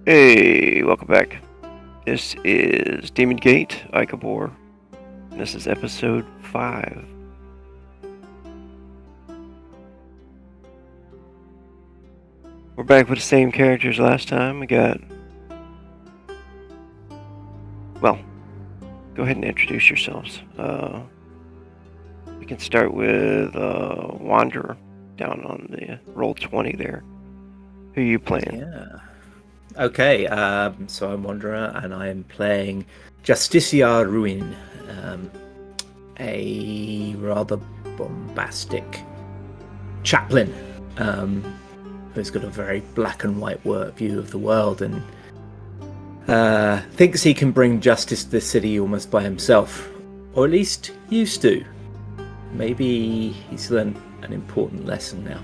Hey, welcome back. This is DemonGate Icobor, and this is episode 5. We're back with the same characters last time. We got... Well, go ahead and introduce yourselves. We can start with Wanderer down on the roll 20 there. Who are you playing? Yeah. Okay, so I'm Wanderer, and I'm playing Justicia Ruin, a rather bombastic chaplain who's got a very black and white view of the world and thinks he can bring justice to the city almost by himself, or at least used to. Maybe he's learned an important lesson now.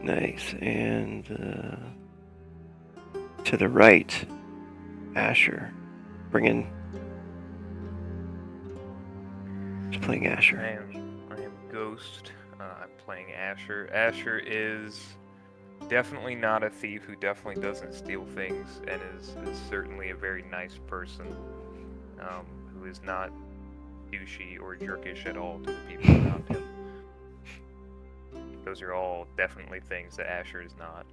Nice. And to the right, Asher. Just playing Asher. I am Ghost. I'm playing Asher. Asher is definitely not a thief who definitely doesn't steal things, and is certainly a very nice person who is not douchey or jerkish at all to the people around him. Those are all definitely things that Asher is not.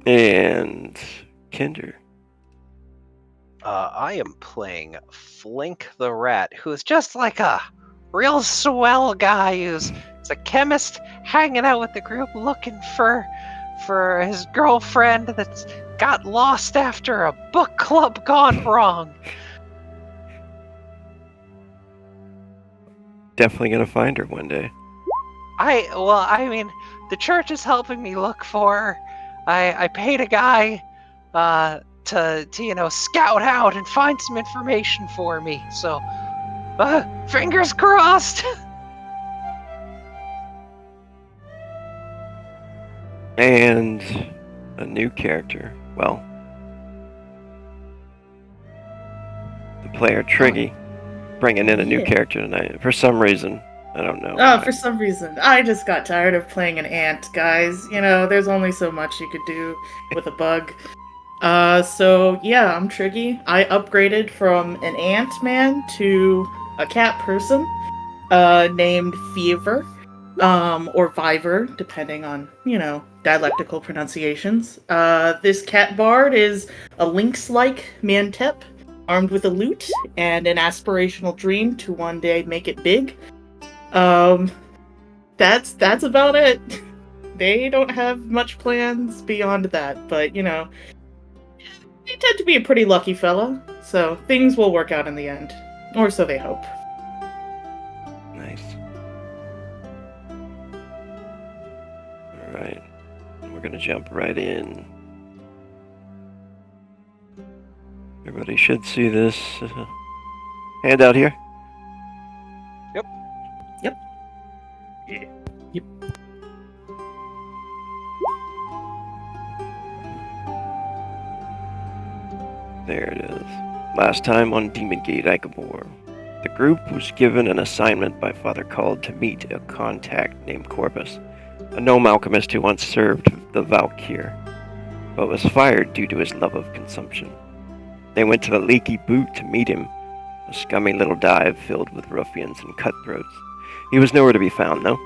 And Kinder. I am playing Flink the Rat, who is just like a real swell guy who's a chemist hanging out with the group looking for his girlfriend that's got lost after a book club gone wrong. Definitely gonna find her one day. The church is helping me look for her. I paid a guy to scout out and find some information for me. So, fingers crossed. And a new character. Well, the player Triggy, bringing in a new character tonight. For some reason, I don't know. For some reason. I just got tired of playing an ant, guys. You know, there's only so much you could do with a bug. So yeah, I'm Triggy. I upgraded from an ant man to a cat person, named Fever, or Viver, depending on, dialectical pronunciations. This cat bard is a lynx-like mantep, armed with a lute and an aspirational dream to one day make it big. That's about it. They don't have much plans beyond that, but, they tend to be a pretty lucky fella, so things will work out in the end. Or so they hope. Nice. Alright. We're gonna jump right in. Everybody should see this handout here. Yep. Yeah. Yep. There it is. Last time on DemonGate Icobor, the group was given an assignment by Father Called to meet a contact named Corpus, a gnome alchemist who once served the Valkyr, but was fired due to his love of consumption. They went to the Leaky Boot to meet him, a scummy little dive filled with ruffians and cutthroats. He was nowhere to be found, though.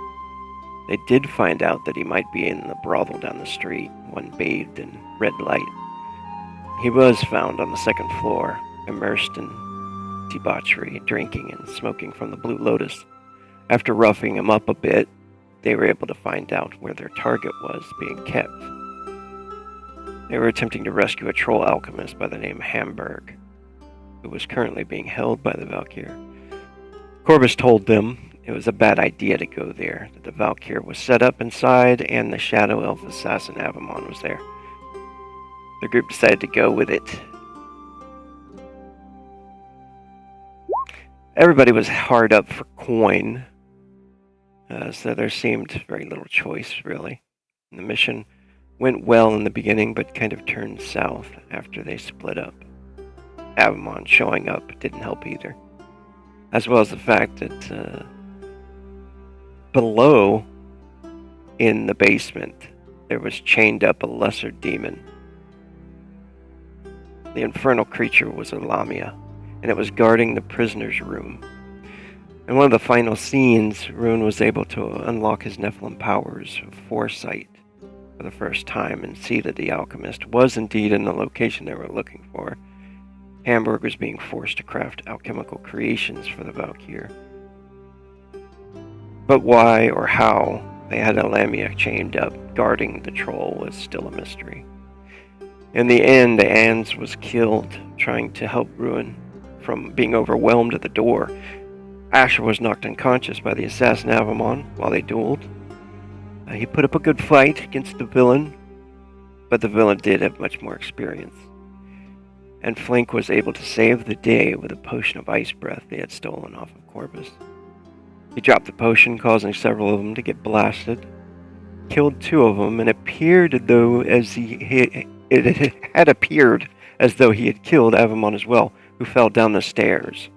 They did find out that he might be in the brothel down the street, one bathed in red light. He was found on the second floor, immersed in debauchery, drinking and smoking from the Blue Lotus. After roughing him up a bit, they were able to find out where their target was being kept. They were attempting to rescue a troll alchemist by the name Hamburg, who was currently being held by the Valkyr. Corbus told them it was a bad idea to go there, that the Valkyr was set up inside and the Shadow Elf assassin Avamon was there. The group decided to go with it. Everybody was hard up for coin, so there seemed very little choice, really. The mission went well in the beginning, but kind of turned south after they split up. Avamon showing up didn't help either. As well as the fact that below in the basement there was chained up a lesser demon. The infernal creature was a Lamia, and it was guarding the prisoner's room. In one of the final scenes, Ruin was able to unlock his Nephilim powers of foresight for the first time and see that the alchemist was indeed in the location they were looking for. Hamburg was being forced to craft alchemical creations for the Valkyr. But why or how they had a Lamia chained up guarding the troll was still a mystery. In the end, Ans was killed trying to help Ruin from being overwhelmed at the door. Asher was knocked unconscious by the assassin Avamon while they dueled. He put up a good fight against the villain, but the villain did have much more experience. And Flink was able to save the day with a potion of ice breath they had stolen off of Corvus. He dropped the potion, causing several of them to get blasted, killed 2 of them, and appeared as it had appeared as though he had killed Avamon as well, who fell down the stairs.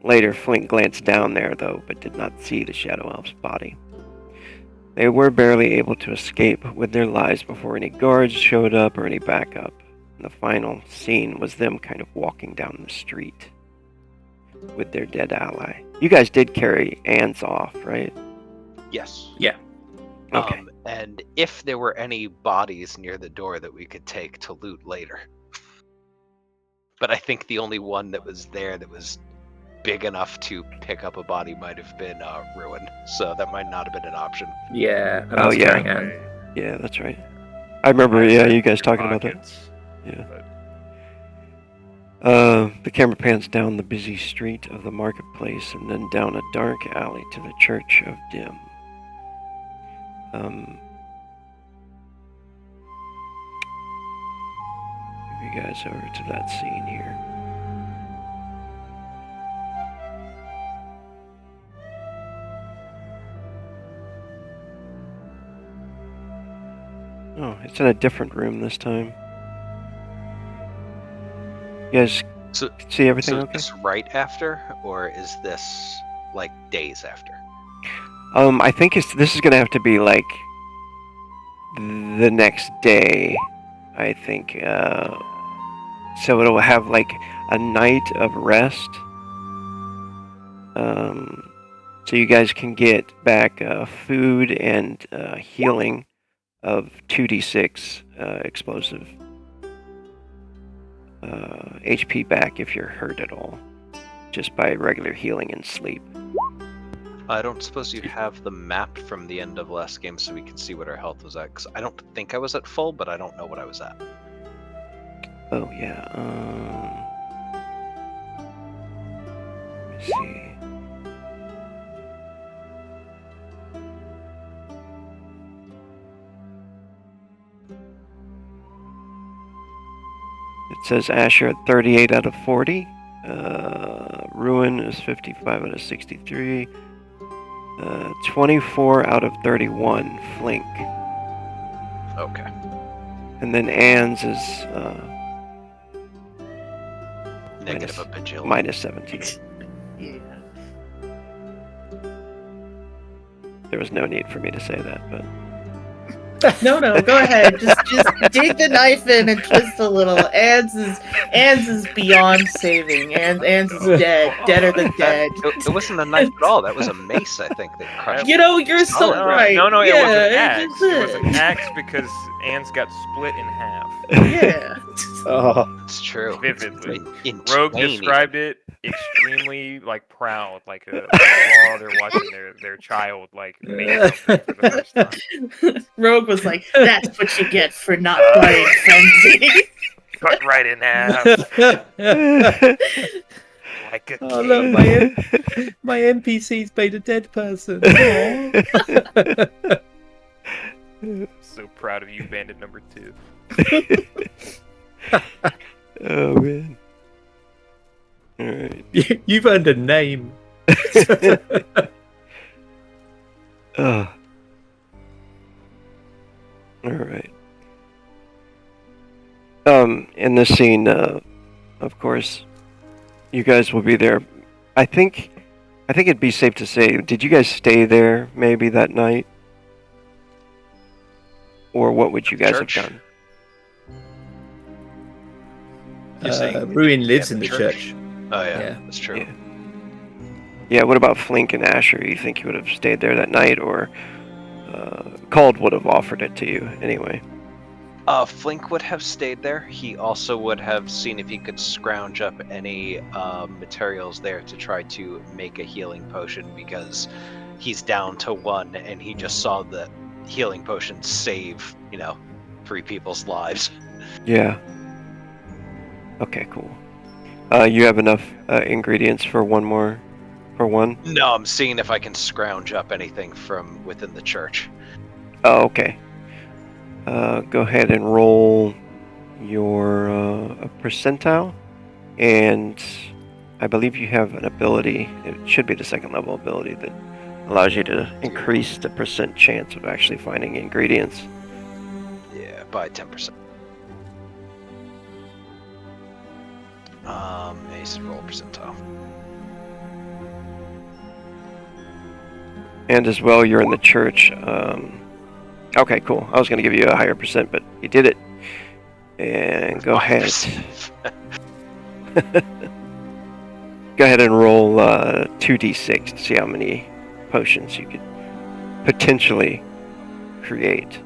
Later, Flink glanced down there, though, but did not see the Shadow Elf's body. They were barely able to escape with their lives before any guards showed up or any backup. And the final scene was them kind of walking down the street with their dead ally. You guys did carry Ans off, right? Yes. Yeah. Okay. And if there were any bodies near the door that we could take to loot later. But I think the only one that was there that was big enough to pick up a body might have been Ruin, so that might not have been an option. Yeah. And Oh, yeah. carrying Anne. Yeah, that's right. I remember, you guys talking about that. Yeah. The camera pans down the busy street of the marketplace and then down a dark alley to the Church of Dim. Move you guys over to that scene here. Oh, it's in a different room this time. You guys see everything okay? Is this right after, or is this like days after? I think this is gonna have to be like the next day, I think. So it'll have like a night of rest. So you guys can get back food and healing of 2d6 explosive HP back if you're hurt at all, just by regular healing and sleep. I don't suppose you have the map from the end of last game so we can see what our health was at, because I don't think I was at full, but I don't know what I was at. Oh yeah, let me see. It says Asher at 38 out of 40. Ruin is 55 out of 63. 24 out of 31, Flink. Okay. And then Ann's is Negative a bajillion. minus 17. Yeah. There was no need for me to say that, but No, go ahead. Just dig the knife in and twist a little. Ans is beyond saving. Ans is deader than dead. It wasn't a knife at all. That was a mace, I think, that crushed. You know, you're so right. No, it was an Yeah, axe. It was an axe because Anne's got split in half. Yeah. Oh. It's true. Vividly. In Rogue twain, described it extremely proud, like a father watching their child make something for the first time. Rogue was like, "That's what you get for not playing Frenzy." Cut right in half. Like a Oh, king. look, my NPC's made a dead person. So proud of you, bandit number 2. oh man. Alright. You've earned a name. Alright. In this scene, of course, you guys will be there. I think it'd be safe to say, did you guys stay there maybe that night? Or what would you guys Church? have done? You're saying Ruin lives at in the the church? church. Oh yeah, Yeah. that's true. Yeah. Yeah, what about Flink and Asher? You think you would have stayed there that night, or Cald would have offered it to you anyway? Flink would have stayed there. He also would have seen if he could scrounge up any materials there to try to make a healing potion, because he's down to 1 and he just saw the healing potion save, 3 people's lives. Yeah. Okay, cool. You have enough ingredients for one? No, I'm seeing if I can scrounge up anything from within the church. Oh, okay. Go ahead and roll your percentile, and I believe you have an ability. It should be the 2nd level ability that allows you to increase the percent chance of actually finding ingredients. Yeah, by 10%. Ace roll percentile. And as well, you're in the church. Okay, cool. I was going to give you a higher percent, but you did it. And go ahead. Go ahead and roll 2d6 to see how many potions you could potentially create.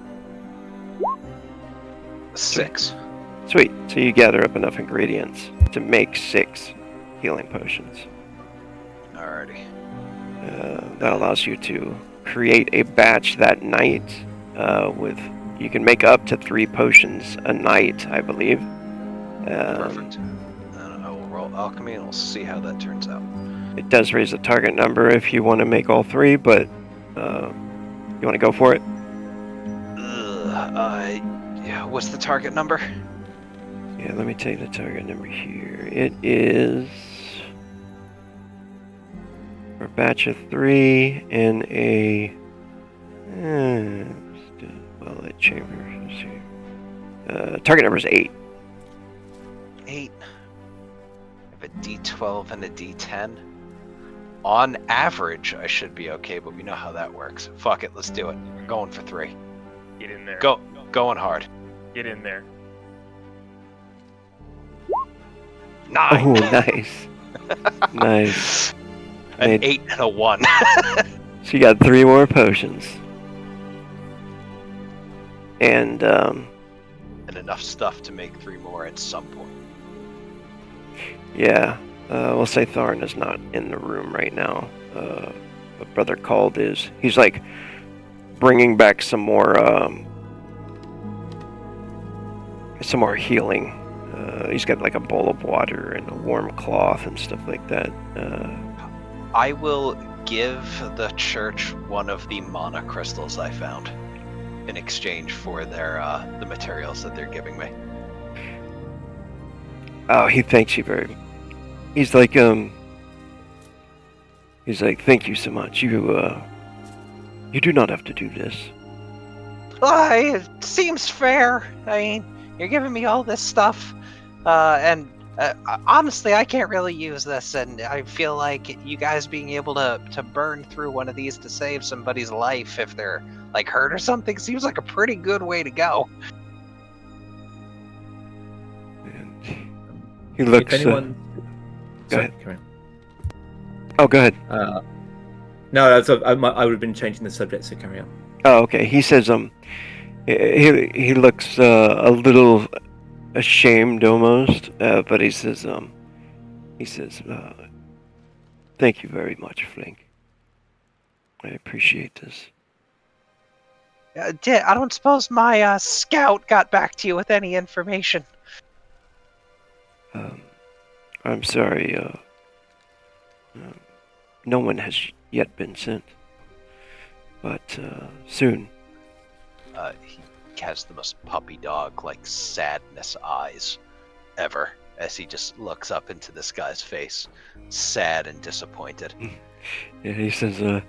6. Sweet. So you gather up enough ingredients to make 6 healing potions. Alrighty. That allows you to create a batch that night. You can make up to 3 potions a night, I believe. Perfect. I will roll alchemy and we'll see how that turns out. It does raise the target number if you want to make all 3, but you want to go for it? Yeah. What's the target number? Yeah, let me take the target number here. It is for a batch of 3 in a well-lit chamber. Target number is 8. 8. I have a D12 and a D10. On average, I should be okay, but we know how that works. Fuck it, let's do it. We're going for 3. Get in there. Going hard. Get in there. 9. Oh, nice. Nice. An 8 and a 1. So you got 3 more potions. And And enough stuff to make 3 more at some point. yeah, we'll say Tharn is not in the room right now. But Brother Cald is. He's like bringing back some more healing. He's got like a bowl of water and a warm cloth and stuff like that. I will give the church one of the mana crystals I found in exchange for their the materials that they're giving me. Oh, he thanks you very much. He's like, thank you so much. You do not have to do this. It seems fair. I mean, you're giving me all this stuff, and honestly, I can't really use this, and I feel like you guys being able to burn through one of these to save somebody's life if they're like hurt or something seems like a pretty good way to go. And he looks. If anyone... Go Sorry, ahead. carry on. Oh, go ahead. No, I would have been changing the subject, so carry on. Oh, okay. He says, he looks a little ashamed almost, but he says, thank you very much, Flink. I appreciate this. I don't suppose my scout got back to you with any information. I'm sorry, no one has yet been sent, but soon. He has the most puppy dog like sadness eyes ever as he just looks up into this guy's face, sad and disappointed. Yeah, he says,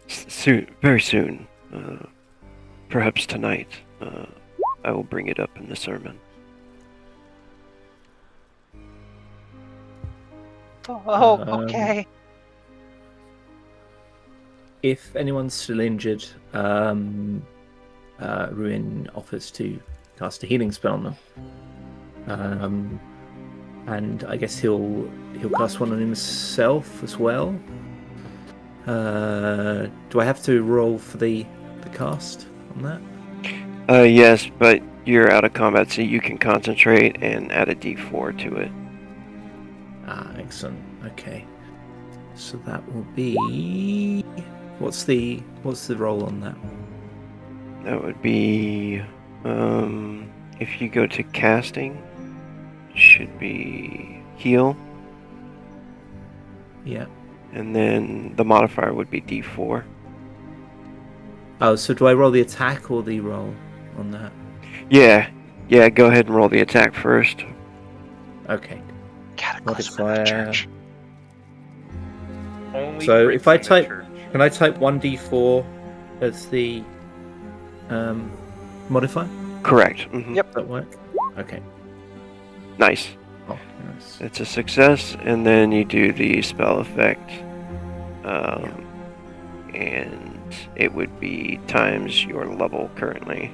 soon, very soon, perhaps tonight, I will bring it up in the sermon. Oh, Um, okay. If anyone's still injured, Ruin offers to cast a healing spell on them. And I guess he'll cast one on himself as well. Do I have to roll for the cast on that? Yes, but you're out of combat, so you can concentrate and add a D4 to it. Excellent. Okay. So that will be what's the roll on that? That would be, if you go to casting, should be heal, Yeah. and then the modifier would be D4. Oh, so do I roll the attack or the roll on that? Yeah, go ahead and roll the attack first. Okay. Cataclysm in the Modifier. church. Only So crits if I in the type- church. Can I type 1d4 as the modifier? Correct. Mhm. Yep. Does that work? Okay. Nice. Oh, nice. It's a success, and then you do the spell effect, and it would be times your level currently.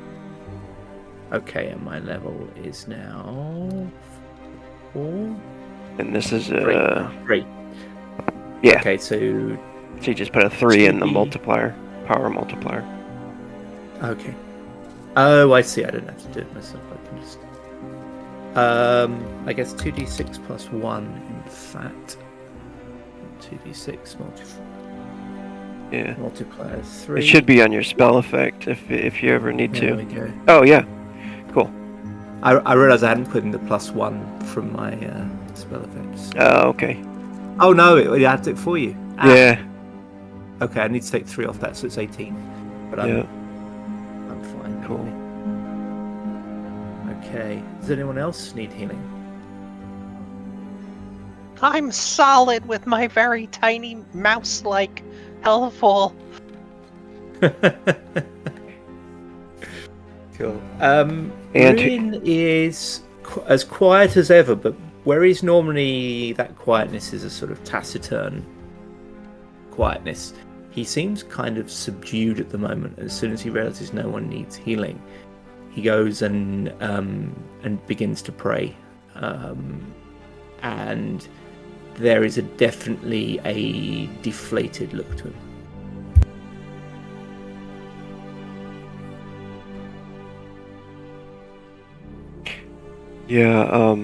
Okay, and my level is now 4. And this is 3. yeah. Okay, so So you just put a 3 in the 2D. multiplier, power multiplier. okay. Oh, I see. I don't have to do it myself. I can just. I guess 2d6 plus 1. In fact, 2d6 Yeah. multiplier 3. It should be on your spell effect if you ever need There to. we go. Oh yeah. Cool. I realised I hadn't put in the +1 from my spell effects. Okay. Oh no, it adds it for you. Yeah. Okay, I need to take 3 off that, so it's 18. But Yeah. I'm fine. Cool. Okay. Does anyone else need healing? I'm solid with my very tiny mouse-like helpful. Cool. And Ruin is as quiet as ever, but whereas normally that quietness is a sort of taciturn quietness, he seems kind of subdued at the moment. As soon as he realizes no one needs healing, he goes and begins to pray, and there is definitely a deflated look to him. Yeah,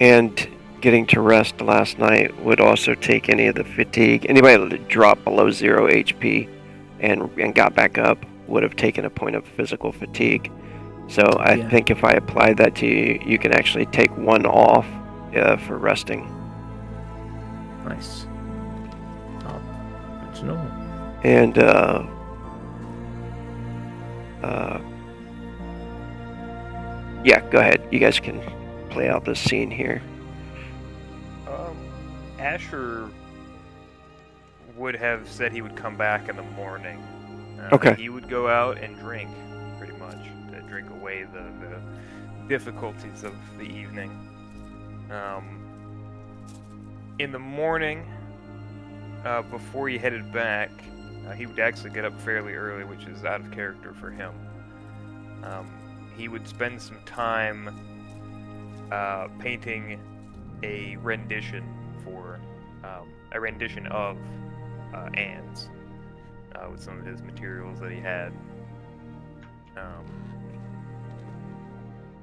and getting to rest last night would also take any of the fatigue. Anybody that dropped below 0 HP and got back up would have taken a point of physical fatigue. So I Yeah. think if I applied that to you, you can actually take 1 off for resting. Nice. Oh, that's normal. And yeah, go ahead. You guys can play out this scene here. Asher would have said he would come back in the morning. Okay. He would go out and drink, pretty much, to drink away the difficulties of the evening. In the morning, before he headed back, he would actually get up fairly early, which is out of character for him. He would spend some time painting a rendition of Anne's with some of his materials that he had.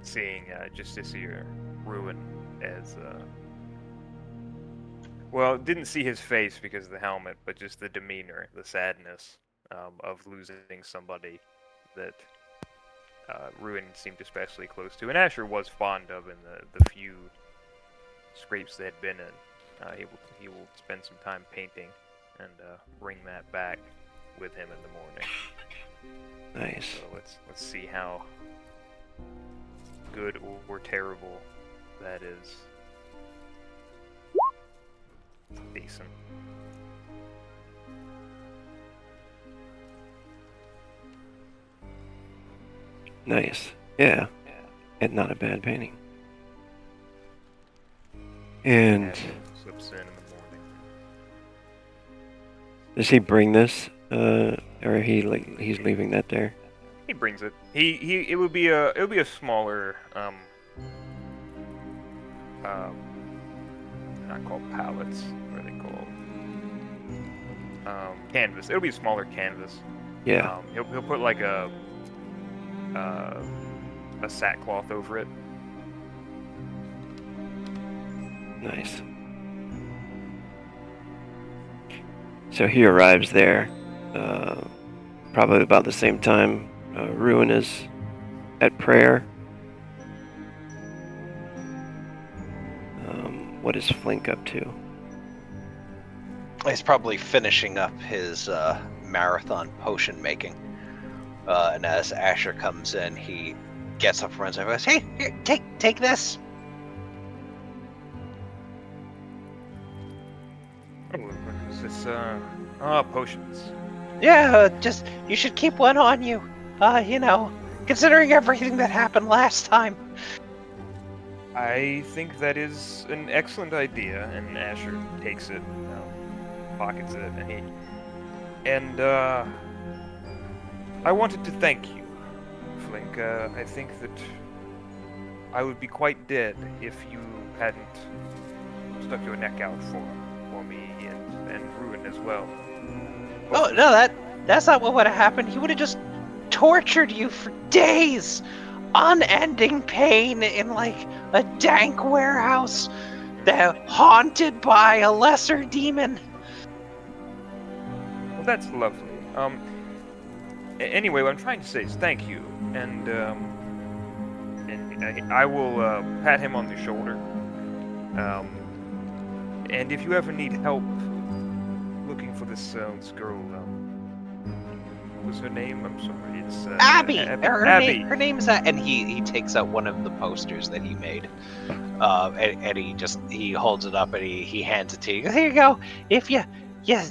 Seeing Justicia Ruin as well, didn't see his face because of the helmet, but just the demeanor, the sadness of losing somebody that Ruin seemed especially close to, and Asher was fond of in the few scrapes they had been in. He will spend some time painting and bring that back with him in the morning. Nice. So let's see how good or terrible that is. Decent. Nice. Yeah. And not a bad painting. And Slips in the Does he bring this? Or he's leaving that there? He brings it. It would be a smaller not called pallets. What are they called? Canvas. It'll be a smaller canvas. Yeah. He'll put like a sackcloth over it. Nice. So he arrives there, probably about the same time Ruin is at prayer. What is Flink up to? He's probably finishing up his marathon potion making. And as Asher comes in, he gets up, runs over, and goes, "Hey, here, take this." What is this? Potions. Yeah, just you should keep one on you. Considering everything that happened last time. I think that is an excellent idea, and Asher takes it, pockets it, and I wanted to thank you, Flink. I think that I would be quite dead if you hadn't stuck your neck out for me and Ruin as well. Oh no, that's not what would have happened. He would have just tortured you for days. Unending pain in like a dank warehouse that haunted by a lesser demon. Well, that's lovely. Anyway, what I'm trying to say is thank you, and I will pat him on the shoulder. And if you ever need help looking for this girl, what was her name? I'm sorry. It's Abby. Abby. Her name's that, and he takes out one of the posters that he made, and he holds it up and he hands it to you. Here you go. If you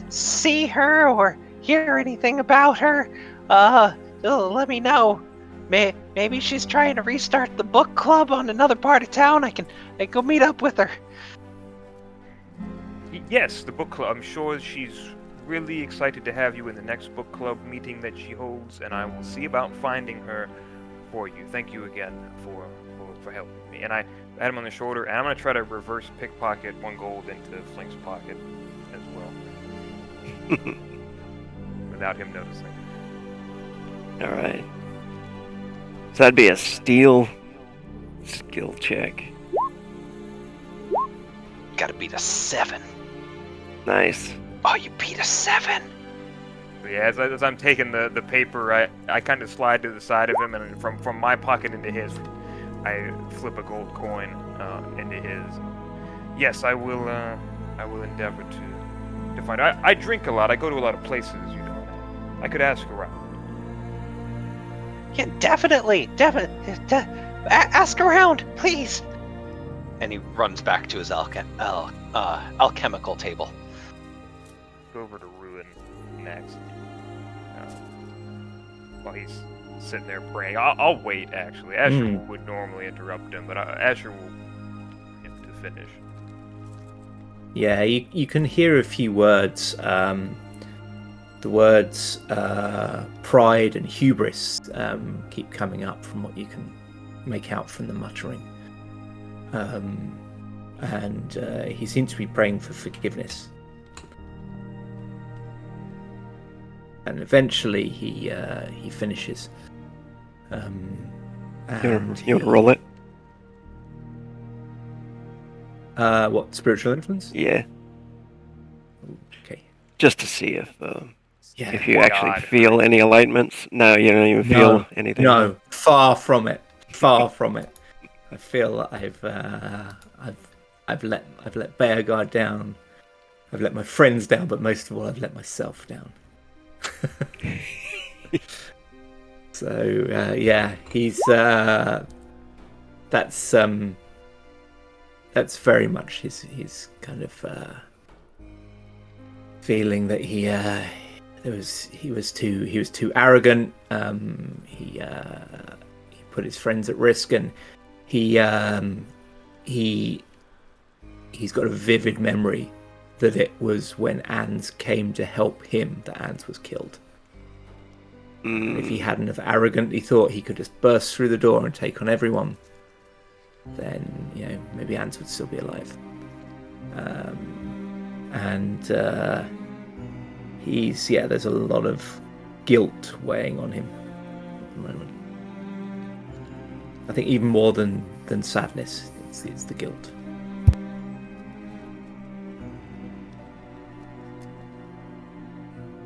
see her or hear anything about her, let me know. Maybe she's trying to restart the book club on another part of town. I can go meet up with her. Yes, the book club. I'm sure she's really excited to have you in the next book club meeting that she holds, and I will see about finding her for you. Thank you again for helping me. And I pat him on the shoulder, and I'm going to try to reverse pickpocket 1 gold into Flink's pocket as well. Without him noticing. Alright. So that'd be a steal skill check. Gotta beat a 7. Nice. Oh, you beat a 7. But yeah, as I'm taking the paper, I kind of slide to the side of him, and from my pocket into his, I flip a gold coin into his. Yes, I will endeavor to find. I drink a lot. I go to a lot of places. I could ask around. Yeah, definitely. Ask around, please. And he runs back to his alchemical table. Go over to Ruin next. While he's sitting there praying. I'll wait, actually. Asher would normally interrupt him, but Asher will have to finish. Yeah, you can hear a few words. The words pride and hubris keep coming up from what you can make out from the muttering. And he seems to be praying for forgiveness. And eventually he finishes. You want to roll it? What, spiritual influence? Yeah. Okay. Just to see if you Oh actually God. feel any alignments. No, you don't even feel anything. No, far from it. Far from it. I feel that I've let Bearguard down. I've let my friends down, but most of all, I've let myself down. So yeah, he's that's very much his kind of feeling that he was too arrogant. He put his friends at risk, and he's got a vivid memory that it was when Ans came to help him that Ans was killed. And if he hadn't have arrogantly thought he could just burst through the door and take on everyone, then, you know, maybe Ans would still be alive. There's a lot of guilt weighing on him at the moment. I think even more than sadness, it's the guilt.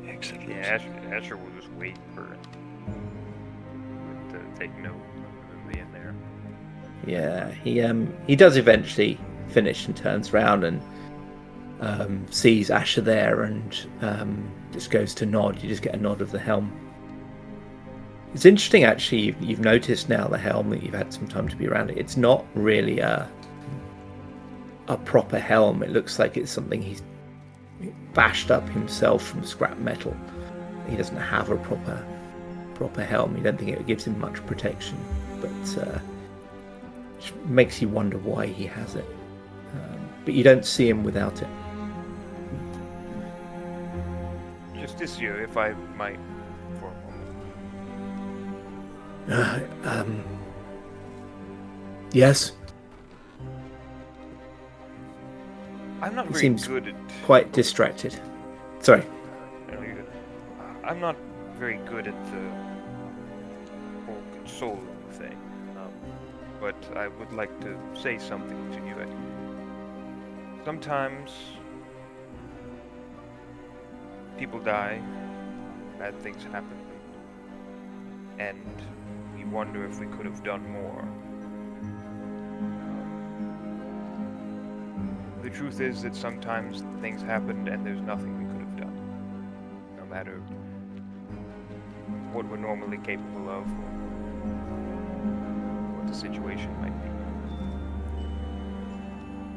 Excellent. Yeah, Asher will just wait for it to take note of him being there. Yeah, he does eventually finish and turns around and sees Asher there and just goes to nod. You just get a nod of the helm. It's interesting, actually. You've noticed now the helm that you've had some time to be around it. It's not really a proper helm. It looks like it's something he's bashed up himself from scrap metal. He doesn't have a proper helm. You don't think it gives him much protection, but it makes you wonder why he has it. But you don't see him without it. Justicio, if I might, for a moment. Yes. I'm not He very seems good at quite distracted. Sorry. No, you're good. I'm not very good at the whole consoling thing, but I would like to say something to you. Sometimes people die, bad things happen, and we wonder if we could have done more. The truth is that sometimes things happened and there's nothing we could have done, no matter what we're normally capable of or what the situation might be.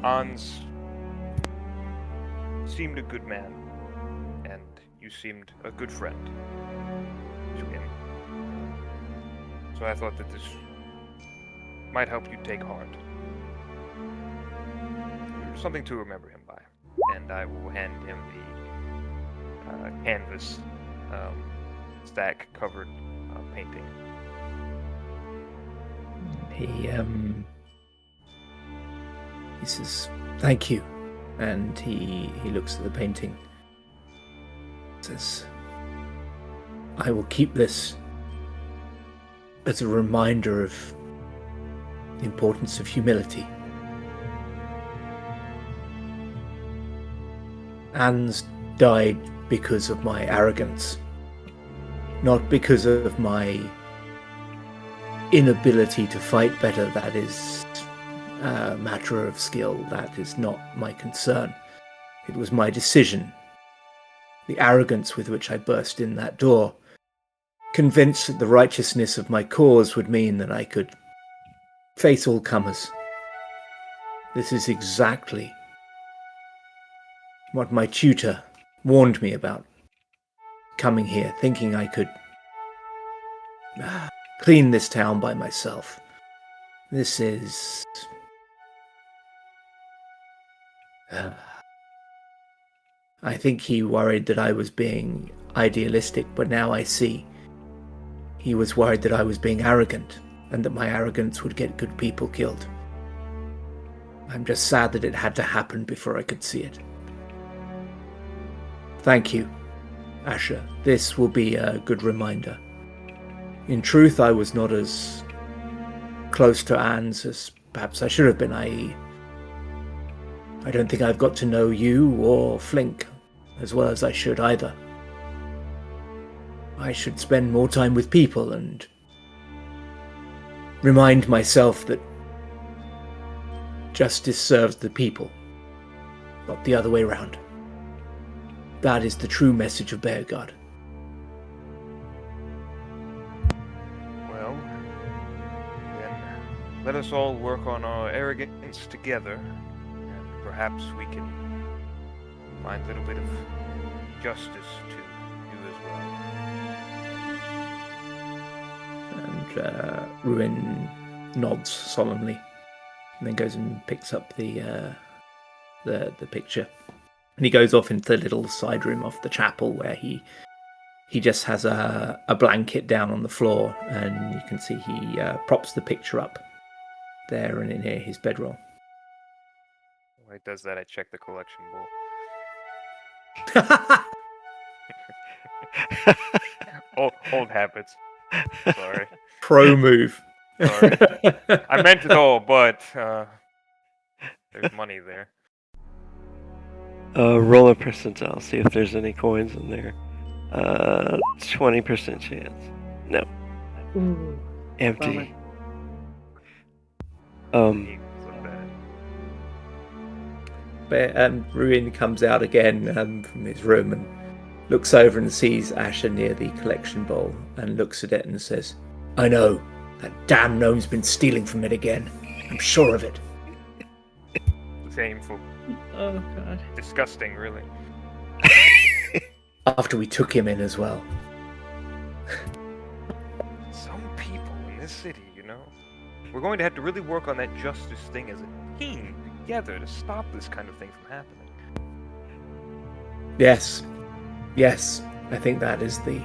Ans seemed a good man, and you seemed a good friend to him. So I thought that this might help you take heart. Something to remember him by. And I will hand him the canvas stack covered painting. He says, "Thank you," and he looks at the painting. Says, "I will keep this as a reminder of the importance of humility. Ans died because of my arrogance, not because of my inability to fight better. That is a matter of skill. That is not my concern. It was my decision, the arrogance with which I burst in that door, convinced that the righteousness of my cause would mean that I could face all comers. This is exactly what my tutor warned me about. Coming here, thinking I could clean this town by myself. This is... I think he worried that I was being idealistic, but now I see. He was worried that I was being arrogant, and that my arrogance would get good people killed. I'm just sad that it had to happen before I could see it. Thank you, Asher. This will be a good reminder. In truth, I was not as close to Ans as perhaps I should have been. I don't think I've got to know you or Flink as well as I should either. I should spend more time with people and remind myself that justice serves the people, not the other way around. That is the true message of Bearguard. Well, then let us all work on our arrogance together, and perhaps we can find a little bit of justice to do as well. And Ruin nods solemnly, and then goes and picks up the picture And he goes off into the little side room off the chapel where he just has a blanket down on the floor, and you can see he props the picture up there and in near his bedroll. When he does that, I check the collection bowl. Old habits. Sorry. Pro move. Sorry. I meant it all, but there's money there. Roll a percentile, see if there's any coins in there. 20% chance. No. Ooh. Empty. He was bad. But Ruin comes out again from his room and looks over and sees Asher near the collection bowl and looks at it and says, "I know. That damn gnome's been stealing from it again. I'm sure of it." Shameful. Oh god. Disgusting, really. After we took him in as well. Some people in this city, you know. We're going to have to really work on that justice thing as a team together to stop this kind of thing from happening. Yes. Yes. I think that is the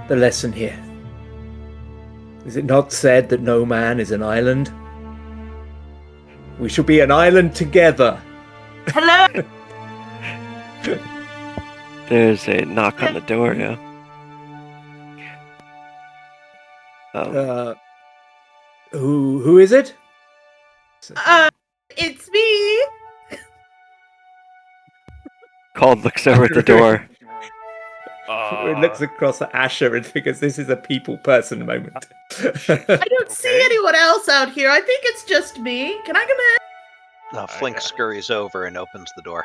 lesson here. Is it not said that no man is an island? We shall be an island together. Hello. There's a knock on the door, yeah. Who is it? It's me. Called looks over at the door. It looks across at Asher and figures this is a people person moment. I don't see anyone else out here. I think it's just me. Can I come in? Flink scurries over and opens the door.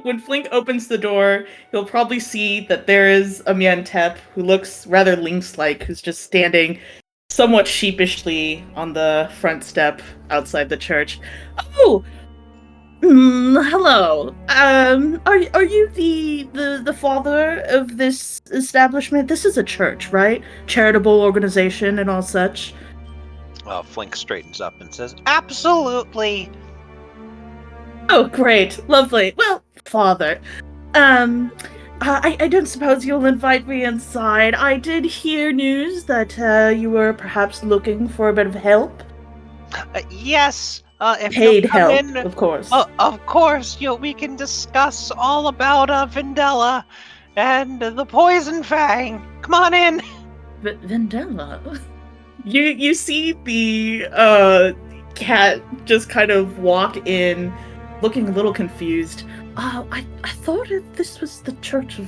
When Flink opens the door, he'll probably see that there is a Miantep who looks rather lynx-like, who's just standing somewhat sheepishly on the front step outside the church. Oh! Hello. Are you the father of this establishment? This is a church, right? Charitable organization and all such. Flink straightens up and says, "Absolutely." Oh, great. Lovely. Well, father, I don't suppose you'll invite me inside. I did hear news that you were perhaps looking for a bit of help. Yes. If Paid you come help, in, of course. of course. We can discuss all about Vendella and the Poison Fang. Come on in. Vendella? You see the cat just kind of walk in, looking a little confused. I thought this was the church of...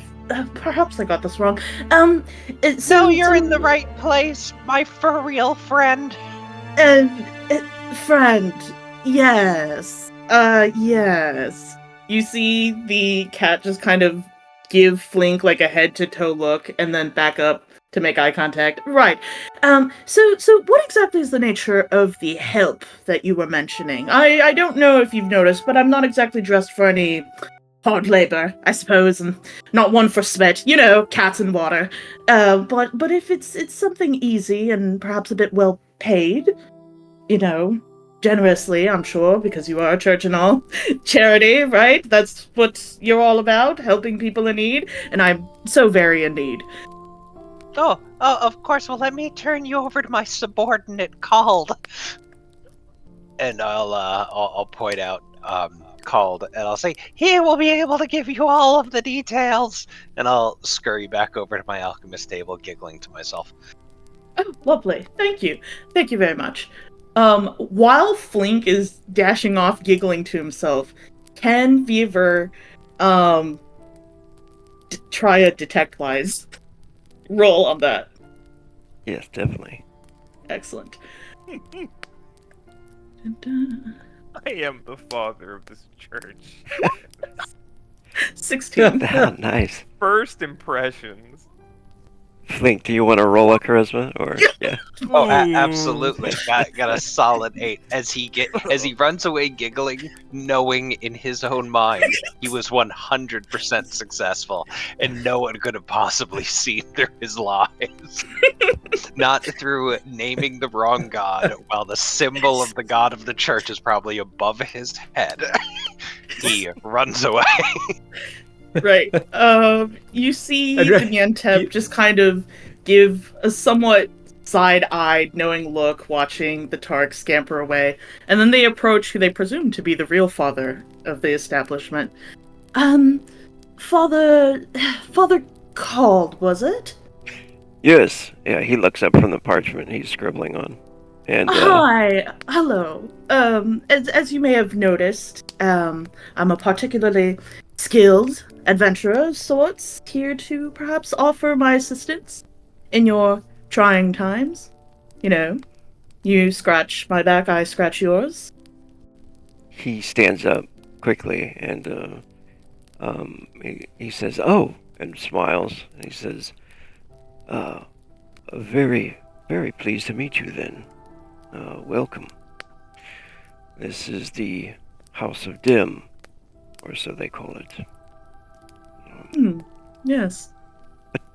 perhaps I got this wrong. So you're in the right place, my fur-real friend. Friend, yes. Yes. You see the cat just kind of give Flink like a head-to-toe look and then back up to make eye contact. Right. So what exactly is the nature of the help that you were mentioning? I don't know if you've noticed, but I'm not exactly dressed for any hard labor, I suppose, and not one for sweat. You know, cats and water. But if it's something easy and perhaps a bit well paid, you know, generously, I'm sure, because you are a church and all. Charity, right? That's what you're all about, helping people in need, and I'm so very in need. Oh, of course. Well, let me turn you over to my subordinate, Called. And I'll point out Called, and I'll say, he will be able to give you all of the details. And I'll scurry back over to my alchemist table, giggling to myself. Oh, lovely. Thank you. Thank you very much. While Flink is dashing off, giggling to himself, can Beaver, try a detect lies roll on that? Yes, definitely. Excellent. I am the father of this church. 16. Nice. First impressions. Flink, do you want to roll a charisma or yeah? Oh, absolutely. Got a solid 8 as he runs away giggling, knowing in his own mind he was 100% successful and no one could have possibly seen through his lies. Not through naming the wrong god, while the symbol of the god of the church is probably above his head. He runs away. Right. You see And the re- Nientep you- just kind of give a somewhat side-eyed, knowing look, watching the Tark scamper away, and then they approach who they presume to be the real father of the establishment. Um, Father called, was it? Yes. Yeah, he looks up from the parchment he's scribbling on. And, Hi, hello. As you may have noticed, I'm a particularly skilled adventurer of sorts, here to perhaps offer my assistance in your trying times. You know, you scratch my back, I scratch yours. he stands up quickly and, he says, "Oh," and smiles. And he says, "Very, very pleased to meet you then. Welcome. This is the House of Dim, or so they call it. Yes.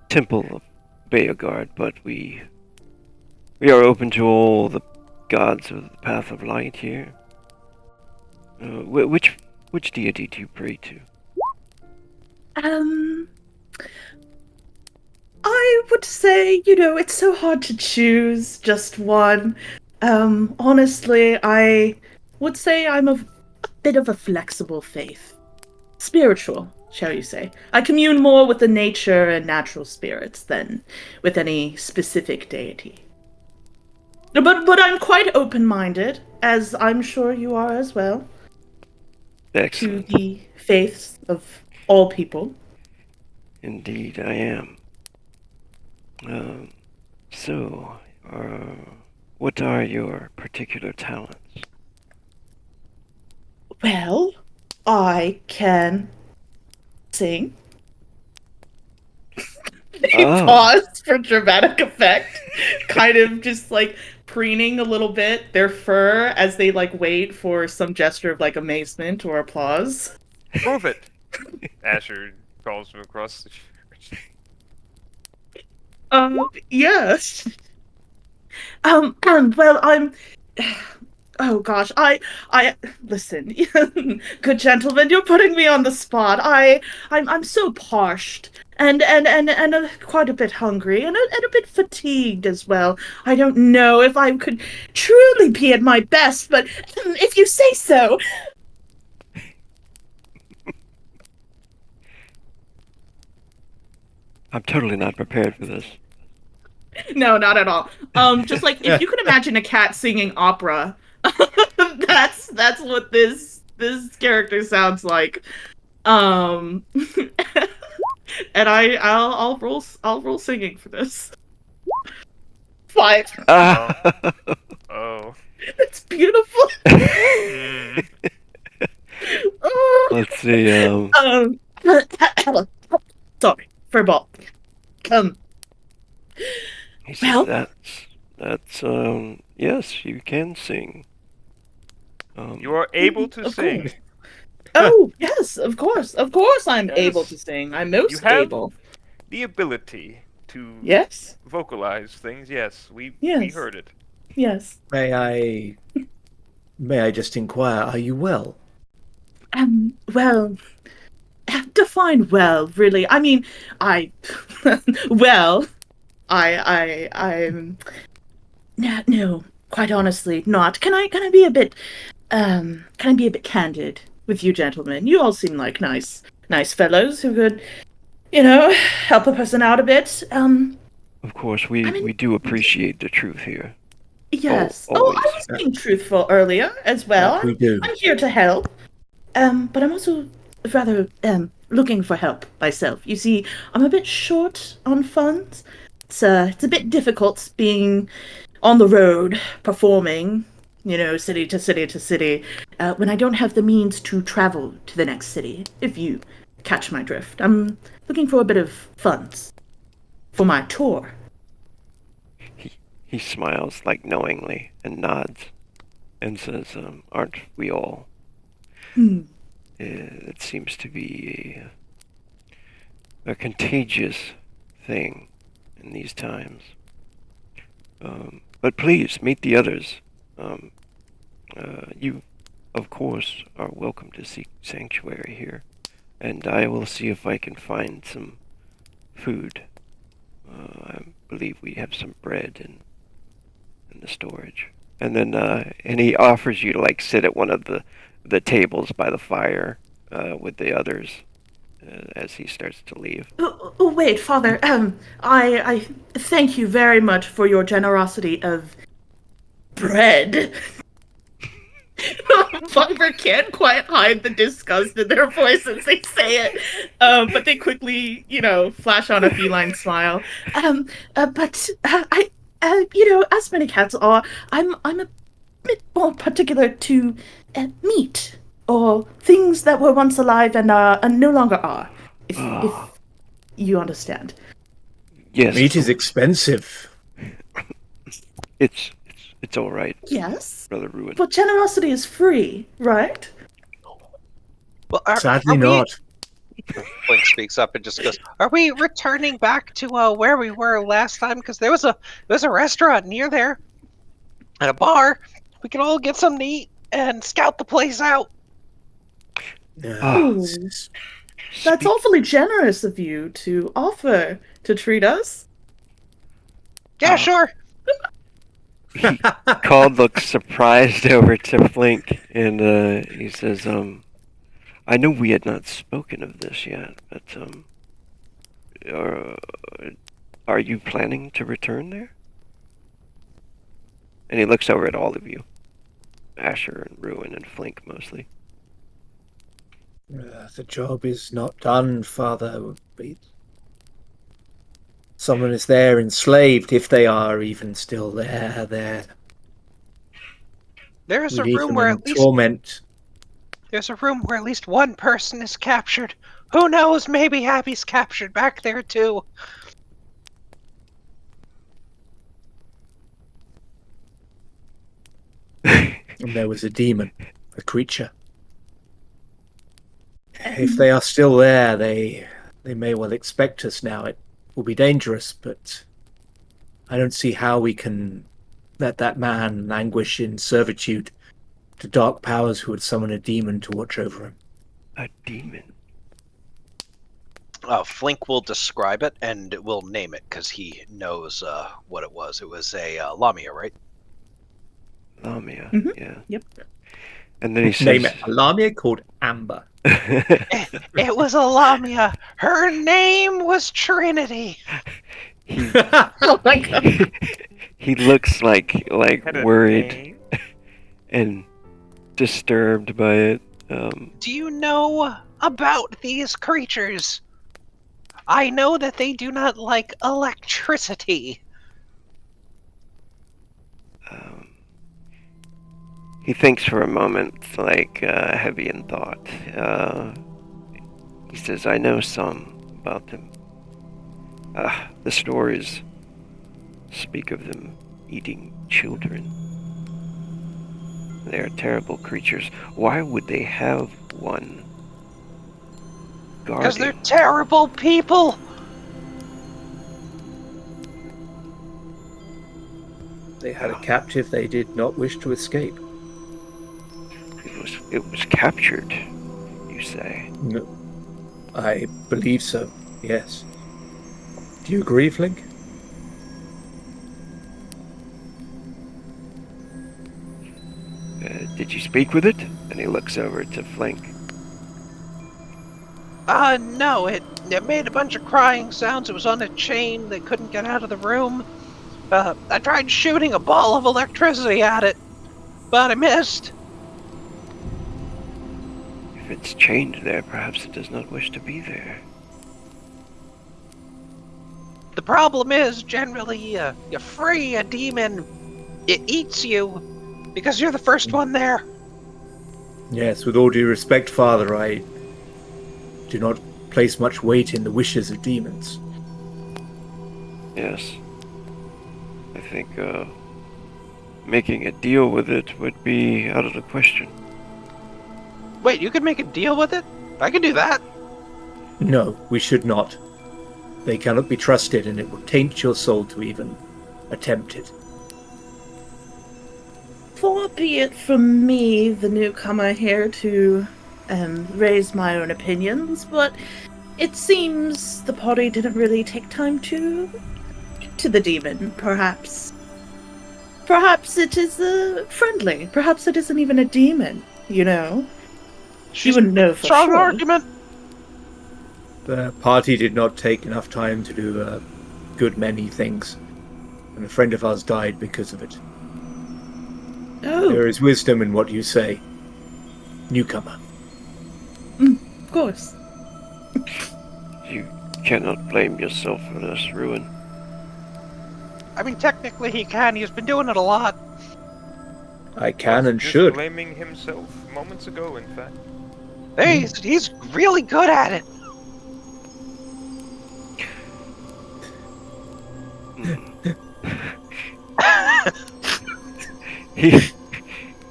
Temple of Beogard, but we are open to all the gods of the Path of Light here. Which deity do you pray to?" I would say, it's so hard to choose just one. Honestly, I would say I'm a bit of a flexible faith. Spiritual, shall you say. I commune more with the nature and natural spirits than with any specific deity. But I'm quite open-minded, as I'm sure you are as well, to Excellent. the faiths of all people. Indeed, I am. So, what are your particular talents? Well, I can sing. They Oh. pause for dramatic effect, kind of just like preening a little bit their fur as they like wait for some gesture of like amazement or applause. Prove it! Asher calls from across the church. Yes. Well, I'm. Oh gosh, I listen, good gentleman, you're putting me on the spot. I'm so parched and quite a bit hungry and a bit fatigued as well. I don't know if I could truly be at my best, but if you say so. I'm totally not prepared for this. No, not at all. Just like if you could imagine a cat singing opera, that's what this character sounds like. Um, and I'll roll singing for this. 5. Ah! Oh. It's beautiful. Mm. Let's see, Sorry, for ball. he says Well- that's, yes, you can sing. You are able to Of sing. course. Oh yes, of course I'm Yes. able to sing. I'm most You have- able. The ability to Yes, vocalize things, yes. We Yes. heard it. yes. May I just inquire, are you well? Well, define well, really. I mean, well, I'm, no, quite honestly, not. Can I be a bit, candid with you gentlemen? You all seem like nice fellows who could, help a person out a bit. Of course, we do appreciate the truth here. Yes. I always. was being truthful earlier as well. That we do. I'm here to help. But I'm also rather looking for help myself. You see, I'm a bit short on funds. It's a bit difficult being on the road performing, city to city to city, when I don't have the means to travel to the next city. If you catch my drift, I'm looking for a bit of funds for my tour. He smiles like knowingly and nods and says, "Aren't we all?" It seems to be a contagious thing in these times. But please, meet the others. You, of course, are welcome to seek sanctuary here. And I will see if I can find some food. I believe we have some bread in the storage. And then, and he offers you to, like, sit at one of the tables by the fire, with the others, as he starts to leave. Oh, wait, Father. I thank you very much for your generosity of bread. Viper can't quite hide the disgust in their voice as they say it, but they quickly, flash on a feline smile. As many cats are, I'm a bit more particular to meat or things that were once alive and no longer are. If you understand. Yes. Meat is expensive. It's all right. Yes. Brother Ruin. But generosity is free, right? Well, Sadly not. Blink speaks up and just goes, "Are we returning back to where we were last time? Because there was a restaurant near there, and a bar. We could all get something to eat and scout the place out." Ooh. That's awfully generous of you to offer to treat us. Yeah, sure. Called looks surprised over to Flink, and he says, I know we had not spoken of this yet, but are you planning to return there? And he looks over at all of you. Asher and Ruin and Flink mostly. The job is not done, Father. Someone is there enslaved, if they are even still there. There's We a leave room them where in at least torment. there's a room where at least one person is captured. Who knows? Maybe Abby's captured back there too. And there was a demon, a creature. If they are still there, they may well expect us now. It will be dangerous, but I don't see how we can let that man languish in servitude to dark powers who would summon a demon to watch over him. A demon? Flink will describe it and will name it because he knows what it was. It was a Lamia, right? Lamia, yeah. Yep. And then he says... Name it. A Lamia called Amber. It was a Lamia. Her name was Trinity. Oh my god. He looks like Had a worried name? and disturbed by it. Do you know about these creatures? I know that they do not like electricity. He thinks for a moment, heavy in thought. He says, I know some about them. The stories speak of them eating children. They are terrible creatures. Why would they have one Because they're guarding? terrible people. They had a captive they did not wish to escape. It was captured, you say? No, I believe so, yes. Do you agree, Flink? Did you speak with it? And he looks over to Flink. No, it made a bunch of crying sounds. It was on a chain. They couldn't get out of the room. I tried shooting a ball of electricity at it, but I missed. If it's chained there, perhaps it does not wish to be there. The problem is, generally, you free a demon, it eats you, because you're the first one there. Yes, with all due respect, Father, I do not place much weight in the wishes of demons. Yes. I think, making a deal with it would be out of the question. Wait, you could make a deal with it? I could do that. No, we should not. They cannot be trusted, and it will taint your soul to even attempt it. far be it from me, the newcomer here, to raise my own opinions, but it seems the party didn't really take time to the demon, perhaps. Perhaps it is friendly. Perhaps it isn't even a demon, you know? You wouldn't know for Strong sure. argument. The party did not take enough time to do a good many things, and a friend of ours died because of it. Oh, There is wisdom in what you say, newcomer. of course. You cannot blame yourself for this, Ruin. I mean, technically he can. He's been doing it a lot. I can and Just should. blaming himself moments ago, in fact. Hey, he's really good at it.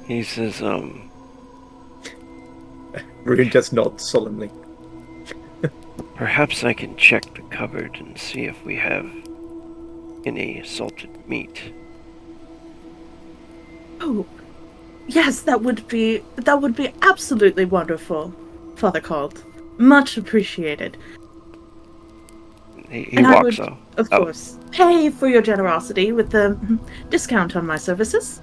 He says, Ruin just nods solemnly. perhaps I can check the cupboard and see if we have any salted meat. Oh, yes, that would be absolutely wonderful, Father Called. Much appreciated. He And I walks would, off. of Oh. course, pay for your generosity with the discount on my services.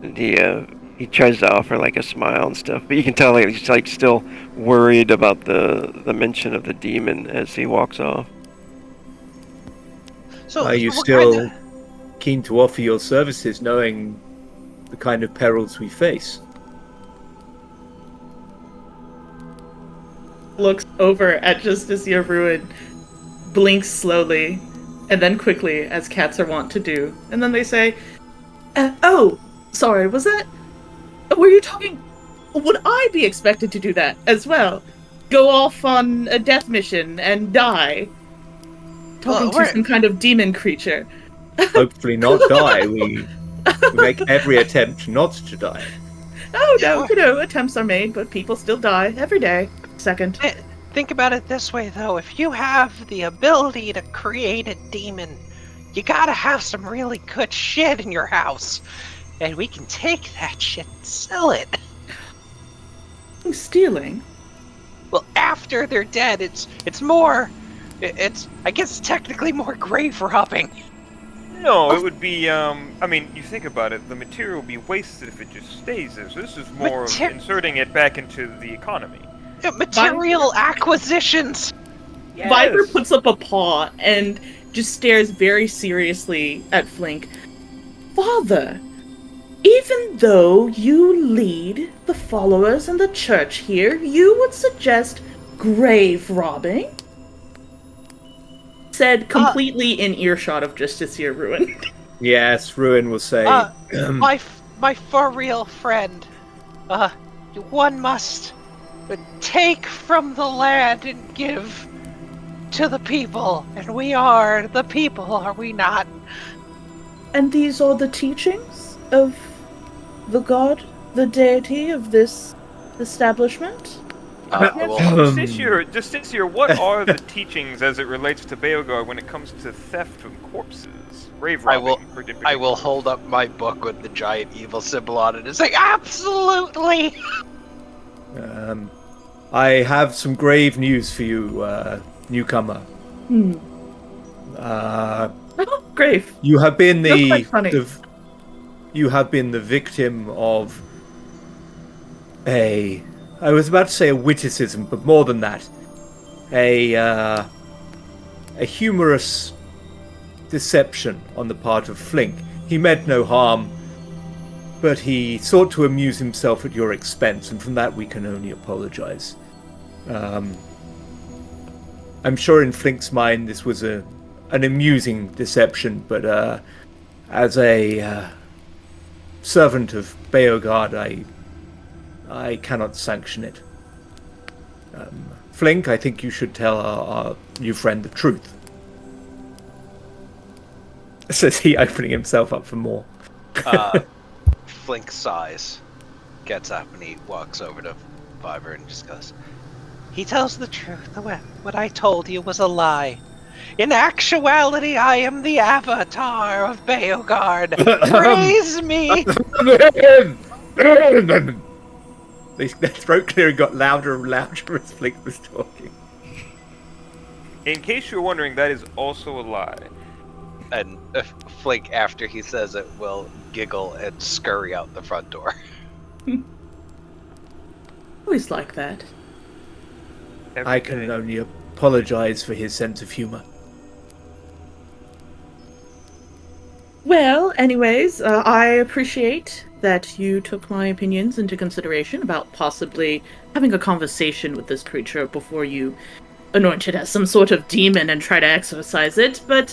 And he tries to offer like a smile and stuff, but you can tell he's like still worried about the mention of the demon as he walks off. So Are you what still kind keen to offer your services, knowing the kind of perils we face? Looks over at Justice Your Ruin, blinks slowly, and then quickly, as cats are wont to do. And then they say, oh, sorry, was that... Were you talking... Would I be expected to do that as well? Go off on a death mission and die? Talking to some kind of demon creature. Hopefully not die. We make every attempt not to die. Oh, no, Yeah. you know, attempts are made, but people still die every day. Second. Think about it this way, though. If you have the ability to create a demon, you gotta have some really good shit in your house. And we can take that shit and sell it. Stealing? Well, after they're dead, it's more... It's, I guess, technically more grave robbing. No, it would be, I mean, you think about it, the material would be wasted if it just stays there, so this is more of inserting it back into the economy. Material acquisitions! Viper puts up a paw and just stares very seriously at Flink. Father, even though you lead the followers in the church here, you would suggest grave robbing? Said completely in earshot of Justiciar Ruin. Yes, Ruin will say. My for real friend, one must take from the land and give to the people, and we are the people, are we not? And these are the teachings of the god, the deity of this establishment? Justiciar, what are the teachings as it relates to Beogar when it comes to theft of corpses? Grave robbing, I will hold up my book with the giant evil symbol on it and say, absolutely! I have some grave news for you, newcomer. Grave. You have been You're quite funny. You have been the victim of I was about to say a witticism, but more than that. A humorous deception on the part of Flink. He meant no harm, but he sought to amuse himself at your expense, and from that we can only apologize. I'm sure in Flink's mind this was an amusing deception, but as a servant of Beogard, I cannot sanction it. Flink, I think you should tell our new friend the truth. Says he, opening himself up for more. Flink sighs, gets up, and he walks over to Viper and just goes, he tells the truth. What I told you was a lie. In actuality, I am the avatar of Beogard. Praise me! Their throat clearing got louder and louder as Flink was talking. In case you're wondering, that is also a lie. And Flink, after he says it, will giggle and scurry out the front door. Always like that. Every I can day. only apologize for his sense of humor. Well, anyways, I appreciate that you took my opinions into consideration about possibly having a conversation with this creature before you anoint it as some sort of demon and try to exorcise it. But,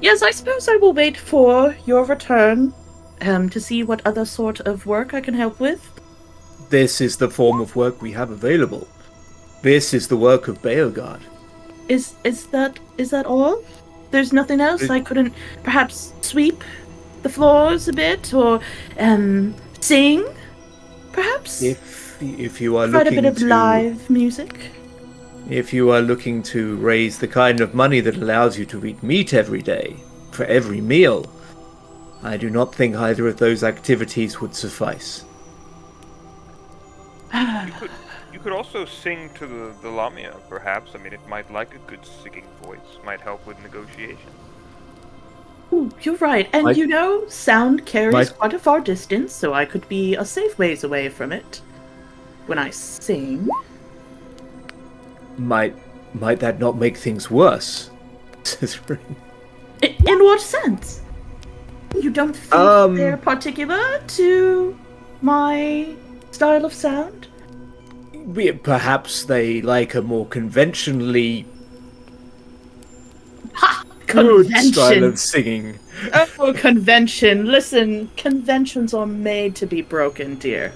yes, I suppose I will wait for your return to see what other sort of work I can help with. This is the form of work we have available. This is the work of Beogard. Is that all? There's nothing else? I couldn't perhaps sweep the floors a bit or sing, perhaps? If you are Provide a looking bit of to live music. if you are looking to raise the kind of money that allows you to eat meat every day for every meal, I do not think either of those activities would suffice. You could also sing to the Lamia, perhaps. I mean, it might like a good singing voice. Might help with negotiations. Ooh, you're right. And sound carries My- quite a far distance, so I could be a safe ways away from it when I sing. Might that not make things worse? Says Ring. In what sense? You don't think they're particular to my style of sound? Perhaps they like a more conventionally Convention. good style of singing. Oh, convention. Listen, conventions are made to be broken, dear.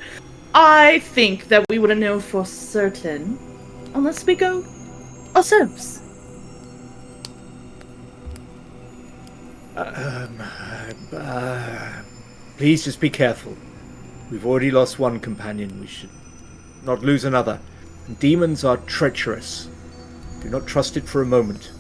I think that we wouldn't know for certain unless we go ourselves. Please just be careful. We've already lost one companion. We should not lose another. Demons are treacherous. Do not trust it for a moment.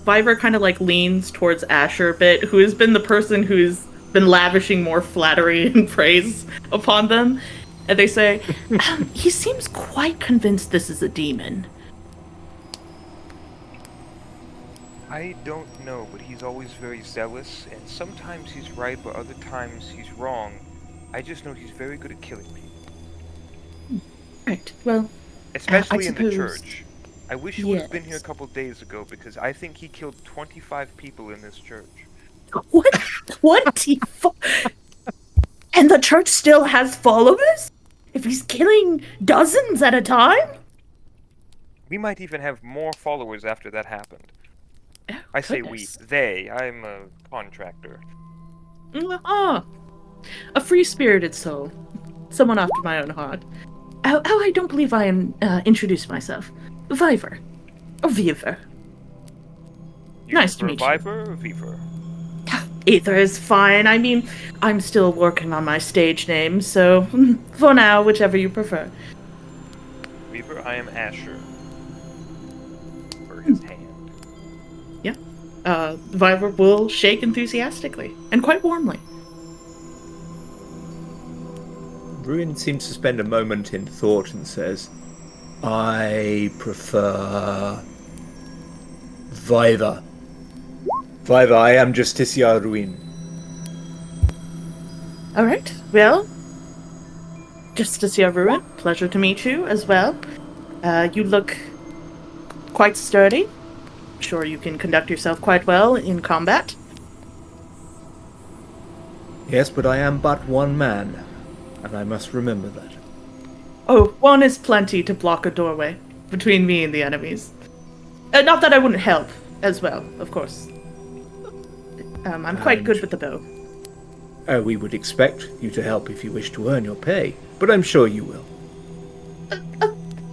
Viver kind of leans towards Asher a bit, who has been the person who's been lavishing more flattery and praise upon them. And they say, he seems quite convinced this is a demon. I don't know, but he's always very zealous, and sometimes he's right, but other times he's wrong. I just know he's very good at killing people. Right, well, Especially I in the suppose- church. I wish he would have been here a Yes. couple days ago, because I think he killed 25 people in this church. What? What? And the church still has followers? If he's killing dozens at a time? We might even have more followers after that happened. Oh, I say goodness. we. They. I'm a contractor. Ah, a free-spirited soul. Someone after my own heart. Oh, I don't believe I introduced myself. Viver. Or Viver. You Nice to prefer meet you. Viper or Viver? Either is fine. I mean, I'm still working on my stage name, so for now, whichever you prefer. Viper, I am Asher. For his hand. Viver will shake enthusiastically, and quite warmly. Ruin seems to spend a moment in thought and says, I prefer Viva. Viva, I am Justicia Ruin. Alright, well, Justicia Ruin, pleasure to meet you as well. You look quite sturdy. Sure you can conduct yourself quite well in combat. Yes, but I am but one man, and I must remember that. Oh, one is plenty to block a doorway between me and the enemies. Not that I wouldn't help, as well, of course. I'm quite good with the bow. We would expect you to help if you wish to earn your pay, but I'm sure you will.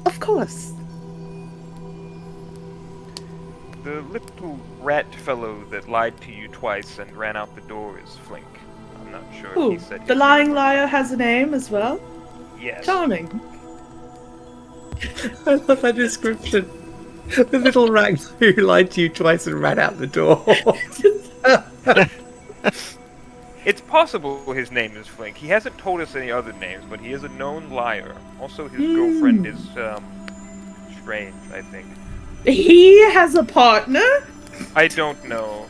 Of course. The little rat fellow that lied to you twice and ran out the door is Flink. I'm not sure if Ooh, he said the his lying name. liar has a name as well. Yes. Charming. I love that description. The little rat who lied to you twice and ran out the door. It's possible his name is Flink. He hasn't told us any other names, but he is a known liar. Also, his girlfriend is strange, I think. He has a partner? I don't know.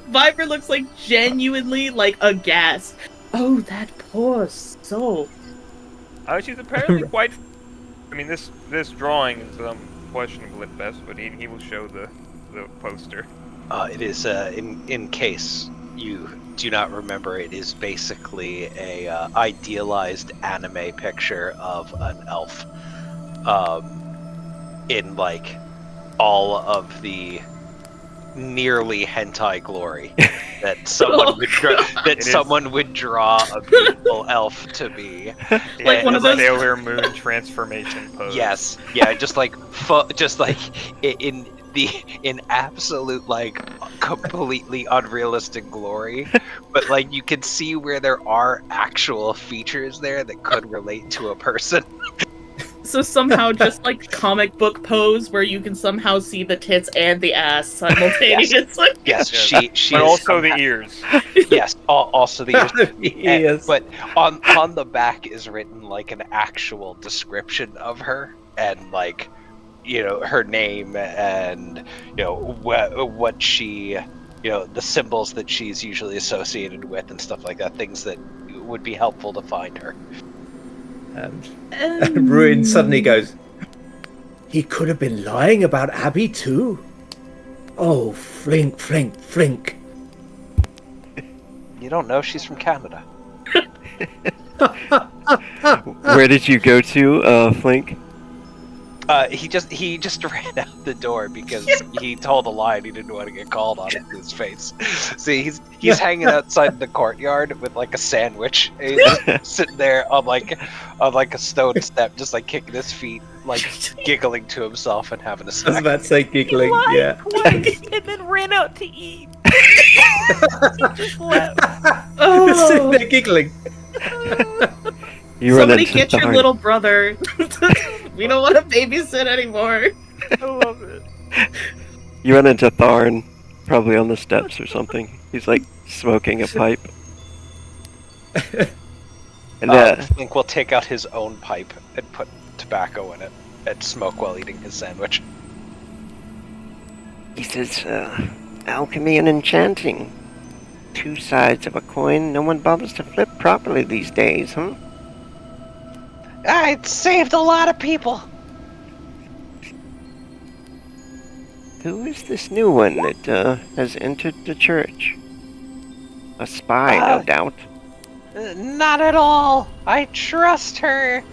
Viper looks like genuinely like aghast. Oh, that poor soul. She's apparently quite. I mean, this drawing is questionable at best, but he will show the poster. It is in case you do not remember, it is basically a idealized anime picture of an elf, in like all of the nearly hentai glory that someone would draw a beautiful elf to be. Like one of those Sailor Moon transformation pose. Yes, yeah, just like in absolute like completely unrealistic glory, but like you can see where there are actual features there that could relate to a person. So somehow just like comic book pose where you can somehow see the tits and the ass simultaneously. Yes, Yes. she But is also the ears. Yes, also the ears. Yes. But on the back is written like an actual description of her, and like, you know, her name, and you know what she, you know, the symbols that she's usually associated with and stuff like that, things that would be helpful to find her. Ruin suddenly goes, he could have been lying about Abby too. Oh, Flink, Flink, Flink. You don't know she's from Canada. Where did you go to, Flink? He just ran out the door because he told a lie and he didn't want to get called on it to his face. See, he's hanging outside the courtyard with like a sandwich. He's just sitting there on like a stone step, just like kicking his feet, like giggling to himself and having a I was snack. about to say giggling, yeah. And then ran out to eat. Just left. Just sitting there giggling. You run Somebody into get your Tharn. little brother. We don't want to babysit anymore. I love it. You run into Tharn, probably on the steps or something. He's like smoking a pipe. And Link will take out his own pipe and put tobacco in it and smoke while eating his sandwich. he says, alchemy and enchanting. Two sides of a coin no one bothers to flip properly these days, huh? It saved a lot of people. Who is this new one that has entered the church? A spy, no doubt. Not at all. I trust her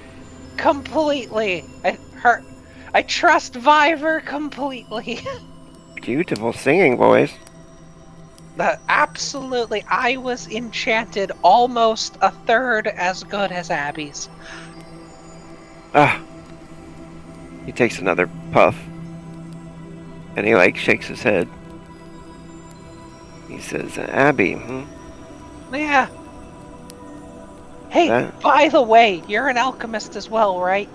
completely. I trust Viver completely. Beautiful singing voice. Absolutely. I was enchanted almost a third as good as Abby's. Ah. He takes another puff. And he like shakes his head. He says, Abby, Yeah. Hey, by the way, you're an alchemist as well, right?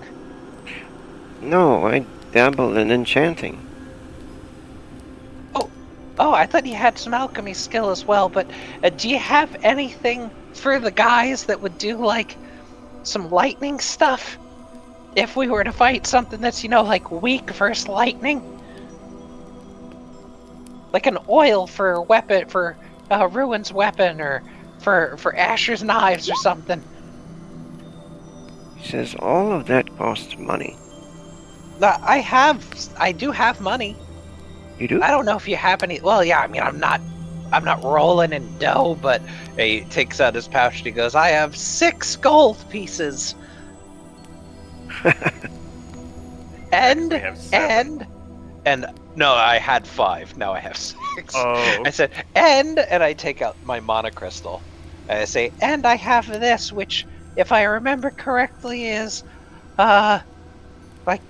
No, I dabble in enchanting. Oh, I thought you had some alchemy skill as well, but do you have anything for the guys that would do, like, some lightning stuff? If we were to fight something that's, you know, like, weak versus lightning? Like an oil for a weapon, for Ruin's weapon, or for Asher's knives or something. He says, all of that costs money. I do have money. You do? I don't know if you have any. Well, yeah, I mean, I'm not rolling in dough, but he takes out his pouch and he goes, I have 6 gold pieces. and We have 7. and no, I had 5. Now I have 6. Oh. I said, and I take out my monocrystal. And I say, and I have this, which, if I remember correctly, is like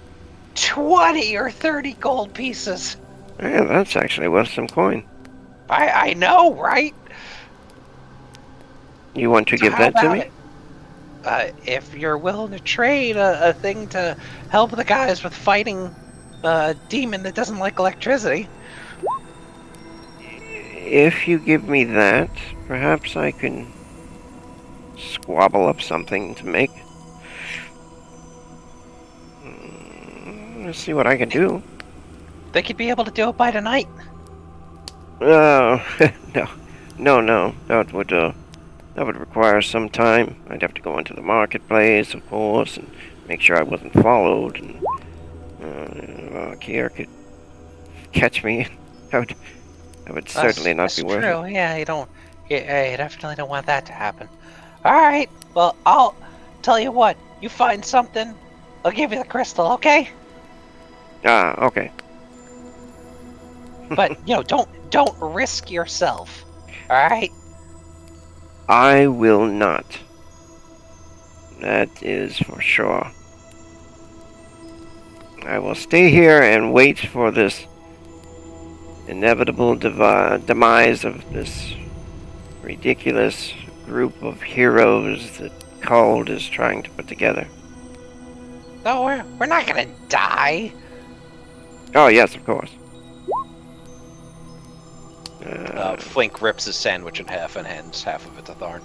20 or 30 gold pieces. Yeah, that's actually worth some coin. I know, right? You want to So give how that to about me? it? If you're willing to trade a thing to help the guys with fighting a demon that doesn't like electricity. If you give me that, perhaps I can squabble up something to make. Let's see what I can do. Think you'd be able to do it by tonight? No. That would require some time. I'd have to go into the marketplace, of course, and make sure I wasn't followed. And Kier could catch me. That would certainly not be worth true. it. Yeah, you definitely don't want that to happen. All right. Well, I'll tell you what. You find something, I'll give you the crystal, okay? Okay. But don't risk yourself. All right. I will not. That is for sure. I will stay here and wait for this inevitable demise of this ridiculous group of heroes that Called is trying to put together. No, we're not gonna die. Oh, yes, of course. Flink rips his sandwich in half and hands half of it to Tharn.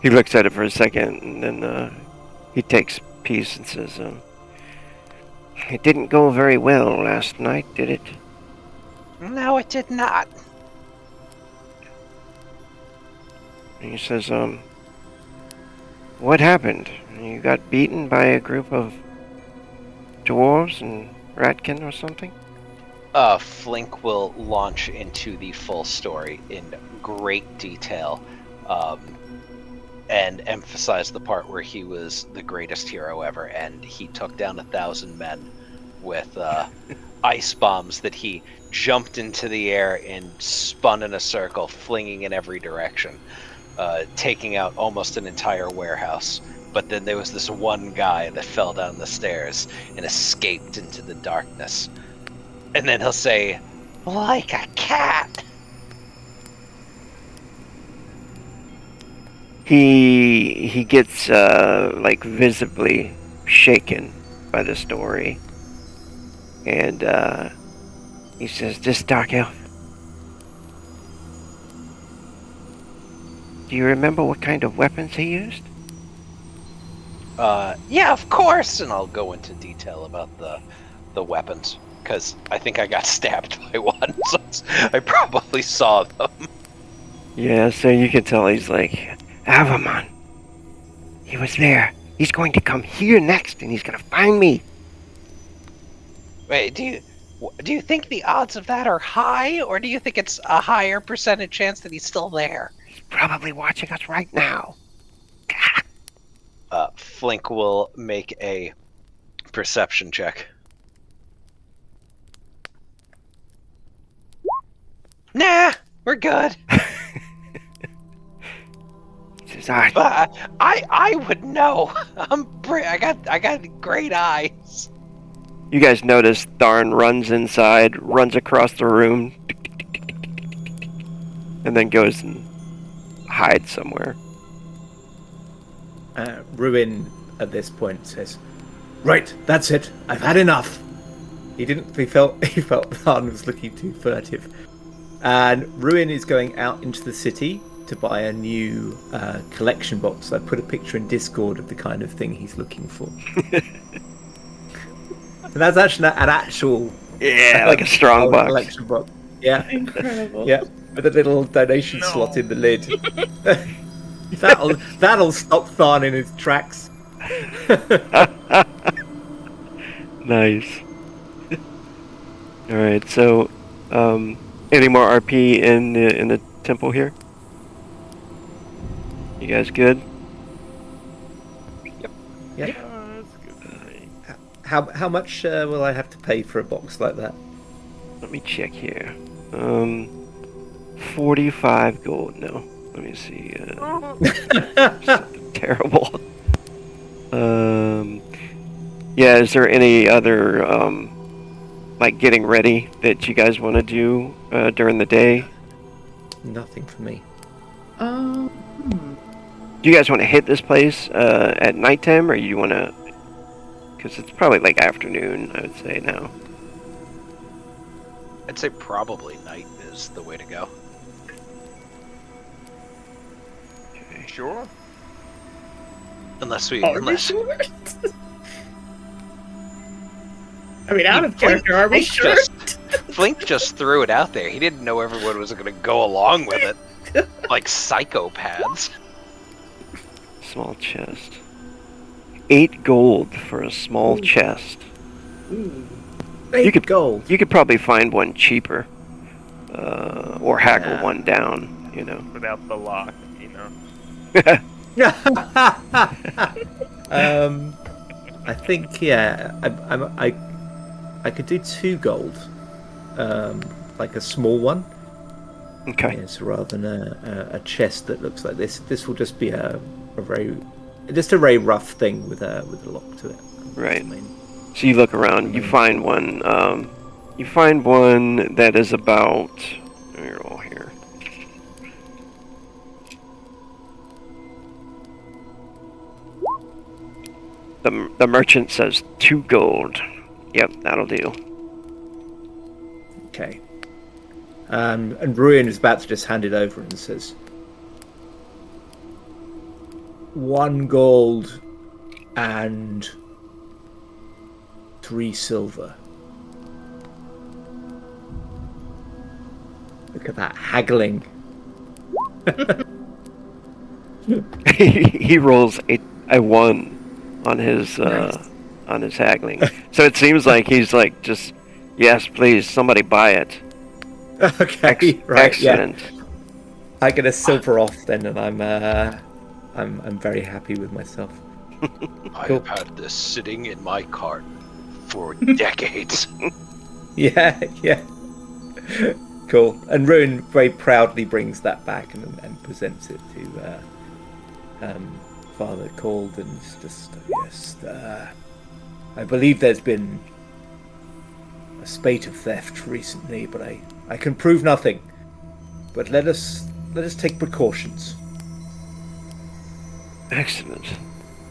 He looks at it for a second, and then he takes a piece and says, "It didn't go very well last night, did it?" No, it did not. And he says, "What happened? You got beaten by a group of dwarves and Ratkin or something?" Flink will launch into the full story in great detail, and emphasize the part where he was the greatest hero ever, and he took down 1,000 men with ice bombs that he jumped into the air and spun in a circle, flinging in every direction, taking out almost an entire warehouse. But then there was this one guy that fell down the stairs and escaped into the darkness. And then he'll say, "Like a cat." He gets like visibly shaken by the story, and he says, "This dark elf. Do you remember what kind of weapons he used?" Yeah, of course. And I'll go into detail about the weapons, because I think I got stabbed by one, so I probably saw them. Yeah, so you can tell he's like, "Avamon. He was there. He's going to come here next, and he's going to find me." Wait, do you think the odds of that are high, or do you think it's a higher percentage chance that he's still there? He's probably watching us right now. Flink will make a perception check. Nah, we're good. He says, But I would know. I got great eyes. You guys notice Tharn runs inside, runs across the room, and then goes and hides somewhere. Ruin at this point says, "Right, that's it. I've had enough." He felt Tharn was looking too furtive, and Ruin is going out into the city to buy a new collection box. I put a picture in Discord of the kind of thing he's looking for. And that's actually an actual, like a strong box. collection box. Yeah, Incredible. yeah, with a little donation slot in the lid. That'll stop Tharn in his tracks. Nice. All right, so any more RP in the temple here? You guys good? Yeah. Oh, that's good. How much will I have to pay for a box like that? Let me check here. 45 gold. No, let me see. Something terrible. Yeah. Is there any other like getting ready that you guys want to do during the day? Nothing for me. Do you guys want to hit this place at nighttime, or you want to Because it's probably like afternoon, I would say now. I'd say probably night is the way to go. Okay. Sure. Unless we, Are we unless sure? I mean, out of Flink- character, are we Flink sure? Flink just threw it out there. He didn't know everyone was going to go along with it, like psychopaths. Small chest. 8 gold for a small chest. Ooh. You could- gold. You could probably find one cheaper. Or haggle Yeah. one down, you know. Without the lock, you know. I think I could do 2 gold, like a small one. Okay. Yes, rather than a chest that looks like this. This will just be a very rough thing with a lock to it. Right. I mean, So you look around, you find one. You find one that is about. You're all here. The merchant says 2 gold. Yep, that'll do. okay. And Ruin is about to just hand it over and says, 1 gold and 3 silver. Look at that haggling. He rolls a 1 on his haggling. So it seems like he's like just, yes, please, somebody buy it. Okay, right, Excellent. yeah. I get a silver off then, and I'm very happy with myself. Cool. I've had this sitting in my cart for decades. Yeah, yeah. Cool. And Ruin very proudly brings that back and presents it to Father Called, and it's just yes. I believe there's been a spate of theft recently, but I can prove nothing. But let us take precautions. Excellent.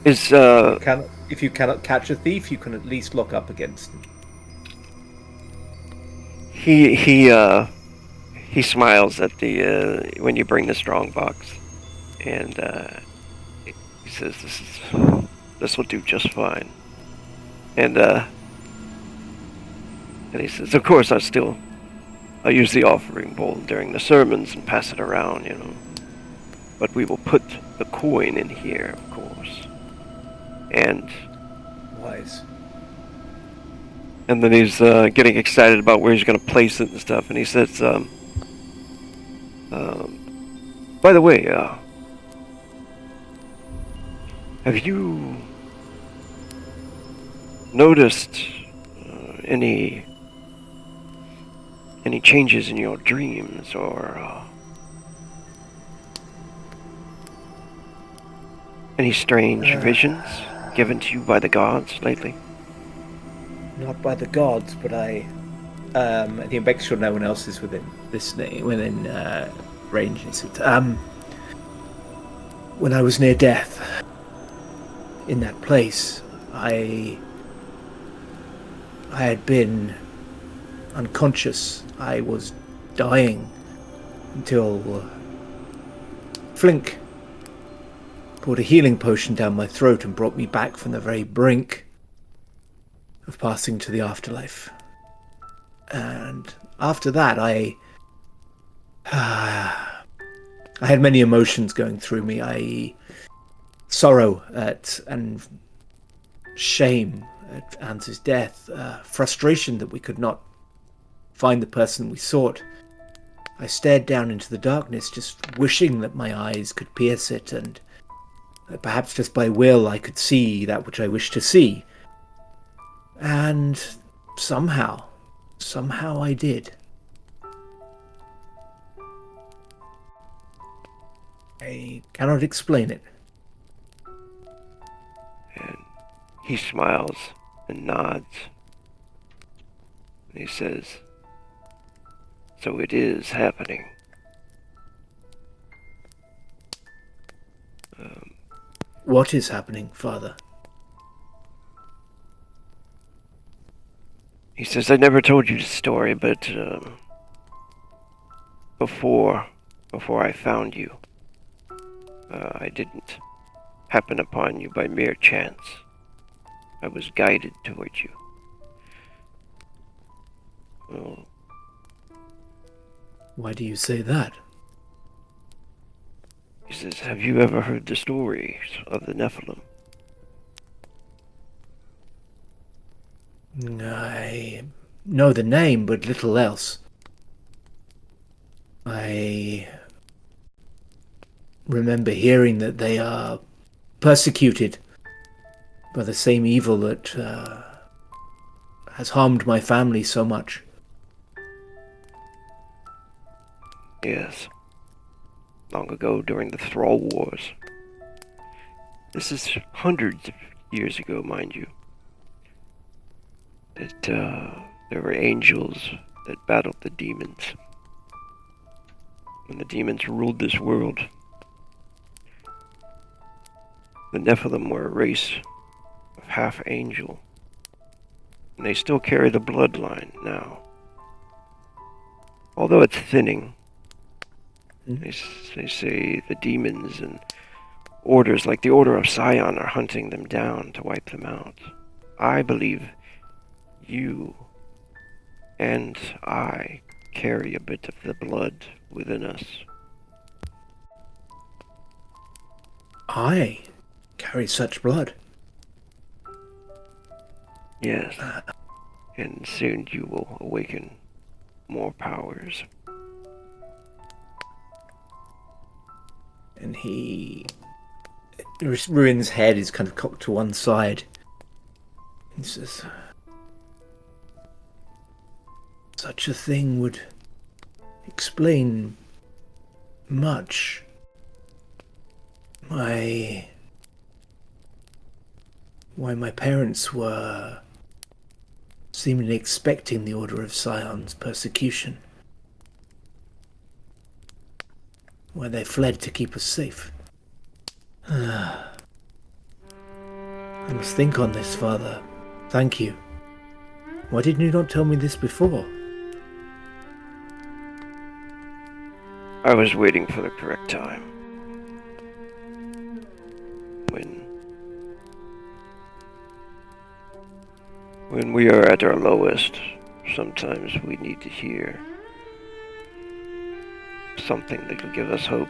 Is If you cannot catch a thief, you can at least lock up against him. he smiles at the when you bring the strong box, and he says, "This will do just fine." And he says, "Of course, I'll use the offering bowl during the sermons and pass it around, you know. But we will put the coin in here, of course." And Wise. then he's getting excited about where he's going to place it and stuff. And he says, "By the way, have you noticed any changes in your dreams, or any strange visions given to you by the gods lately?" Not by the gods, but I think make sure no one else is within range. He said, when I was near death, in that place, I had been unconscious. I was dying until Flink poured a healing potion down my throat and brought me back from the very brink of passing to the afterlife. And after that, I had many emotions going through me. Sorrow and shame at Ans's death, frustration that we could not find the person we sought. I stared down into the darkness, just wishing that my eyes could pierce it, and that perhaps just by will I could see that which I wished to see. And somehow I did. I cannot explain it. And he smiles and nods. And he says, "So it is happening." What is happening, Father? He says, I never told you the story, but before I found you, I didn't happen upon you by mere chance. I was guided towards you. Well, Why do you say that? he says, have you ever heard the stories of the Nephilim? I know the name, but little else. I remember hearing that they are persecuted by the same evil that has harmed my family so much. Yes. Long ago during the Thrall Wars. This is hundreds of years ago, mind you. That there were angels that battled the demons. When the demons ruled this world, the Nephilim were a race of half angel. And they still carry the bloodline now. Although it's thinning, they say the demons and orders like the Order of Scion are hunting them down to wipe them out. I believe you and I carry a bit of the blood within us. I carry such blood. Yes. And soon you will awaken more powers. And Ruin's head is kind of cocked to one side. He says, such a thing would explain much. Why my parents were seemingly expecting the Order of Scion's persecution. Why they fled to keep us safe. I must think on this, Father. Thank you. Why didn't you not tell me this before? I was waiting for the correct time. When we are at our lowest, sometimes we need to hear something that will give us hope.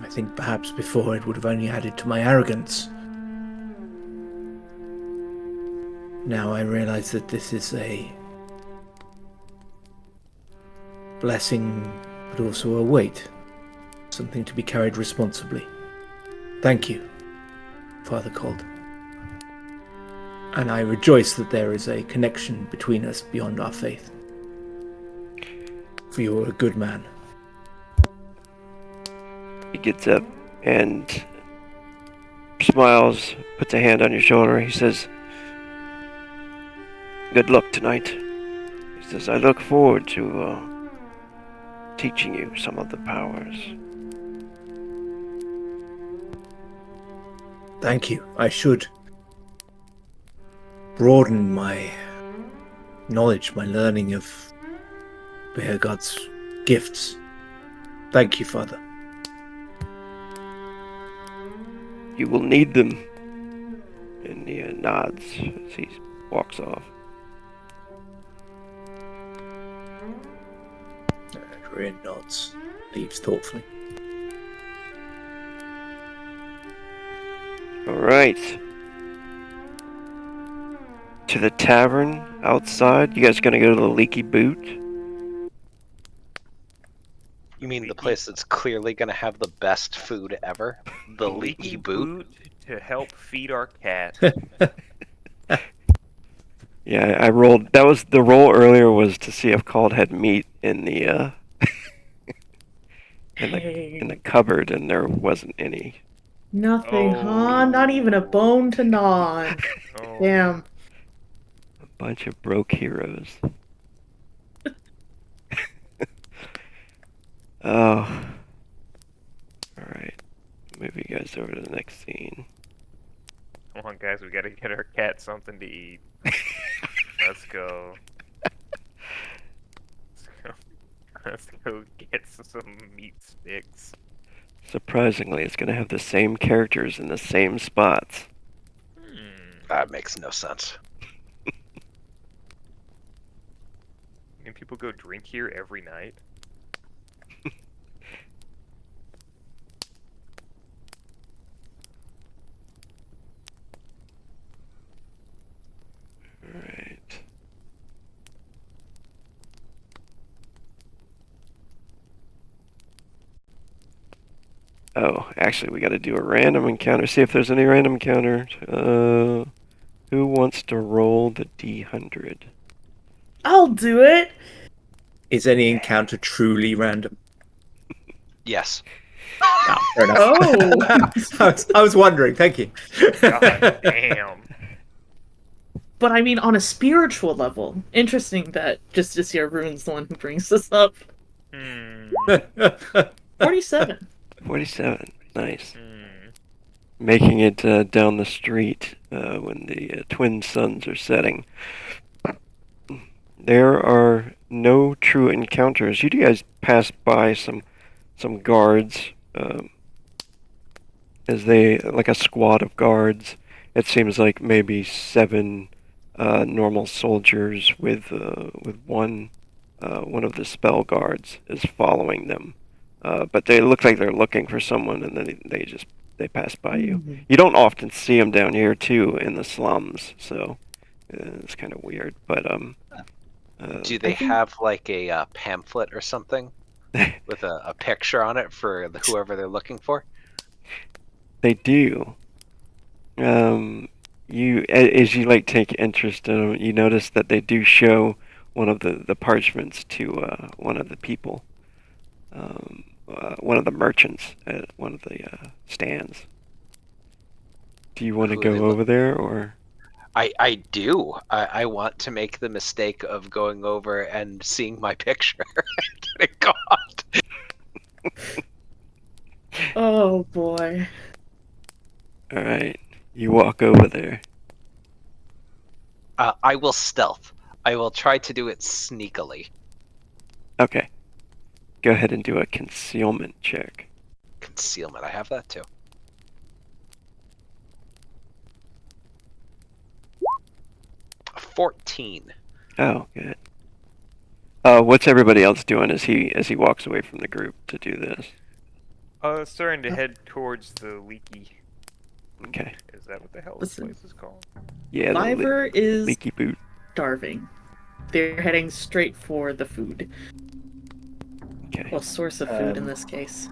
I think perhaps before it would have only added to my arrogance. Now I realize that this is a blessing, but also a weight. Something to be carried responsibly. Thank you, Father Cold. And I rejoice that there is a connection between us beyond our faith. For you are a good man. He gets up and smiles, puts a hand on your shoulder. He says, good luck tonight. He says, I look forward to teaching you some of the powers. Thank you. I should broaden my knowledge, my learning of Beargod's gifts. Thank you, Father. You will need them. And he nods as he walks off. Rin nods, leaves thoughtfully. Alright. To the tavern outside. You guys gonna go to the Leaky Boot? You mean the place that's clearly going to have the best food ever? The Leaky Boot? To help feed our cat. Yeah, I rolled. That was the roll earlier was to see if Called had meat in the in the cupboard, and there wasn't any. Nothing, huh? Not even a bone to gnaw on. Oh. Damn. A bunch of broke heroes. Oh. Alright. Move you guys over to the next scene. Come on, guys, we gotta get our cat something to eat. Let's go. Let's go get some meat sticks. Surprisingly, it's going to have the same characters in the same spots. That makes no sense. And people go drink here every night. Right. Oh, actually, we got to do a random encounter. See if there's any random encounters. Who wants to roll the D100? I'll do it. Is any encounter truly random? Yes. Ah, fair enough. Oh. I was wondering. Thank you. God damn. But I mean, on a spiritual level, interesting that Justice Rune's the one who brings this up. 47. 47. Nice. Making it down the street when the twin suns are setting. There are no true encounters. You guys pass by some guards, as they like a squad of guards. It seems like maybe 7 normal soldiers with one of the spell guards is following them. But they look like they're looking for someone, and then they pass by you. Mhm. You don't often see them down here too in the slums, so it's kind of weird. But Do they have like a pamphlet or something with a picture on it for whoever they're looking for? They do. As you like take interest in them, you notice that they do show one of the parchments to one of the people, one of the merchants at one of the stands. Do you want to Who are they go over there, or? I do. I want to make the mistake of going over and seeing my picture and getting caught. Oh boy. All right, you walk over there. I will stealth. I will try to do it sneakily. Okay, go ahead and do a concealment check. Concealment. I have that too. A 14. Oh, good. What's everybody else doing as he walks away from the group to do this? Starting to head towards the leaky. Okay. Is that what the hell this Listen. place is called? Yeah, the Fiverr is leaky boot. starving. They're heading straight for the food. Okay. Well, source of food in this case.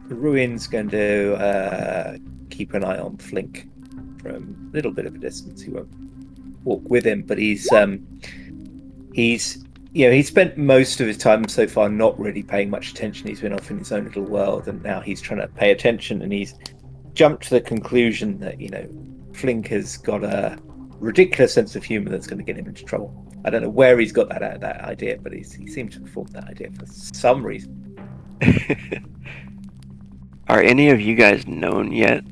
Ruin's going to keep an eye on Flink from a little bit of a distance. He won't walk with him, but he's spent most of his time so far not really paying much attention. He's been off in his own little world, and now he's trying to pay attention, and he's jumped to the conclusion that, Flink has got a ridiculous sense of humor that's going to get him into trouble. I don't know where he's got that idea, but he seems to have formed that idea for some reason. Are any of you guys known yet?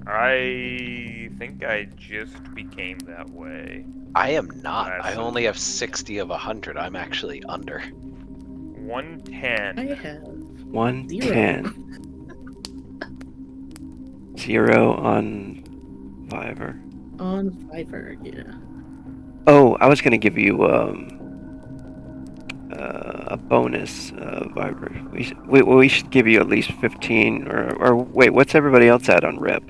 I think I just became that way. I am not. I Awesome. only have 60 of 100. I'm actually under. 110. I have 110. 0 on Fiverr. on Fiverr, yeah. Oh, I was gonna give you a bonus Fiverr. We should give you at least 15, or wait, what's everybody else at on Rep?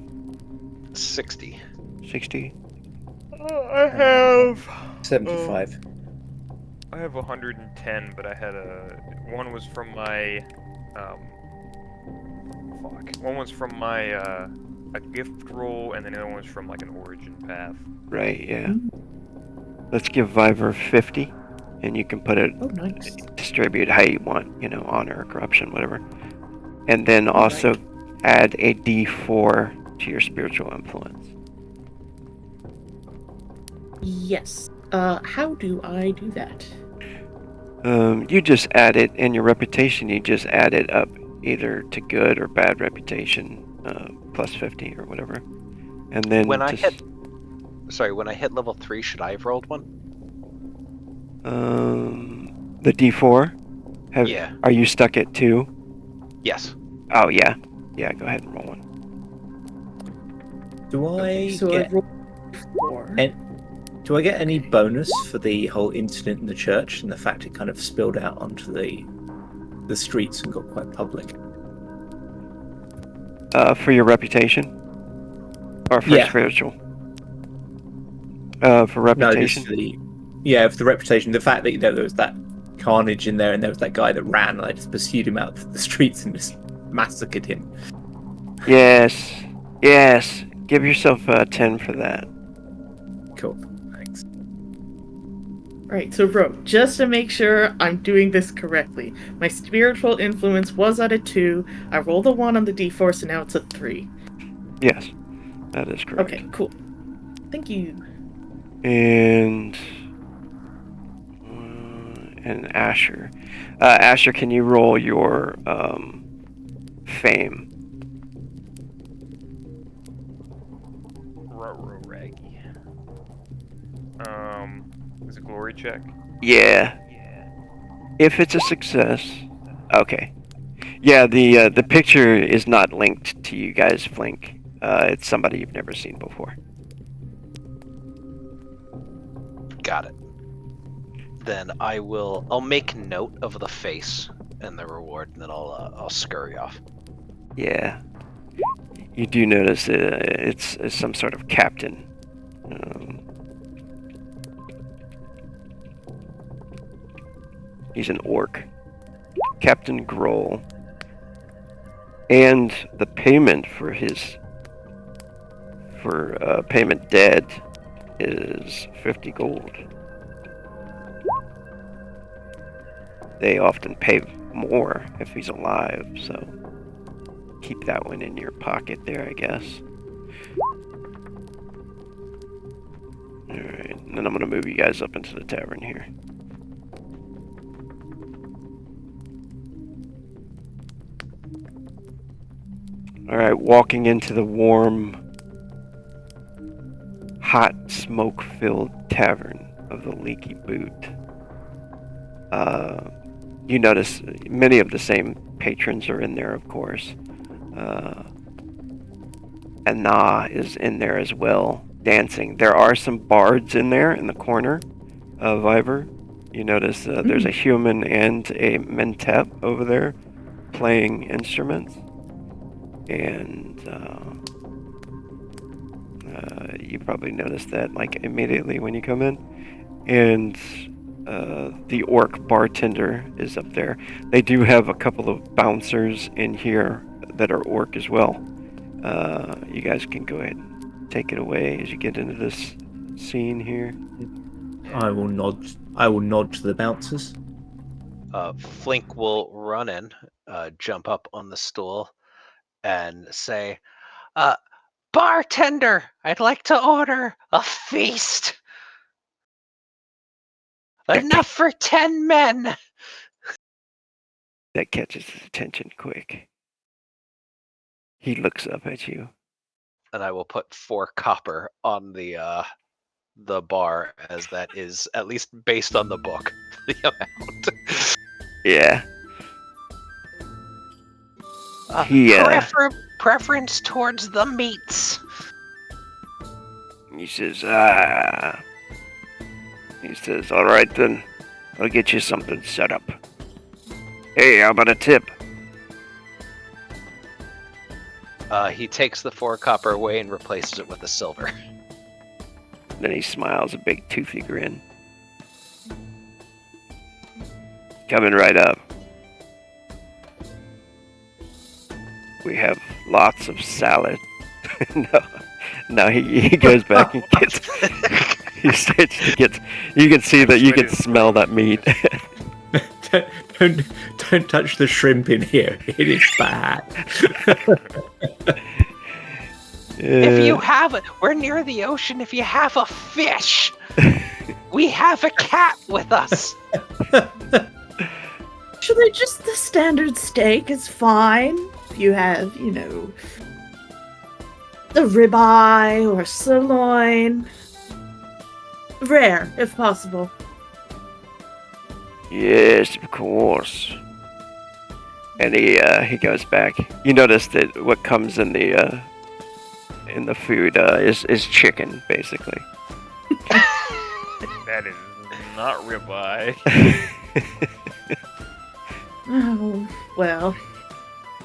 60. 60. I have 75. I have 110, but I had one was from my one was from my a gift roll, and then the other one was from like an origin path. Right, yeah. Let's give Fiverr 50, and you can put it, Oh, nice. distribute how you want, honor or corruption, whatever. And then also add a D4 to your spiritual influence. Yes. How do I do that? You just add it, and your reputation, you just add it up either to good or bad reputation. plus 50 or whatever. And then When I hit level 3, should I have rolled one? the D4. Yeah. Are you stuck at 2? Yes. Oh yeah. Yeah, go ahead and roll one. Do I So get I rolled 4. do I get any bonus for the whole incident in the church and the fact it kind of spilled out onto the streets and got quite public? For your reputation? Or for Yeah. spiritual? For reputation? No, just for the reputation. The fact that there was that carnage in there and there was that guy that ran and I just pursued him out to the streets and just massacred him. Yes. Give yourself 10 for that. Cool. Thanks. Right, so Rogue, just to make sure I'm doing this correctly, my spiritual influence was at a 2. I rolled a 1 on the D4, so now it's a 3. Yes, that is correct. Okay, cool. Thank you. And Asher. Asher, can you roll your fame? Raggy. Is it glory check? Yeah. If it's a success, okay. Yeah, the picture is not linked to you guys, Flink. It's somebody you've never seen before. Got it. Then I'll make note of the face and the reward, and then I'll scurry off. Yeah. You do notice it's some sort of captain. He's an orc. Captain Grohl. And the payment for payment dead is 50 gold. They often pay more if he's alive, so keep that one in your pocket there, I guess. Alright, and then I'm gonna move you guys up into the tavern here. Alright, walking into the warm, hot, smoke-filled tavern of the Leaky Boot. You notice many of the same patrons are in there, of course. And Na is in there as well, dancing. There are some bards in there in the corner of Ivor. You notice there's a human and a Mentep over there playing instruments. And you probably noticed that like immediately when you come in. And the orc bartender is up there. They do have a couple of bouncers in here that are orc as well. You guys can go ahead and take it away as you get into this scene here. I will nod to the bouncers. Flink will run in, jump up on the stool, and say, "Bartender, I'd like to order a feast. Enough for 10 men." That catches his attention quick. He looks up at you. And I will put 4 copper on the bar, as that is at least based on the book the amount. Yeah. Preference towards the meats. He says, He says, all right then, I'll get you something set up. Hey, how about a tip? He takes the 4 copper away and replaces it with a silver. Then he smiles a big toothy grin. Coming right up. We have lots of salad. No, he goes back and gets... He starts to get... You can see that you can smell that meat. Don't touch the shrimp in here. It is bad. If you have it, we're near the ocean. If you have a fish, we have a cat with us. Should I just the standard steak is fine. If you have, A ribeye or sirloin. Rare, if possible. Yes, of course. And he goes back. You notice that what comes in the food is chicken, basically. That is not ribeye. Oh, well.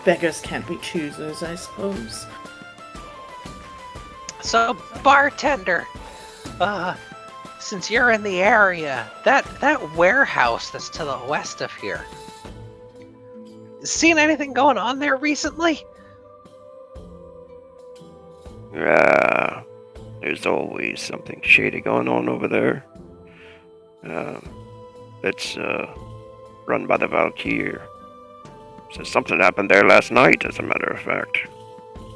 Beggars can't be choosers, I suppose. So, bartender, since you're in the area, that warehouse that's to the west of here, seen anything going on there recently? There's always something shady going on over there. It's run by the Valkyr. So something happened there last night, as a matter of fact.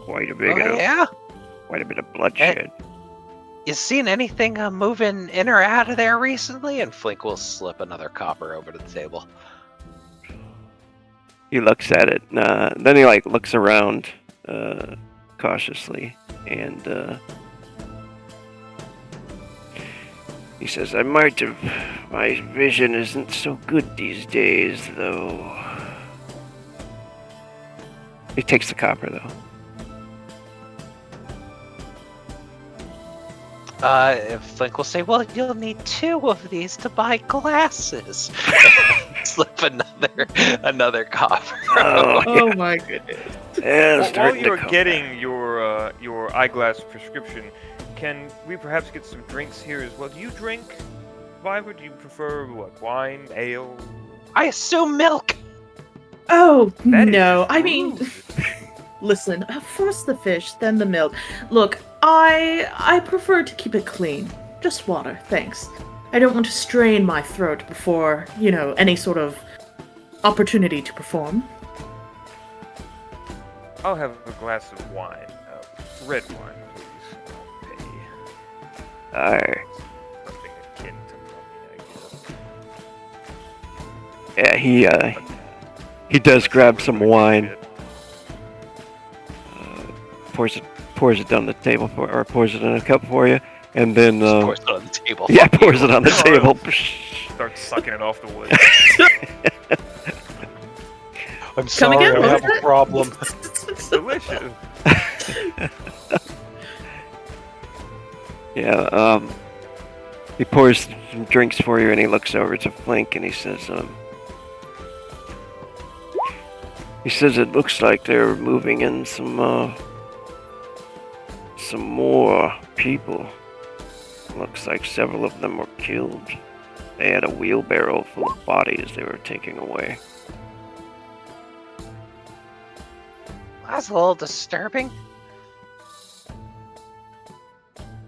Quite a bit of bloodshed. You seen anything moving in or out of there recently? And Flink will slip another copper over to the table. He looks at it. Then he looks around cautiously, and he says, my vision isn't so good these days, though. He takes the copper, though. Flink will say, well, you'll need 2 of these to buy glasses. Slip another copper. Oh my goodness. Yeah, While you're getting your eyeglass prescription, can we perhaps get some drinks here as well? Do you drink? Why would you prefer what? Wine, ale? I assume milk. Oh, That is no. just I mean, rude. listen, first the fish, then the milk. Look, I prefer to keep it clean. Just water, thanks. I don't want to strain my throat before, any sort of opportunity to perform. I'll have a glass of wine. Red wine, please. Pay. Aye. Something akin to money, I guess. Yeah, he does grab some wine, pours it down the table pours it in a cup for you, and then Pours it on the table. yeah, pours it on the table. Start sucking it off the wood. I'm Come sorry, again? I What have was a problem. Delicious. Yeah, he pours some drinks for you, and he looks over to Flink, and he says, it looks like they're moving in some more people. Looks like several of them were killed. They had a wheelbarrow full of bodies they were taking away. That's a little disturbing.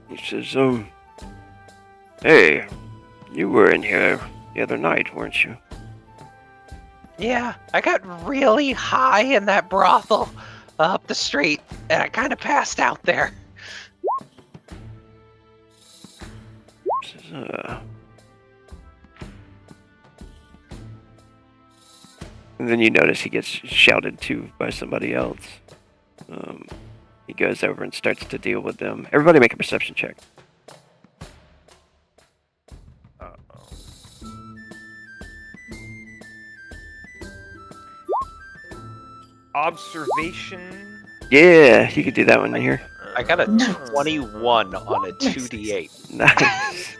He says, hey, you were in here the other night, weren't you? Yeah, I got really high in that brothel up the street, and I kind of passed out there. He says, and then you notice he gets shouted to by somebody else. He goes over and starts to deal with them. Everybody make a perception check. Uh-oh. Observation. Yeah, you could do that one here. I got a Nice. 21 on a 2d8. Nice.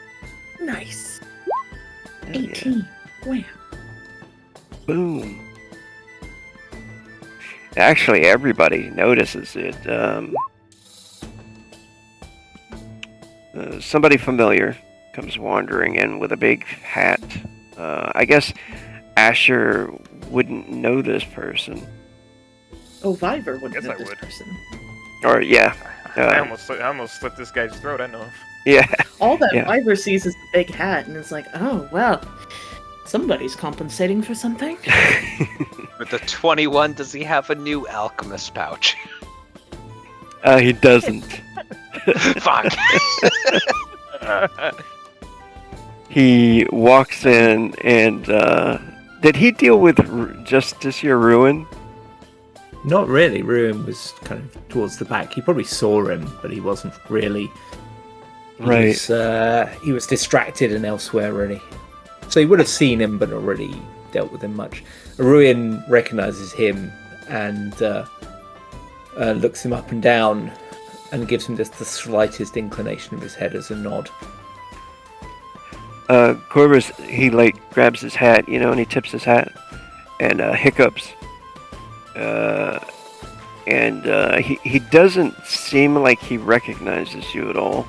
Nice. Hell yeah. 18. Wow. Boom. Actually, everybody notices it. Somebody familiar comes wandering in with a big hat. I guess Asher wouldn't know this person. Oh, Viver wouldn't Guess know I this would. person. Or, yeah. I almost slit this guy's throat. I know. Yeah. All that Yeah. Viver sees is the big hat, and it's like, oh, well, somebody's compensating for something. With the 21, does he have a new alchemist pouch? He doesn't. Fuck. He walks in and, did he deal with Justicia Ruin? Not really. Ruin was kind of towards the back. He probably saw him, but he wasn't really. He was distracted and elsewhere, really. So he would have seen him, but not really dealt with him much. Ruin recognizes him and looks him up and down and gives him just the slightest inclination of his head as a nod. Corvus, he grabs his hat, and he tips his hat and hiccups. He doesn't seem like he recognizes you at all.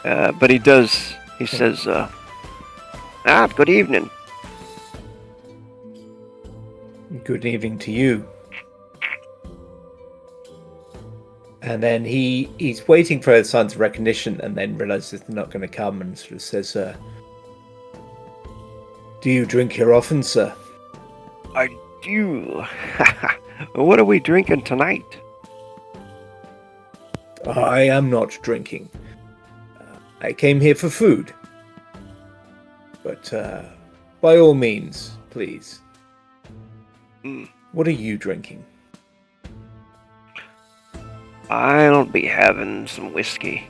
But he does. He says, good evening. Good evening to you. And then he's waiting for the signs of recognition and then realizes they're not going to come and sort of says, do you drink here often, sir? I do. What are we drinking tonight? I am not drinking. I came here for food. But by all means, please. What are you drinking? I'll be having some whiskey.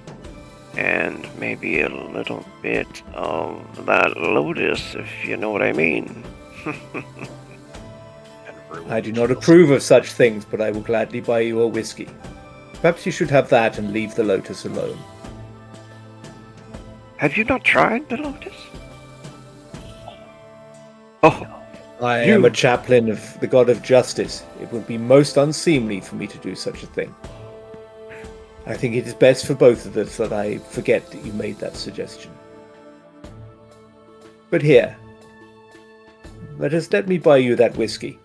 And maybe a little bit of that Lotus, if you know what I mean. I do not approve of such things, but I will gladly buy you a whiskey. Perhaps you should have that and leave the Lotus alone. Have you not tried the Lotus? Oh, I am a chaplain of the God of Justice. It would be most unseemly for me to do such a thing. I think it is best for both of us that I forget that you made that suggestion. But here, let me buy you that whiskey.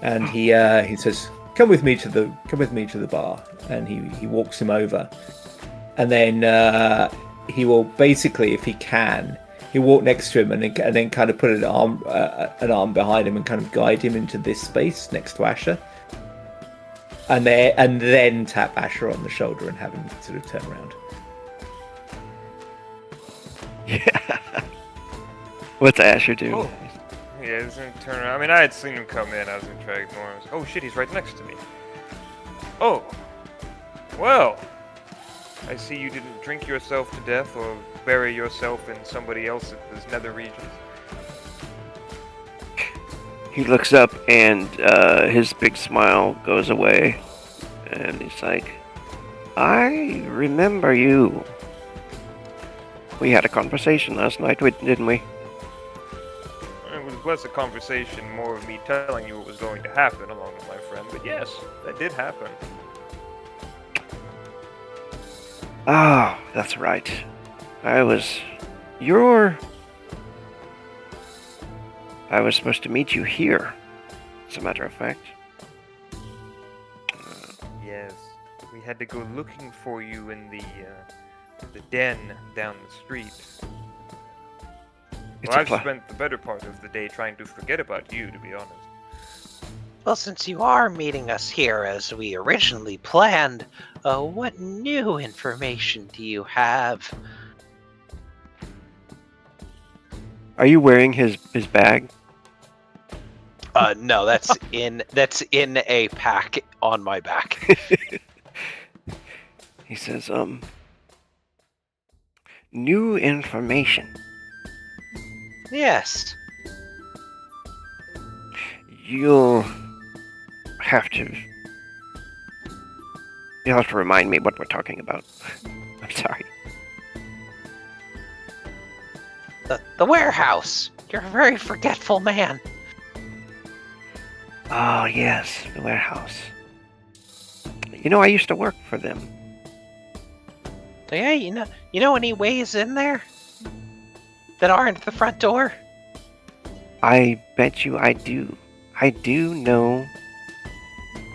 And he says, "Come with me to the bar." And he walks him over, and then he will basically, if he can, he'll walk next to him and then kind of put an arm behind him and kind of guide him into this space next to Asher. And then tap Asher on the shoulder and have him sort of turn around. Yeah. What's Asher doing? Oh. Yeah, he's gonna turn around. I mean, I had seen him come in. I was gonna try to ignore him. I was like, oh shit, he's right next to me. Oh. Well. I see you didn't drink yourself to death or bury yourself in somebody else's nether regions. He looks up and his big smile goes away. And he's like, I remember you. We had a conversation last night, didn't we? It was less a conversation, more of me telling you what was going to happen along with my friend. But yes, that did happen. Oh, that's right. I was supposed to meet you here, as a matter of fact. Yes, we had to go looking for you in the den down the street. Well, I've spent the better part of the day trying to forget about you, to be honest. Well, since you are meeting us here as we originally planned, what new information do you have? Are you wearing his bag? No, that's in a pack on my back. He says, new information. Yes. You'll have to remind me what we're talking about. I'm sorry. The warehouse. You're a very forgetful man. Oh, yes, the warehouse. I used to work for them. Yeah, you know any ways in there that aren't the front door? I bet you I do. I do know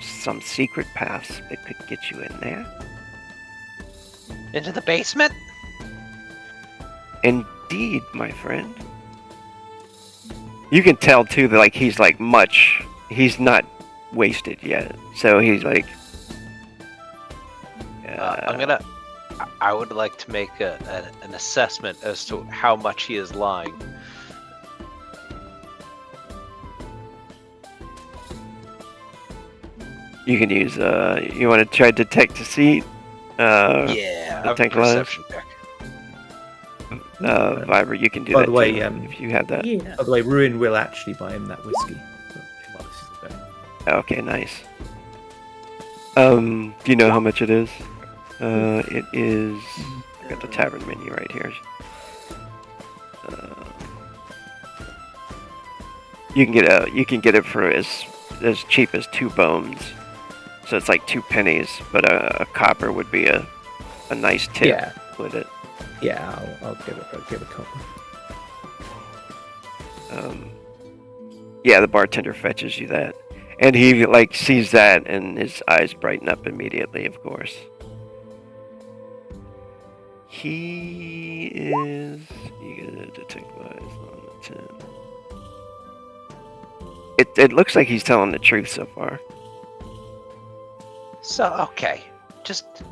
some secret paths that could get you in there. Into the basement? Indeed, my friend. You can tell too that he's not wasted yet. So he's like I would like to make an assessment as to how much he is lying. You can use. You want to try detect deceit? Yeah, a detect lies? perception check. Viber, you can do By that the way, too, if you have that. Yeah. By the way, Ruin will actually buy him that whiskey. While this is going. Okay, nice. Do you know how much it is? It is. I got the tavern menu right here. You can get it for as cheap as 2 bones. So it's like 2 pennies, but a copper would be a nice tip Yeah. with it. Yeah, I'll give a couple. Yeah, the bartender fetches you that, and he sees that, and his eyes brighten up immediately. Of course, he is. You gotta detect lies on the 10. It looks like he's telling the truth so far. So, okay. Just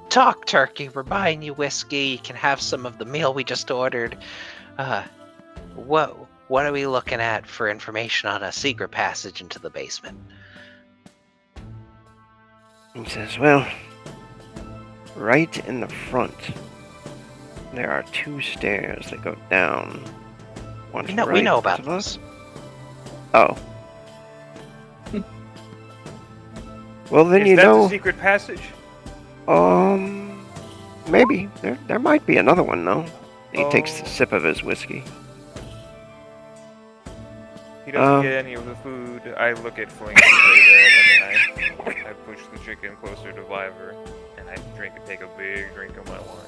talk, turkey. We're buying you whiskey. You can have some of the meal we just ordered. What are we looking at for information on a secret passage into the basement? He says, well, right in the front, there are 2 stairs that go down. One We to know right, about one to left. this. Oh. Well, then Is that the the secret passage? Maybe. There might be another one, though. He takes a Oh. sip of his whiskey. He doesn't get any of the food. I look at Flink and say that, and then I push the chicken closer to Viver, and I take a big drink of my wine.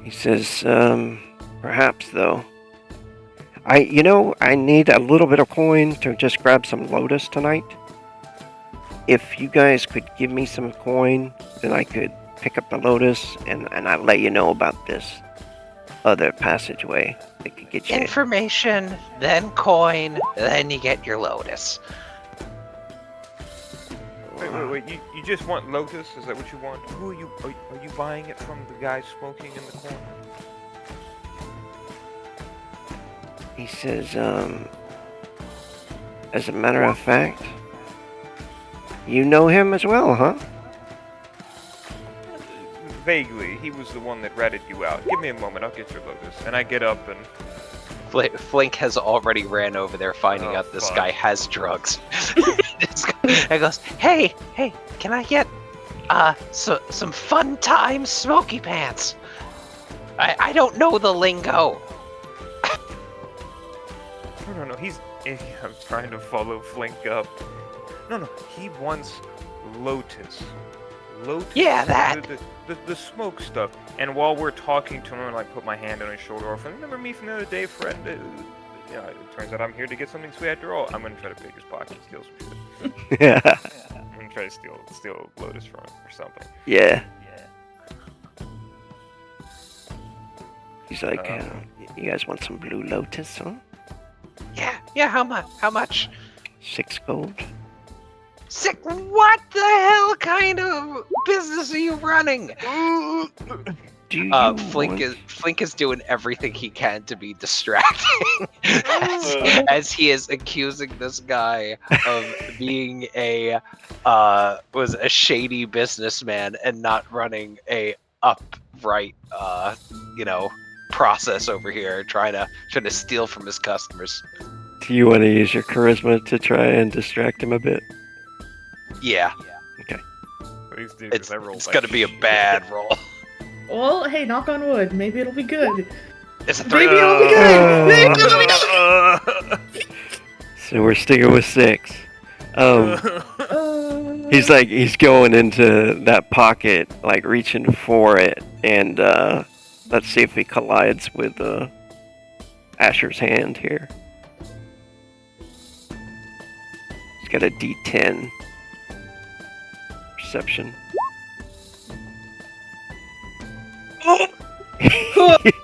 He says, perhaps, though. I need a little bit of coin to just grab some lotus tonight. If you guys could give me some coin, then I could pick up the lotus, and I'll let you know about this other passageway that could get you. Information, then coin, then you get your lotus. Wait, you just want lotus? Is that what you want? Who are you? Are you buying it from the guy smoking in the corner? He says, as a matter of fact, you know him as well, huh? Vaguely. He was the one that ratted you out. Give me a moment, I'll get your lotus. And I get up and... Flink has already ran over there finding out this fuck. guy has drugs. And goes, hey, can I get some fun time smoky pants? I don't know the lingo. No, I'm trying to follow Flink up. No, he wants lotus. Lotus. Yeah, that. The smoke stuff. And while we're talking to him, I put my hand on his shoulder. Off. Remember me from the other day, friend? Yeah, it turns out I'm here to get something sweet after all. I'm gonna try to pick his pocket and steal some shit. Yeah. I'm gonna try to steal lotus from him or something. Yeah. He's like, you guys want some blue lotus, huh? Yeah, how much? 6 gold. Sick, what the hell kind of business are you running? Do you Flink is doing everything he can to be distracting as he is accusing this guy of being a shady businessman and not running a upright process over here, trying to steal from his customers. Do you want to use your charisma to try and distract him a bit? Yeah. Okay. Please do, 'cause It's I rolled gonna like be a shit. bad roll. Well, hey, knock on wood. Maybe it'll be good. It's a 3. Maybe it'll be good. Maybe it'll be good. So we're sticking with 6. He's going into that pocket, reaching for it, and let's see if he collides with Asher's hand here. He's got a D10 perception.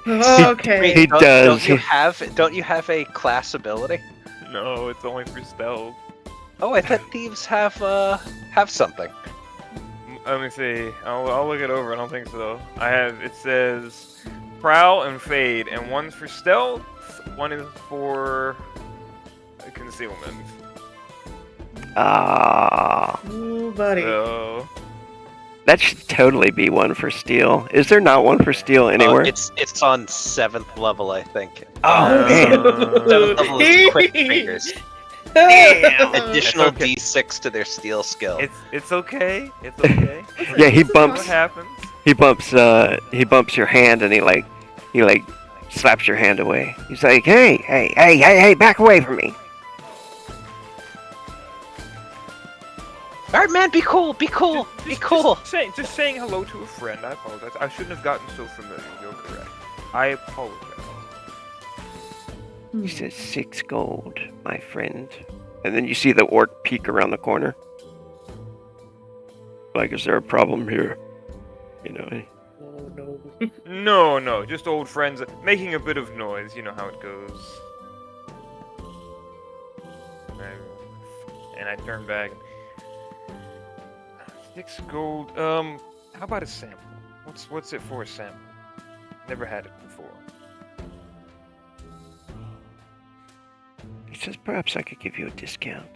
Okay. He does. Don't you have a class ability? No, it's only for stealth. Oh, I thought thieves have something. Let me see. I'll look it over. I don't think so. It says prowl and fade, and one's for stealth, one is for concealment. Ah, Ooh, buddy. So, that should totally be one for steel. Is there not one for steel anywhere? It's on 7th level, I think. Oh, man. 7th level is quick fingers. Damn. Additional It's okay. D6 to their steel skill. it's okay. It's okay. Yeah, he What bumps. happens? He bumps your hand, and he slaps your hand away. He's like, hey, back away from me. Alright, man, be cool, be cool, be cool. Just saying hello to a friend. I apologize. I shouldn't have gotten so familiar. You're correct. I apologize. He says 6 gold, my friend. And then you see the orc peek around the corner. Like, is there a problem here? You know. Oh no. No, just old friends making a bit of noise. You know how it goes. And I turn back. 6 gold. How about a sample? What's it for a sample? Never had it before. He says, perhaps I could give you a discount.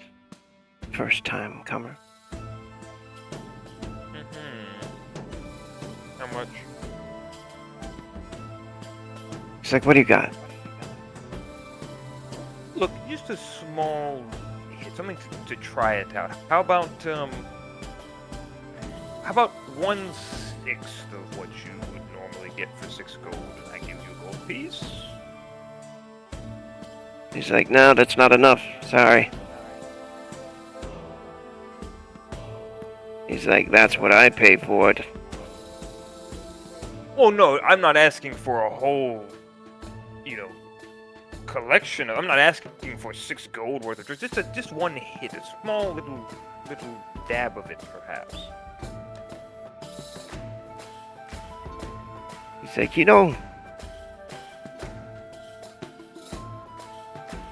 First time comer. How much? He's like, what do you got? Look, just a small hit, something to try it out. How about 1/6 of what you would normally get for 6 gold, and I give you a gold piece? He's like, no, that's not enough. Sorry. He's like, that's what I pay for it. Oh no, I'm not asking for a whole, collection. I'm not asking for 6 gold worth of drugs. Just one hit, a small little dab of it, perhaps. He's like,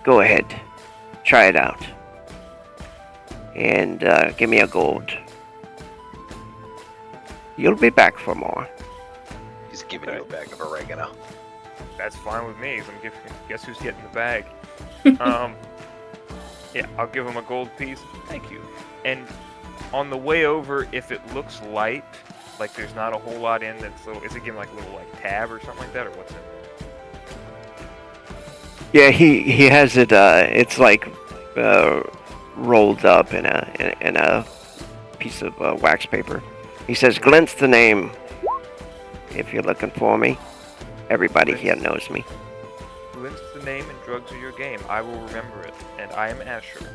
go ahead. Try it out. And give me a gold. You'll be back for more. He's giving you a bag of oregano. That's fine with me. 'Cause guess who's getting the bag? Yeah, I'll give him a gold piece. Thank you. And on the way over, if it looks light, like there's not a whole lot in that's little, is it giving like a little tab or something like that, or what's in it? Yeah, he has it. It's like rolled up in a piece of wax paper. He says, "Glint's the name. If you're looking for me, everybody here knows me." Glint's the name and drugs are your game. I will remember it. And I am Asher.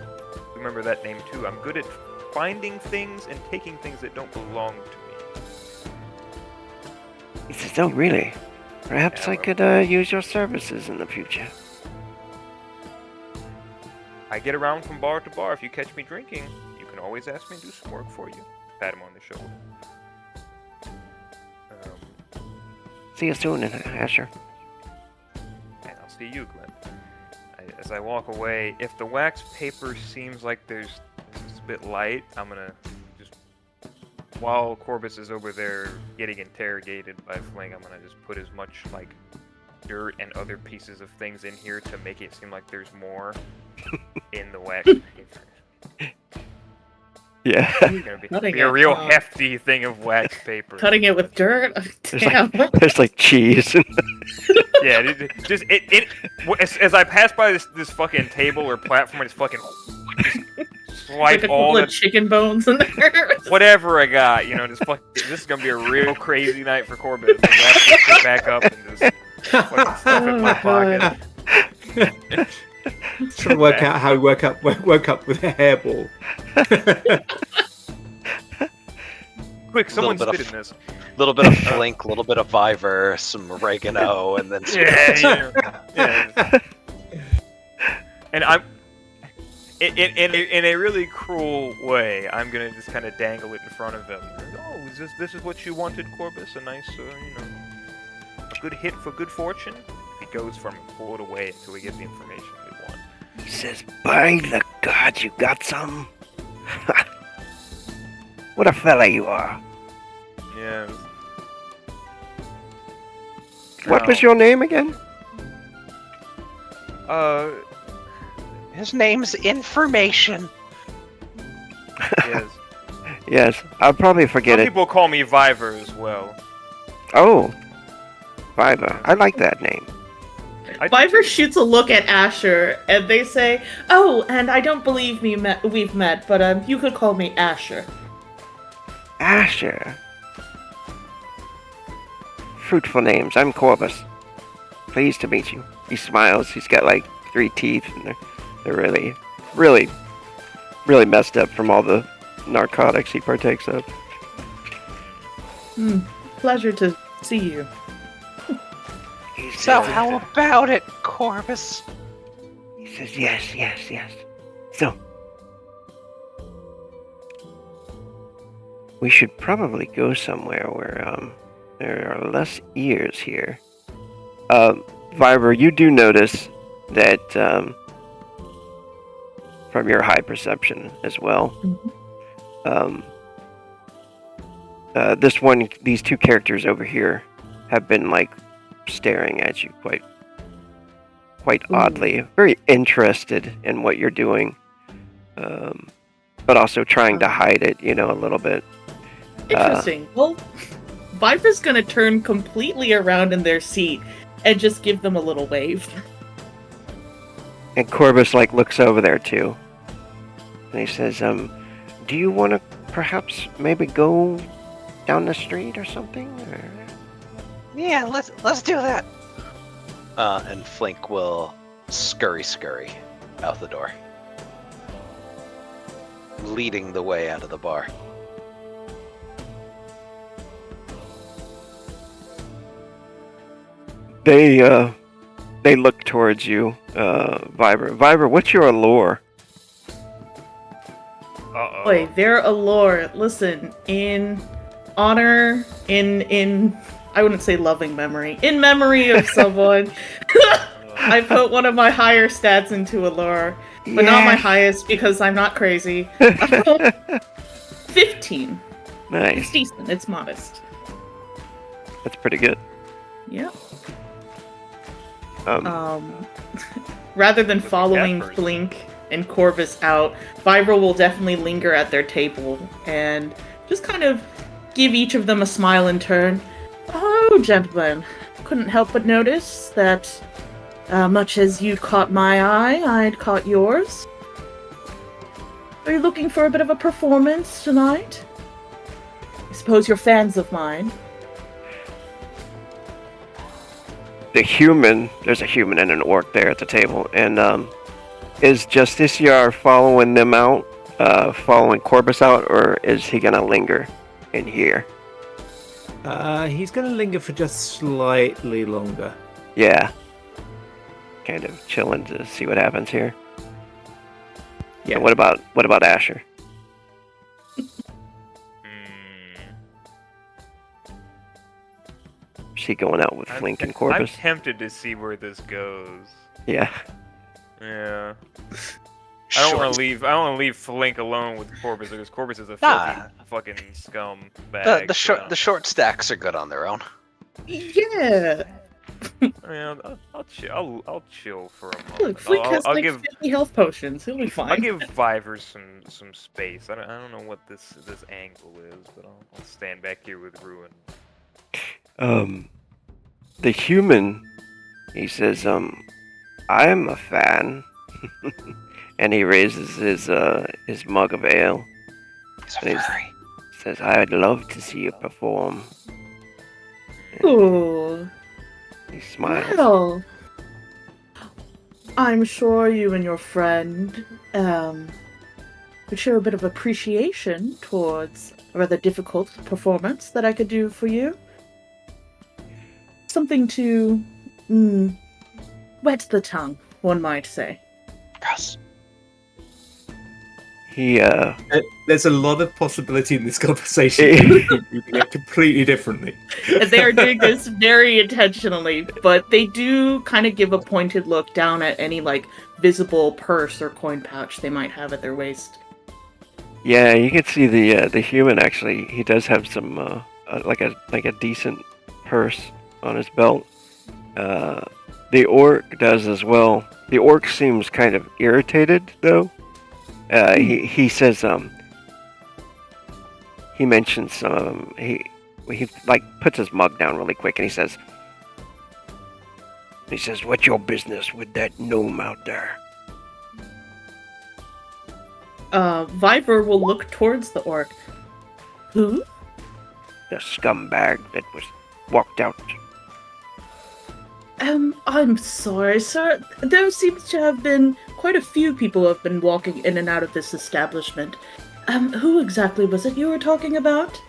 Remember that name too. I'm good at finding things and taking things that don't belong to me. He says, "Oh, really? Perhaps I could use your services in the future." I get around from bar to bar. If you catch me drinking, you can always ask me to do some work for you. Pat him on the shoulder. See you soon, Asher. And I'll see you, Glenn. As I walk away, if the wax paper seems like it's a bit light, I'm gonna just, while Corbus is over there getting interrogated by Fling, I'm gonna just put as much like dirt and other pieces of things in here to make it seem like there's more in the wax paper. Yeah. It's gonna be a real hefty thing of wax paper. Cutting it with dirt? There's Damn. there's like cheese. Yeah, as I pass by this fucking table or platform, it's fucking just swipe Like a all couple the of chicken bones in there. whatever I got, this is gonna be a real crazy night for Corbett. So I have to sit back up and just fucking stuff it in my pocket. Trying to work out how he woke up with a hairball. Quick, someone Little spit bit in this. Little bit of Flink, little bit of Viver, some oregano, and then some Yeah. And I'm in a really cruel way. I'm gonna just kind of dangle it in front of him. Oh, this is what you wanted, Corbus? A nice, a good hit for good fortune. He goes from it, pull it away until we get the information we want. He says, "By the gods, you got some? What a fella you are." Yeah. What was your name again? His name's Information. Yes. Yes, I'll probably forget Some it. people call me Viver as well. Oh, Viva. I like that name. Viver shoots a look at Asher, and they say, "Oh, and I don't believe we've met, but you could call me Asher." Asher. Fruitful names. I'm Corvus. Pleased to meet you. He smiles. He's got like 3 teeth, and they're really, really, really messed up from all the narcotics he partakes of. Pleasure to see you. So how about it, Corvus? He says, yes, yes, yes. So, we should probably go somewhere where there are less ears here. Viber, you do notice that from your high perception as well. These 2 characters over here have been like staring at you quite oddly, very interested in what you're doing, but also trying to hide it, a little bit. Interesting. Well, Viper's gonna turn completely around in their seat and just give them a little wave. And Corvus looks over there too, and he says, "Do you want to perhaps maybe go down the street or something?" Or... Yeah, let's do that. And Flink will scurry out the door, leading the way out of the bar. They look towards you, Viber. Viber, what's your allure? Uh-oh. Boy, their allure. Listen, in honor, in I wouldn't say loving memory, in memory of someone, I put one of my higher stats into allure, but not my highest because I'm not crazy. 15. Nice. It's decent. It's modest. That's pretty good. Yeah. Um, Rather than following Peppers. Flink and Corvus out, Vibra will definitely linger at their table and just kind of give each of them a smile in turn. Oh, gentlemen, couldn't help but notice that much as you caught my eye, I'd caught yours. Are you looking for a bit of a performance tonight? I suppose you're fans of mine. There's a human and an orc there at the table, and is Justiciar following them out, following Corvus out, or is he gonna linger in here? He's going to linger for just slightly longer. Yeah. Kind of chilling to see what happens here. Yeah. And what about Asher? Is he going out with Flink and I'm Corvus? tempted to see where this goes. Yeah. Yeah. I don't want to leave Flink alone with Corvus because Corvus is a filthy fucking scum bag. The short stacks are good on their own. Yeah. I mean, I'll chill for a moment. Look, Flink has I'll like give 50 health potions. He'll be fine. I'll give Viver some space. I don't know what this angle is, but I'll stand back here with Ruin. The human, he says, I'm a fan. And he raises his mug of ale. He's a furry. Says, I'd love to see you perform. Ooh. He smiles. Well, I'm sure you and your friend would show a bit of appreciation towards a rather difficult performance that I could do for you. Something to wet the tongue, one might say. Gross. He There's a lot of possibility in this conversation. You can get completely differently. And they are doing this very intentionally, but they do kind of give a pointed look down at any like visible purse or coin pouch they might have at their waist. Yeah, you can see the human actually. He does have some like a decent purse on his belt. The orc does as well. The orc seems kind of irritated though. He says, he mentions he like puts his mug down really quick and he says, "What's your business with that gnome out there?" Viper will look towards the orc. Who? The scumbag that was walked out. I'm sorry, sir. There seems to have been quite a few people who have been walking in and out of this establishment. Who exactly was it you were talking about?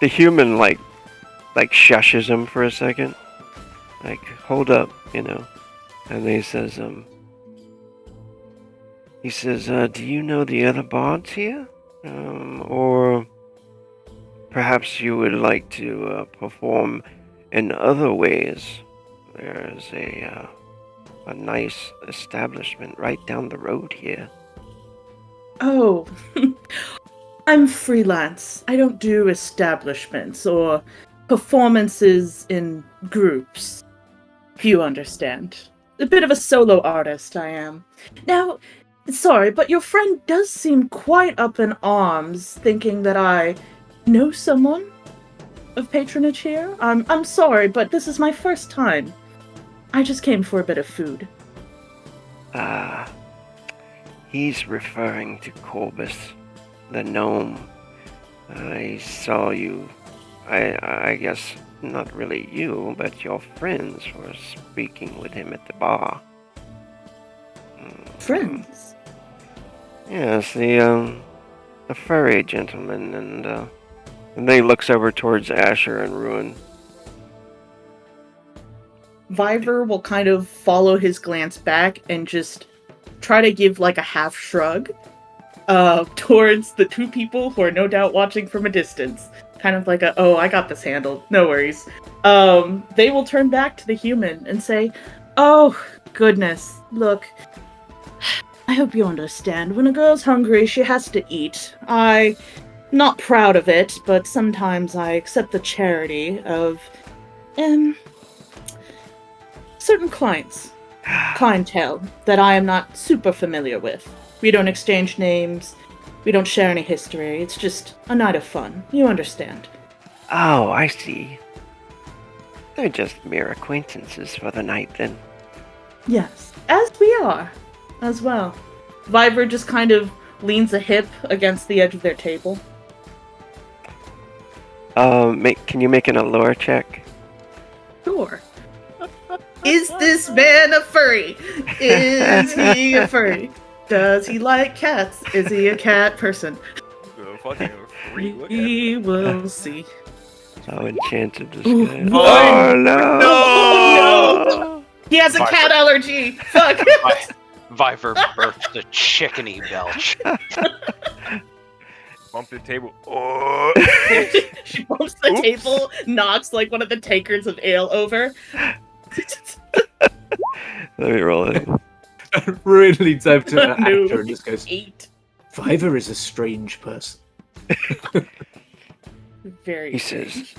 The human like shushes him for a second. Like, hold up, and then he says, do you know the other bards here? Or perhaps you would like to perform in other ways. There's a nice establishment right down the road here. Oh, I'm freelance. I don't do establishments or performances in groups, if you understand. A bit of a solo artist, I am. Now, sorry, but your friend does seem quite up in arms, thinking that I know someone of patronage here. I'm sorry, but this is my first time. I just came for a bit of food. He's referring to Corbus, the gnome. I saw you. I guess not really you, but your friends were speaking with him at the bar. Friends? Yes, the furry gentleman, and then he looks over towards Asher and Ruin. Viver will kind of follow his glance back and just try to give like a half shrug towards the two people who are no doubt watching from a distance. Kind of like oh, I got this handled, no worries. They will turn back to the human and say, "Oh, goodness, look, I hope you understand. When a girl's hungry, she has to eat. I'm not proud of it, but sometimes I accept the charity of certain clientele that I am not super familiar with. We don't exchange names, we don't share any history, it's just a night of fun. You understand." Oh, I see. They're just mere acquaintances for the night, then. Yes, as we are, as well. Viver just kind of leans a hip against the edge of their table. Can you make an allure check? Sure. Is this man a furry? Is he a furry? Does he like cats? Is he a cat person? Fucking free. Look at We will see. Oh, enchanted this Ooh, guy. no. Oh, no! No! He has a Viper. cat allergy! Fuck! Viper burst a chickeny belch. Bump the table. Oh. She bumps the Oops. table, knocks like one of the takers of ale over. Let me roll it. Ruin leads over to No. Asher and just goes, 8. Viver is a strange person. Very He strange.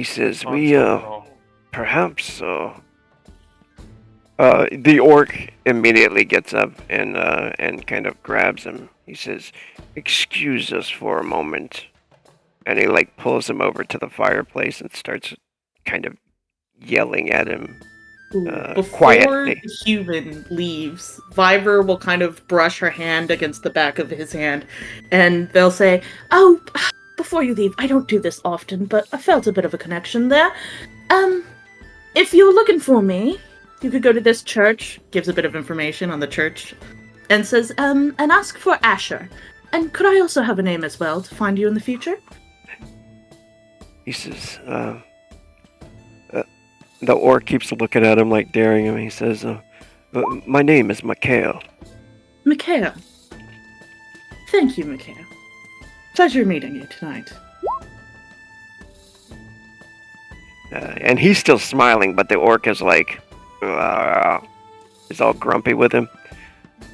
says, Oh, we, no. perhaps, the orc immediately gets up and kind of grabs him. He says, "Excuse us for a moment." And he, like, pulls him over to the fireplace and starts kind of yelling at him. Before quietly. the human leaves, Viver will kind of brush her hand against the back of his hand, and they'll say, "Oh, before you leave, I don't do this often, but I felt a bit of a connection there. If you're looking for me, you could go to this church," gives a bit of information on the church, and says, and ask for Asher. And could I also have a name as well to find you in the future? He says, the orc keeps looking at him, like, daring him. He says, "My name is Mikhail." Mikhail. Thank you, Mikhail. Pleasure meeting you tonight. And he's still smiling, but the orc is like, is all grumpy with him.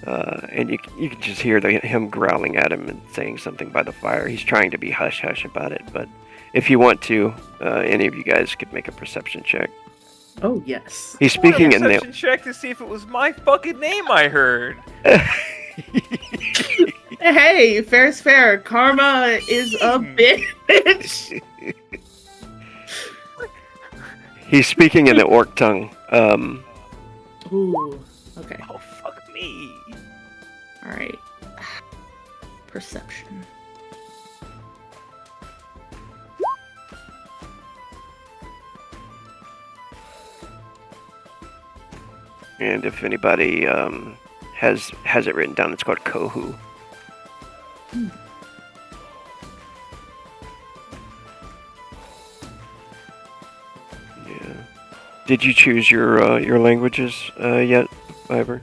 And you can just hear him growling at him and saying something by the fire. He's trying to be hush-hush about it, but if you want to, any of you guys could make a perception check. Oh, yes. He's speaking in the... Perception check to see if it was my fucking name I heard. Hey, fair's fair. Karma is a bitch. He's speaking in the orc tongue. Ooh. Okay. Oh, fuck me. All right. Perception. And if anybody has it written down, it's called Kohu. Yeah. Did you choose your languages yet, Viber?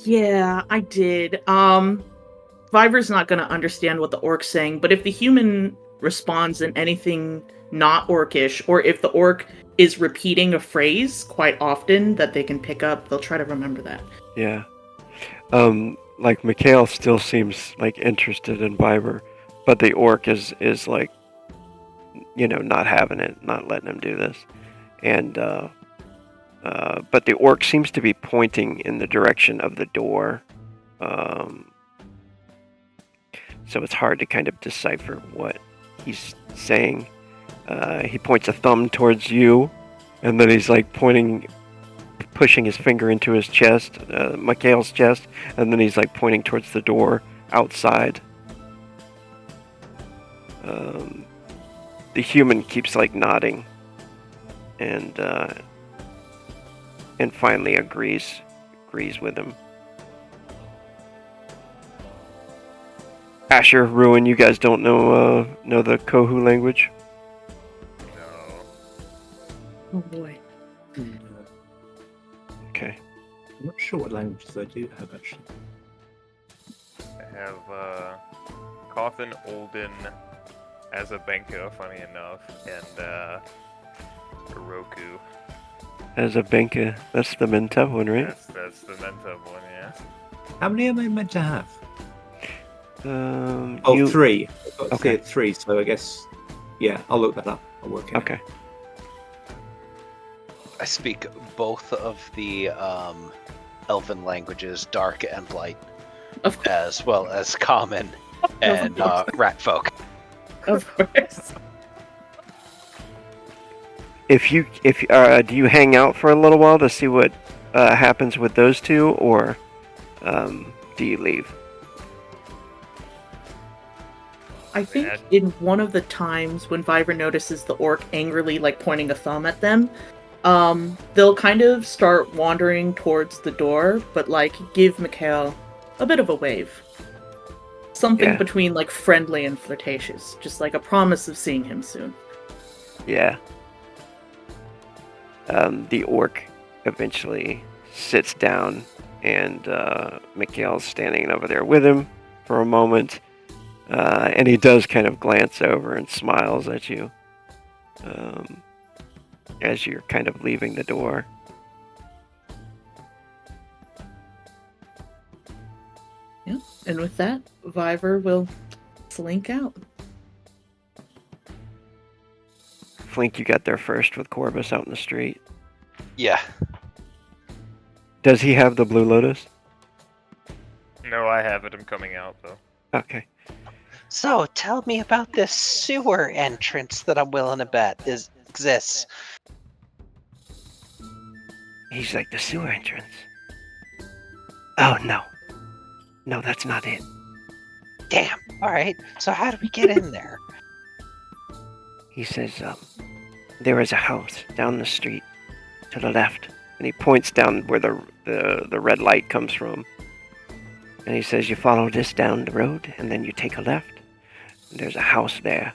Yeah, I did. Viver's not gonna understand what the orc's saying, but if the human responds in anything not orcish, or if the orc is repeating a phrase quite often that they can pick up, they'll try to remember that. Yeah. Like Mikhail still seems like interested in Viber, but the orc is like, not having it, not letting him do this. And but the orc seems to be pointing in the direction of the door. So it's hard to kind of decipher what he's saying. He points a thumb towards you, and then he's like pushing his finger into his chest, Mikhail's chest, and then he's like pointing towards the door outside. The human keeps like nodding, and finally agrees with him. Asher, Ruin, you guys don't know the Kohu language? No. Oh boy. Okay. I'm not sure what languages I do have actually. I have Coffin, Olden, Azabenka, funny enough, and Oroku. Azabenka, that's the Mentab one, right? That's the Mentub one, yeah. How many am I meant to have? You... 3. I've got Okay. 3, so I guess, yeah, I'll look that up. I'll work it out. Okay. I speak both of the elven languages, dark and light, Of course. as well as common and rat folk. Of course. If do you hang out for a little while to see what happens with those two, or do you leave? I think in one of the times when Viver notices the orc angrily like pointing a thumb at them, they'll kind of start wandering towards the door, but like give Mikhail a bit of a wave. Something between like friendly and flirtatious, just like a promise of seeing him soon. Yeah. The orc eventually sits down, and Mikhail's standing over there with him for a moment. And he does kind of glance over and smiles at you as you're kind of leaving the door. Yeah, and with that, Viver will slink out. Flink, you got there first with Corbus out in the street. Yeah. Does he have the Blue Lotus? No, I have it. I'm coming out, though. Okay. So, tell me about this sewer entrance that I'm willing to bet exists. He's like, the sewer entrance. Oh, no. No, that's not it. Damn. All right. So, how do we get in there? He says, there is a house down the street to the left. And he points down where the red light comes from. And he says, you follow this down the road, and then you take a left. And there's a house there.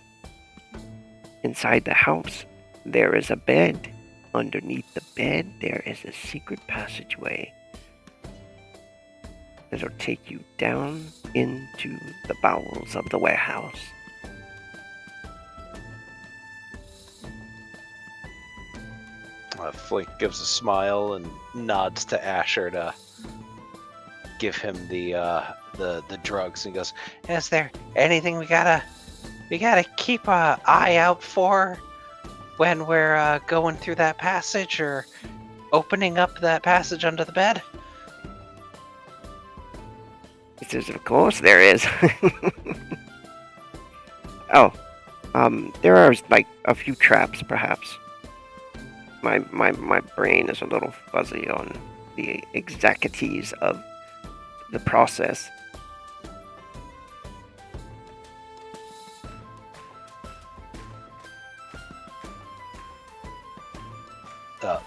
Inside the house, there is a bed. Underneath the bed, there is a secret passageway. It'll take you down into the bowels of the warehouse. Flink gives a smile and nods to Asher to give him the drugs, and goes, "Is there anything we gotta keep an eye out for when we're going through that passage or opening up that passage under the bed?" He says, of course there is. Oh, there are like a few traps, perhaps. My brain is a little fuzzy on the exactities of the process.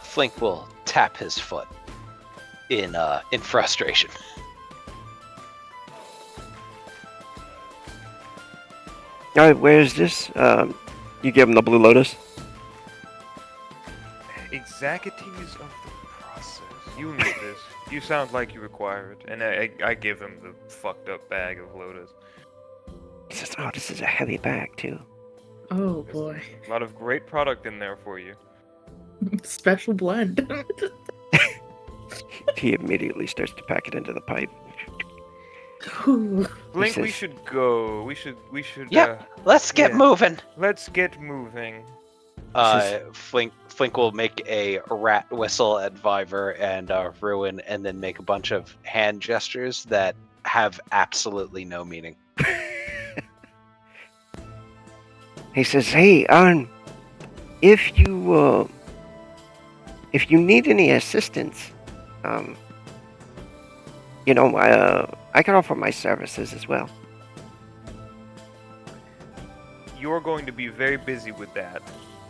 Flink will tap his foot in frustration. Alright, where's this? You give him the Blue Lotus? Exactities of the process. You need this. You sound like you require it. And I give him the fucked up bag of Lotus. He says, oh, this is a heavy bag, too. Oh boy. A lot of great product in there for you. Special blend. He immediately starts to pack it into the pipe. Ooh. Blink, we says- should go. We should. Yep. Let's get yeah. moving. Let's get moving. Flink will make a rat whistle at Viver and Ruin, and then make a bunch of hand gestures that have absolutely no meaning. He says, hey, if you need any assistance, I can offer my services as well. You're going to be very busy with that.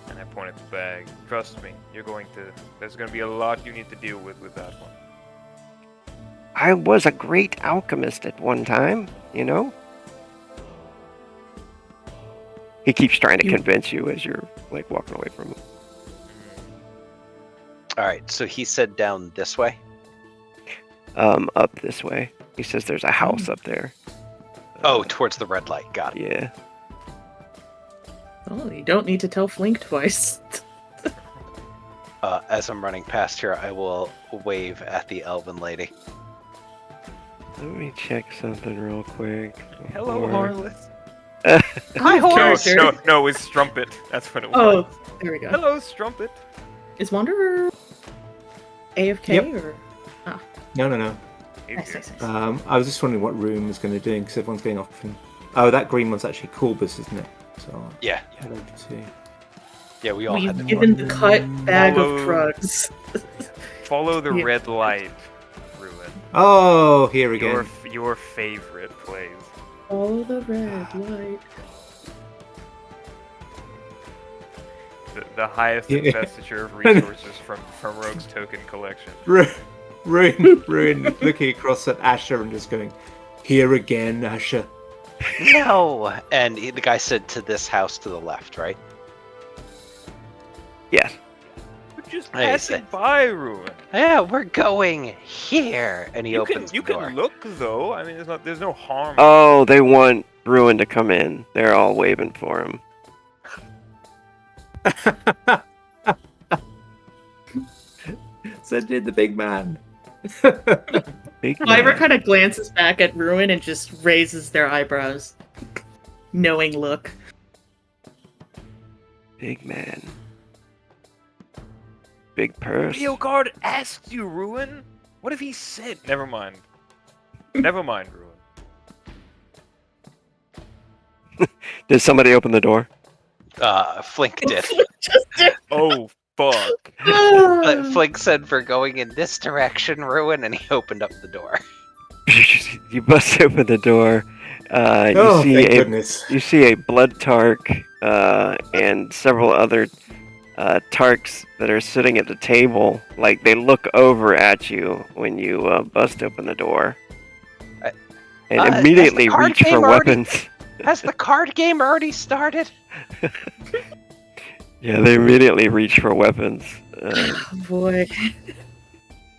And I point at the bag. Trust me, there's going to be a lot you need to deal with that one. I was a great alchemist at one time, He keeps trying to convince you as you're, like, walking away from him. Alright, so he said down this way? Up this way. He says there's a house up there. Oh, towards the red light. Got it. Yeah. Oh, you don't need to tell Flink twice. As I'm running past here, I will wave at the elven lady. Let me check something real quick. Hello, before- Harless. Hi, horse. No, it's Strumpet. That's what it was. Oh, there we go. Hello, Strumpet. Is Wanderer AFK Yep. or? No. Nice. I was just wondering what room was going to do because everyone's going off. Oh, that green one's actually Corbus, isn't it? So Yeah. I'll over to. Yeah, we all We've had the given the cut bag Follow- of drugs. Follow the Yeah. red light, Ruin. Oh, here again. Your favorite place. Follow the red light. The highest Yeah. investiture of resources from Rogue's token collection. Ruin looking across at Asher and just going, here again, Asher. No! And the guy said to this house to the left, right? Yes. We're just Hey, passing say- by, Ruin. Yeah, we're going here. And he opens You the door. can look though. I mean, there's no harm. Oh, they want Ruin to come in. They're all waving for him. So did the big man. Big Viver man. kind of glances back at Ruin and just raises their eyebrows. Knowing look. Big man. Big purse. Video guard asked you, Ruin. What if he said? Never mind. Never mind, Ruin. Did somebody open the door? Flink did. Oh fuck. But Flink said we're going in this direction, Ruin, and he opened up the door. You bust open the door. Oh, you thank see goodness. you see a blood tark and several other tarks that are sitting at the table. Like they look over at you when you bust open the door, and has the immediately card reach game for already- weapons. Has the card game already started? Yeah, they immediately reach for weapons Oh, boy.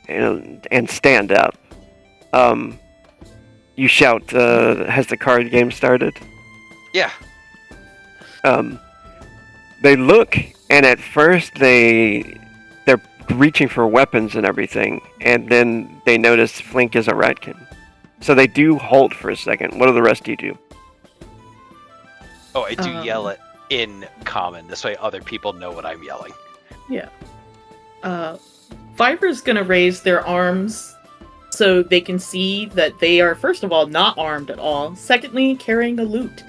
and stand up. You shout, "Has the card game started?" Yeah. They look, and at first they're reaching for weapons and everything, and then they notice Flink is a ratkin. So they do halt for a second. What do the rest of you do? Oh, I do yell Um, it in common. This way other people know what I'm yelling. Viver's gonna raise their arms So they can see that they are, first of all, not armed at all. Secondly, carrying a loot.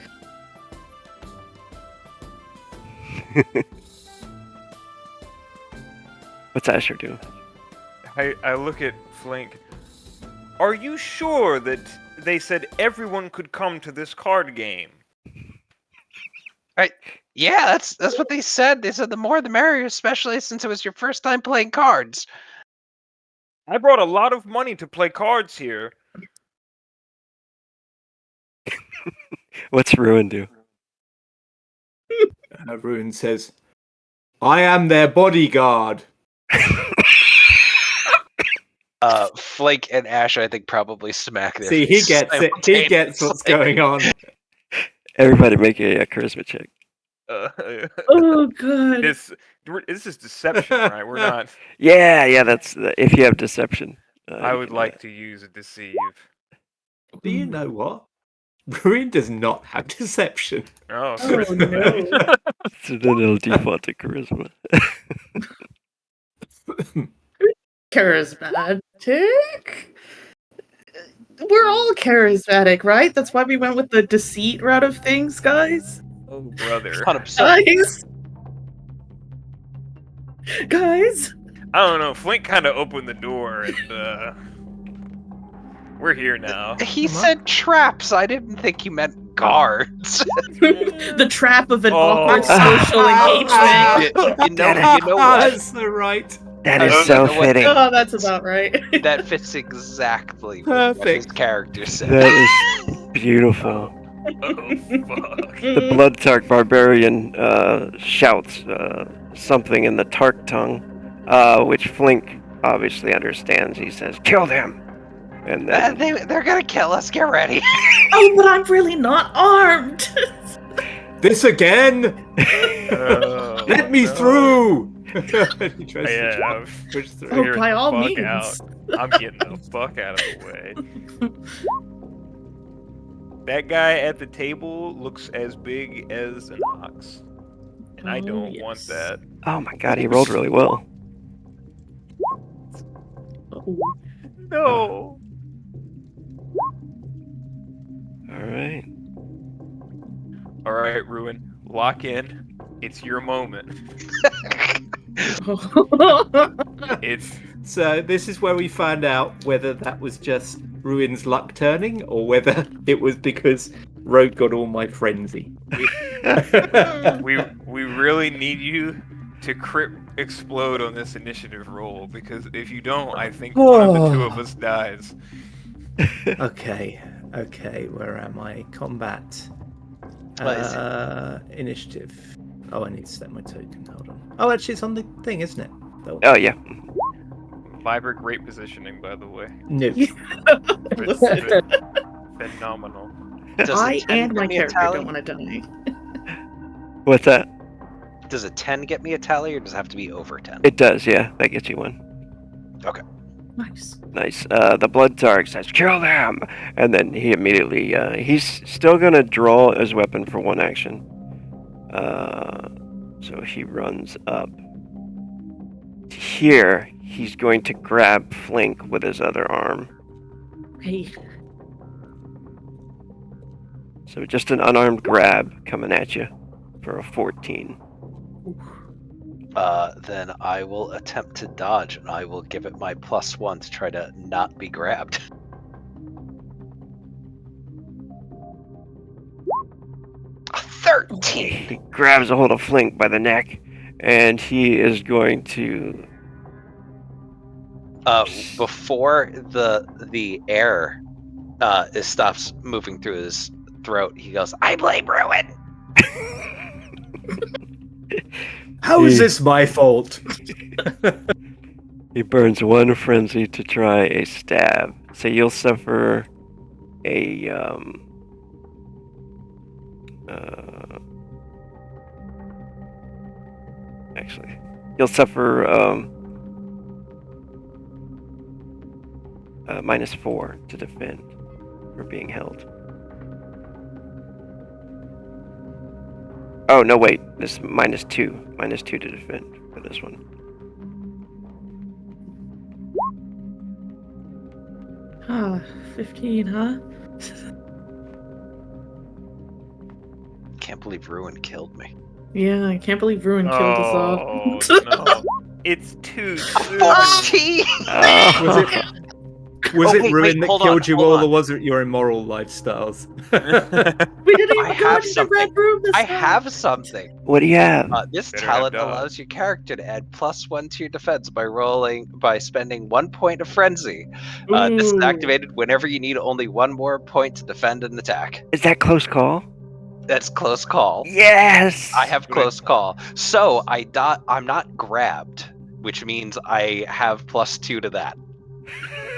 What's Asher doing? I look at Flink. Are you sure that they said everyone could come to this card game? Yeah, that's what they said. They said the more the merrier, especially since it was your first time playing cards. I brought a lot of money to play cards here. What's Ruin do? Ruin says, I am their bodyguard. Flake and Ash, I think, probably smack their See, he faces gets it. He gets what's simultaneously. going on. Everybody make a charisma check. Oh, God. This is deception, right? We're not. Yeah, that's if you have deception. I you would can, like to use a deceive. Do you know what? Ruin does not have deception. Oh, Oh, no. So then it'll default to charisma. Charismatic? We're all charismatic, right? That's why we went with the deceit route of things, guys. Oh, brother. 100%. Guys! Guys! I don't know. Flink kind of opened the door, and we're here now. He said traps. I didn't think he meant guards. The trap of an Oh. awkward social engagement. you know what? That's so right. That I is don't so know what- fitting. Oh, that's about right. That fits exactly with what his Perfect. character said. That is beautiful. Oh, fuck. The Blood Tark Barbarian shouts something in the Tark tongue, which Flink obviously understands. He says, "Kill them!" And then They're gonna kill us. Get ready. Oh, but I'm really not armed. This again? Oh, Let me no. through! He tries to Yeah. push through. Oh, Clear by the all fuck means. out. I'm getting the fuck out of the way. That guy at the table looks as big as an ox. And I Oh, don't yes. want that. oh my god, he rolled really well. Oh. No! All right. Alright, Ruin. Lock in. It's your moment. It's So this is where we find out whether that was just Ruin's luck turning or whether it was because Rogue got all my frenzy. we really need you to crit explode on this initiative roll, because if you don't, I think one of the two of us dies. Okay, where am I? Combat. What is it? Initiative. Oh, I need to set my token. Hold on. Oh, actually, it's on the thing, isn't it? Oh yeah. Viber, great positioning, by the way. No. Listen, Phenomenal. Does a I 10 and get my me a character tally? don't want to die. What's that? Does a 10 get me a tally, or does it have to be over 10? It does. Yeah, that gets you one. Nice. Nice. The Blood Tark says, "Kill them!" And then he immediately, he's still gonna draw his weapon for one action. So he runs up. Here, he's going to grab Flink with his other arm. Hey. So just an unarmed grab coming at you for a 14. Then I will attempt to dodge, and I will give it my +1 to try to not be grabbed. A 13! He grabs a hold of Flink by the neck, and he is going to. Before the air stops moving through his throat, he goes, "I blame Ruin!" How is this my fault? He burns one frenzy to try a stab. So you'll suffer a actually, you'll suffer -4 to defend for being held. Oh no, wait. This -2 to defend for this one. 15, huh? Can't believe Ruin killed me. Yeah, I can't believe Ruin killed us all. Oh no! It's too soon. 14! Oh. Was it wait, Ruin that hold killed on, you hold all, on. or was it your immoral lifestyles? We didn't I even go have into the something. red room this I time. have something. What do you have? This Better have talent dog. allows your character to add +1 to your defense by spending 1 point of frenzy. This is Ooh. activated whenever you need only 1 more point to defend an attack. Is that close call? That's close call. Yes. I have close call. So I'm not grabbed, which means I have +2 to that.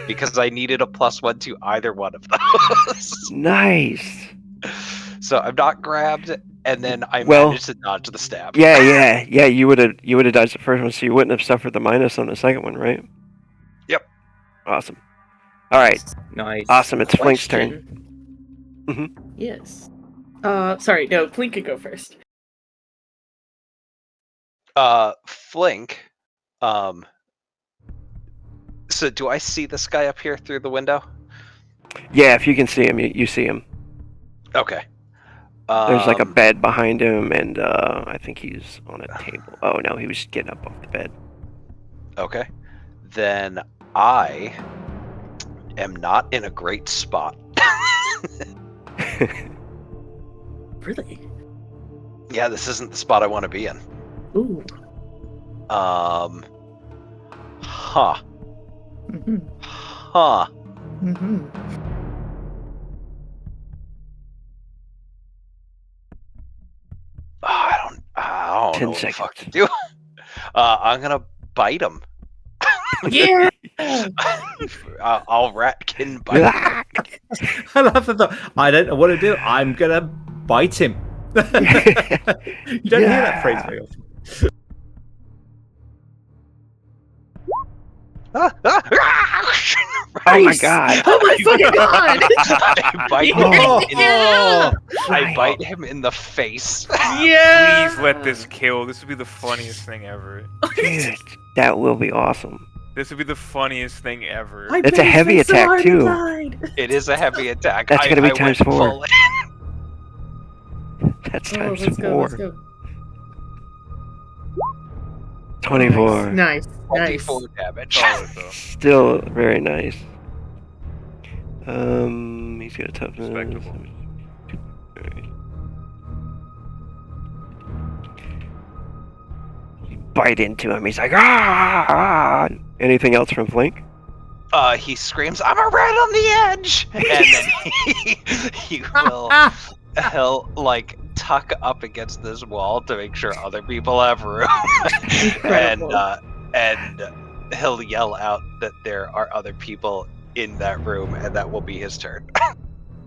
Because I needed a +1 to either one of those. Nice. So I'm not grabbed, and then I Well, managed to dodge the stab. Yeah. You would have dodged the first one, so you wouldn't have suffered the minus on the second one, right? Yep. Awesome. All right. Nice. Awesome. It's Flink's turn. Question. Yes. Sorry, no, Flink could go first. Flink. So do I see this guy up here through the window? Yeah, if you can see him, you see him. Okay. There's like a bed behind him, and I think he's on a table. Oh no, he was getting up off the bed. Okay. Then I am not in a great spot. Really? Yeah, this isn't the spot I want to be in. Ooh. Huh. Mm-hmm. Huh. Mm-hmm. I don't 10 know what the fuck to seconds. do. I'm gonna bite him. Yeah. I'll ratkin bite him. I love the thought. I don't know what to do. I'm gonna bite him. You don't hear that phrase very often. Oh my Nice. god. Oh my fucking god! I bite him. Yeah. I bite him in the face. Yeah. Please let this kill. This would be the funniest thing ever. Dude, that will be awesome. This would be the funniest thing ever. I It's bit a his heavy face so attack, hard he too. died. It is a heavy attack. That's gonna be I times went 4. full That's Oh, times let's 4. go. Let's go. 24. Nice. 24 damage. Solid, though. Still very nice. He's got a toughness. Respectable. Alright. You bite into him. He's like, ah! Anything else from Flink? He screams, "I'm a rat on the edge!" And then he'll like tuck up against this wall to make sure other people have room. Incredible. and he'll yell out that there are other people in that room, and that will be his turn.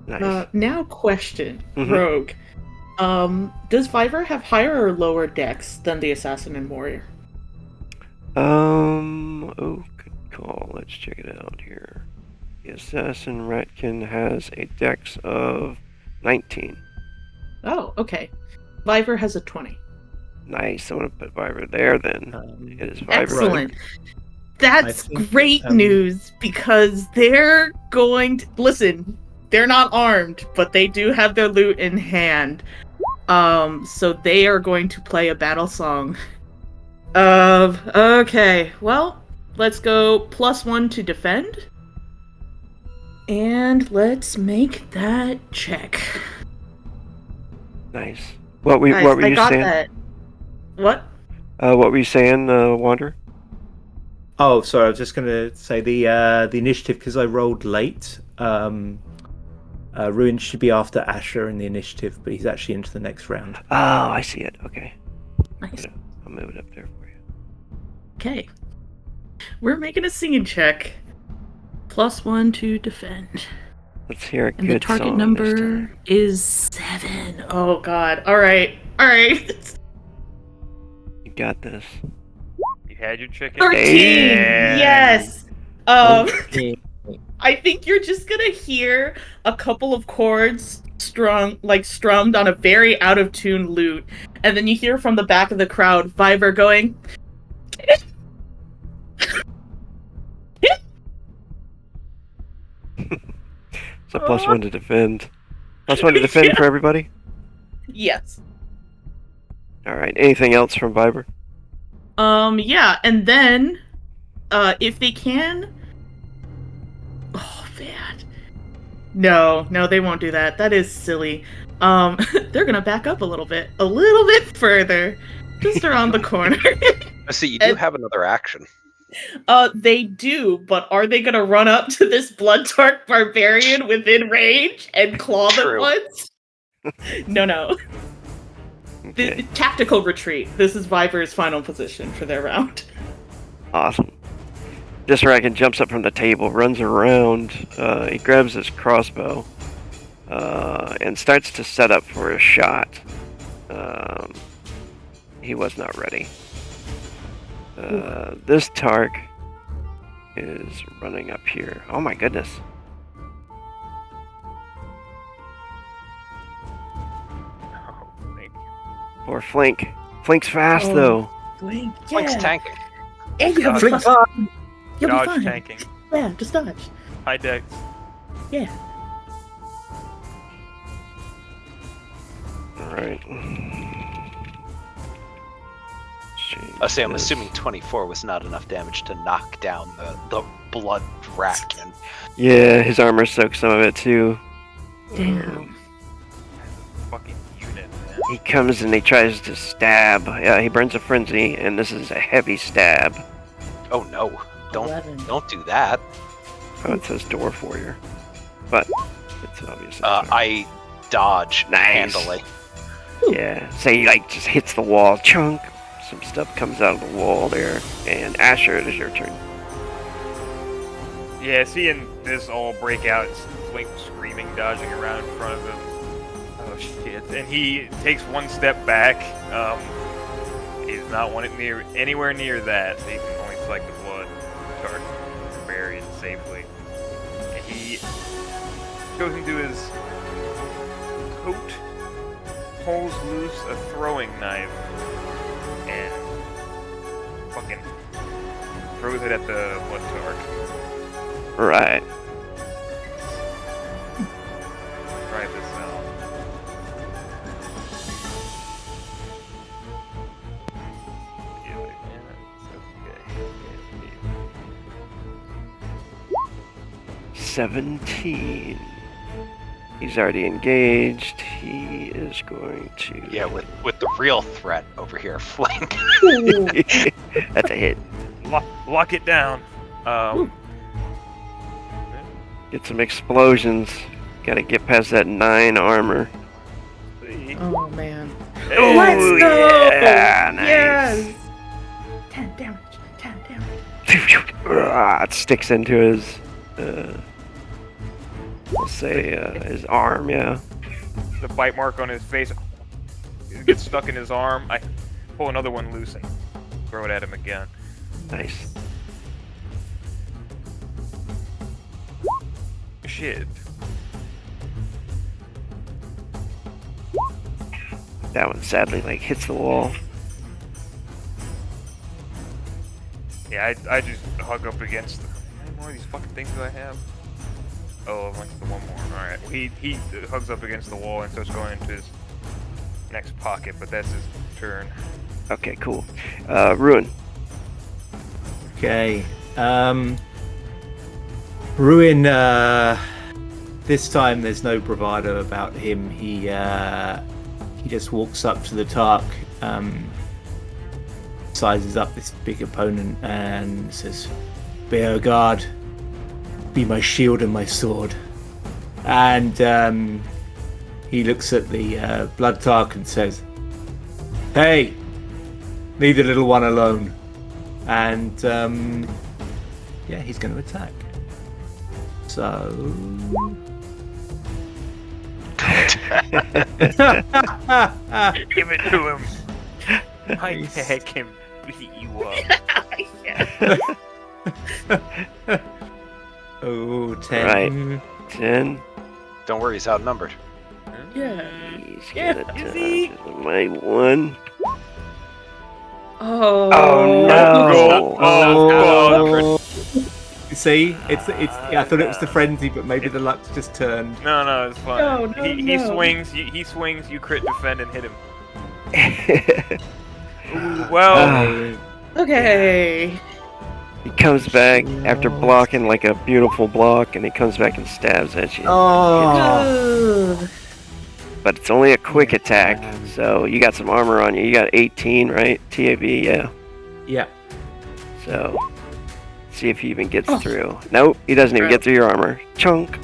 Nice. Now question, Mhm. Rogue. Does Viver have higher or lower dex than the assassin and warrior? Oh, good call. Let's check it out here. The Assassin Ratkin has a dex of 19. Oh, okay. Viver has a 20. Nice. I'm gonna put Viver there then. It is Viver. Excellent. That's I think, great news because they're going to listen. They're not armed, but they do have their loot in hand. So they are going to play a battle song. Okay, well, let's go +1 to defend. And let's make that check. Nice. What were Guys, you I got saying? that. What? What were you saying, Wander? Oh, sorry. I was just going to say the initiative, because I rolled late. Ruin should be after Asher in the initiative, but he's actually into the next round. Oh, I see it. Okay. Nice. I'll move it up there for you. Okay. We're making a singing check. +1 to defend. Let's hear a And good the target song number this time. is 7. Oh god. Alright. Alright. You got this. You had your chicken. 13! Damn. Yes! Okay. I think you're just gonna hear a couple of chords strummed on a very out of tune lute, and then you hear from the back of the crowd Viver going a +1 to defend. +1 to defend for everybody? Yes. Alright, anything else from Viber? Yeah, and then, if they can... Oh, man. No, they won't do that. That is silly. They're gonna back up a little bit further, just around the corner. See, you do have another action. They do, but are they gonna run up to this Blood-Dark Barbarian within range and claw them True. once? No. Okay. Tactical retreat. This is Viper's final position for their round. Awesome. Disragon jumps up from the table, runs around, he grabs his crossbow, and starts to set up for a shot. He was not ready. This Tark is running up here. Oh my goodness. Oh, thank you. Poor Flink. Flink's fast though. Blink, yeah. Flink's tanking. And you have Dodge. +1. You'll be Dodge fine. tanking. Yeah, just dodge. High dex. Yeah. Alright. I say, I'm assuming 24 was not enough damage to knock down the blood dragon. Yeah, his armor soaks some of it too. Damn. Fucking unit, man. He comes and he tries to stab. Yeah, he burns a frenzy, and this is a heavy stab. Oh no! 11. Don't do that. Oh, it says Dwarf Warrior. But it's obviously. I dodge Nice. handily. Yeah, so he like just hits the wall, chunk. Some stuff comes out of the wall there, and Asher, it is your turn. Yeah, seeing this all break out, it's Flink screaming, dodging around in front of him. Oh shit! And he takes one step back. He does not want it anywhere near that. So he can only select the blood, start barbarian safely. And he goes into his coat, pulls loose a throwing knife, and fucking throws it at the blood tark. Right. Try this out. Yeah, it's okay. 17. He's already engaged. He is going to. Yeah, with the real threat over here, Flink. That's a hit. Lock it down. Get some explosions. Gotta get past that 9 armor. Oh, man. Oh, Let's go! yeah, nice. Yes! 10 damage. It sticks into his, let's say, his arm, yeah. The bite mark on his face gets stuck in his arm. I pull another one loose and throw it at him again. Nice. Shit. That one sadly, like, hits the wall. Yeah, I just hug up against the... How many more of these fucking things do I have? Oh, I went to the one more. Alright, well, he hugs up against the wall and starts going into his next pocket, but that's his turn. Okay, cool. Ruin. Okay. Ruin, this time there's no bravado about him. He just walks up to the Tark, sizes up this big opponent and says, "Be our guard, be my shield and my sword." And he looks at the Blood Tark and says, "Hey, leave the little one alone." And yeah, he's going to attack. So Give it to him! My head can beat you up. oh, 10. Right. 10. Don't worry, he's outnumbered. Yeah. He's Yeah, gonna is touch he? my 1. Oh. Oh no! Oh, It's see. It's. I thought it was the frenzy, but maybe the luck's just turned. No, it's fine. No, he no. swings. He swings. You crit, defend, and hit him. Ooh, well, Okay. He comes back after blocking like a beautiful block, and he comes back and stabs at you. Oh. Ugh. But it's only a quick attack, so you got some armor on you. You got 18, right? TAB, yeah. Yeah. So, see if he even gets through. Nope, he doesn't even get through your armor. Chunk.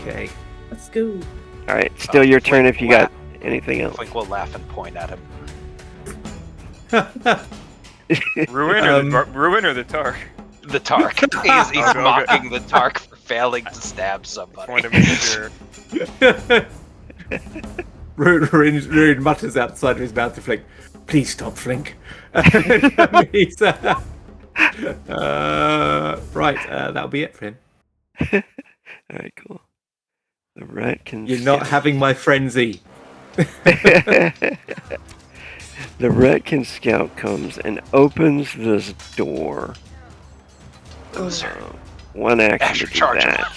Okay. Let's go. Alright, still your turn if you got anything else. Flink will laugh and point at him. Ruin or the Tark? The Tark. He's Okay. mocking the Tark for failing to stab Just somebody. wanted to make sure. Ruin mutters outside of his mouth to Flink. Please stop, Flink. He's, right, that'll be it for him. Alright, cool. The rat can. You're not having my frenzy. The Retkin scout comes and opens this door. Loser. One action Asher, to do charge him. that.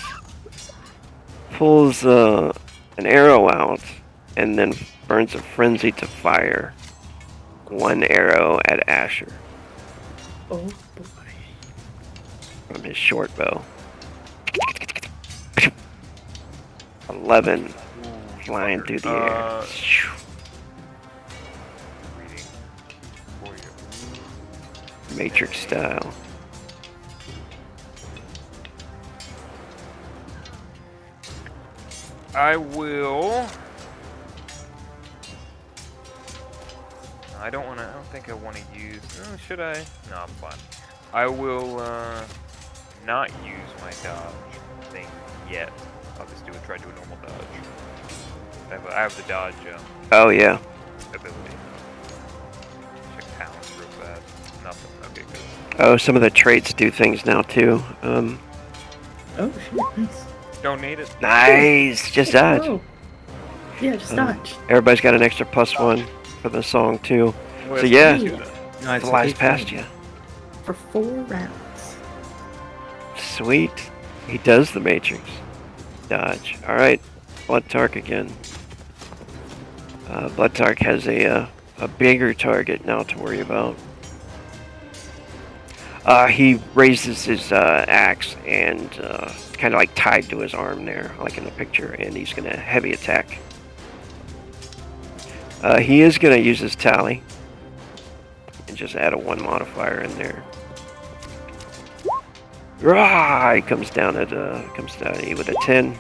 Pulls an arrow out and then burns a frenzy to fire one arrow at Asher Oh boy. from his short bow. 11 flying through the air. Reading for you. Matrix style. I will. I don't think I want to use. Oh, should I? No, I'm fine. I will not use my dodge thing yet. I'll just try to do a normal dodge. I have the dodge Oh yeah. ability. Check talents real fast. Nothing. Okay, good. Oh, some of the traits do things now too. Oh shit, nice. Don't need it. Nice. Just dodge. Oh. Yeah, just dodge. Everybody's got an extra +1 for the song too. Well, So yeah, Ooh. Nice. flies past you. For 4 rounds. Sweet. He does the Matrix. Dodge. Alright. Blood Tark again. Blood Tark has a bigger target now to worry about. He raises his axe and it's kind of like tied to his arm there, like in the picture, and he's going to heavy attack. He is going to use his tally and just add a 1 modifier in there. Rah! He comes down at you with a 10.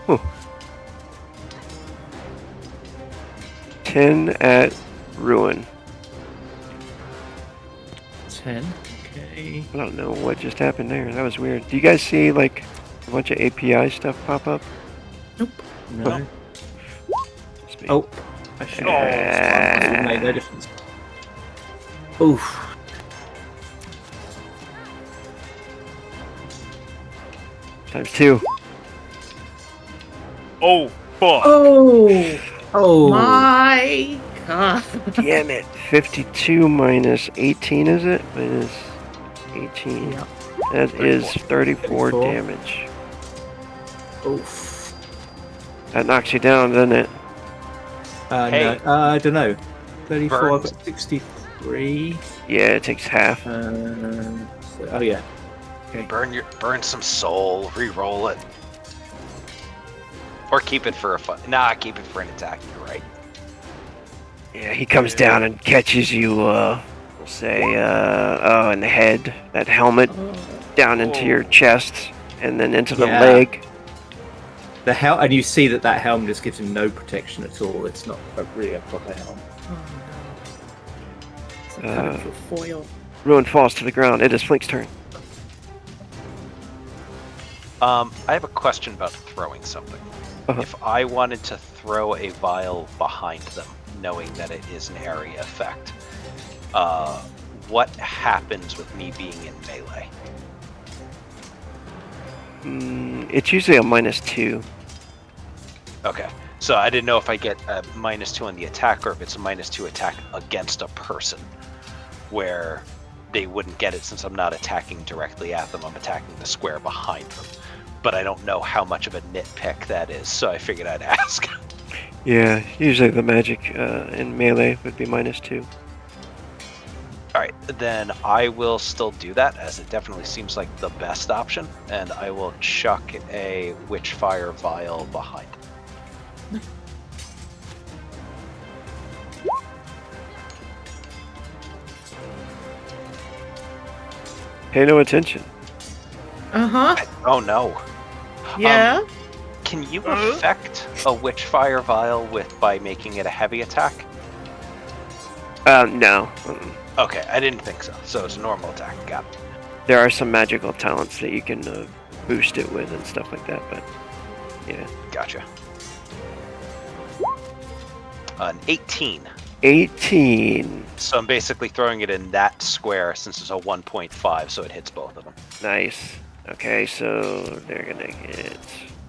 Whew. 10 at Ruin. 10. Okay. I don't know what just happened there. That was weird. Do you guys see like a bunch of API stuff pop up? Nope. No. Must be- Oh. I should Oh. have made no difference. Oof. ×2. Oh, fuck. Oh Oh. my god. Damn it. 52 minus 18, is it? Minus 18. Yeah. That is 34 34. damage. Oof. That knocks you down, doesn't it? Hey. No. I don't know. 34, Burns. but 63. Yeah, it takes half. Oh yeah. Burn some soul, re-roll it. Or keep it for a fun. Nah, keep it for an attack, you're right. Yeah, he comes down and catches you, we'll say, in the head, that helmet, down into your chest, and then into the Yeah. leg. The and you see that helmet just gives him no protection at all. It's not really a proper helmet. Oh no. It's like kind of a foil. Ruin falls to the ground. It is Flink's turn. I have a question about throwing something. Uh-huh. If I wanted to throw a vial behind them, knowing that it is an area effect, what happens with me being in melee? It's usually a -2. Okay, So I didn't know if I get a -2 on the attack or if it's a -2 attack against a person, where they wouldn't get it since I'm not attacking directly at them. I'm attacking the square behind them. But I don't know how much of a nitpick that is, so I figured I'd ask. Yeah, usually the magic in melee would be -2. Alright, then I will still do that, as it definitely seems like the best option, and I will chuck a Witchfire Vial behind. Pay no attention. Oh no. Yeah. Can you affect a Witchfire Vial by making it a heavy attack? No. Okay, I didn't think so. So it's a normal attack. Got it. There are some magical talents that you can boost it with and stuff like that, but yeah. Gotcha. An 18. 18. So I'm basically throwing it in that square since it's a 1.5, so it hits both of them. Nice. Okay, so they're gonna get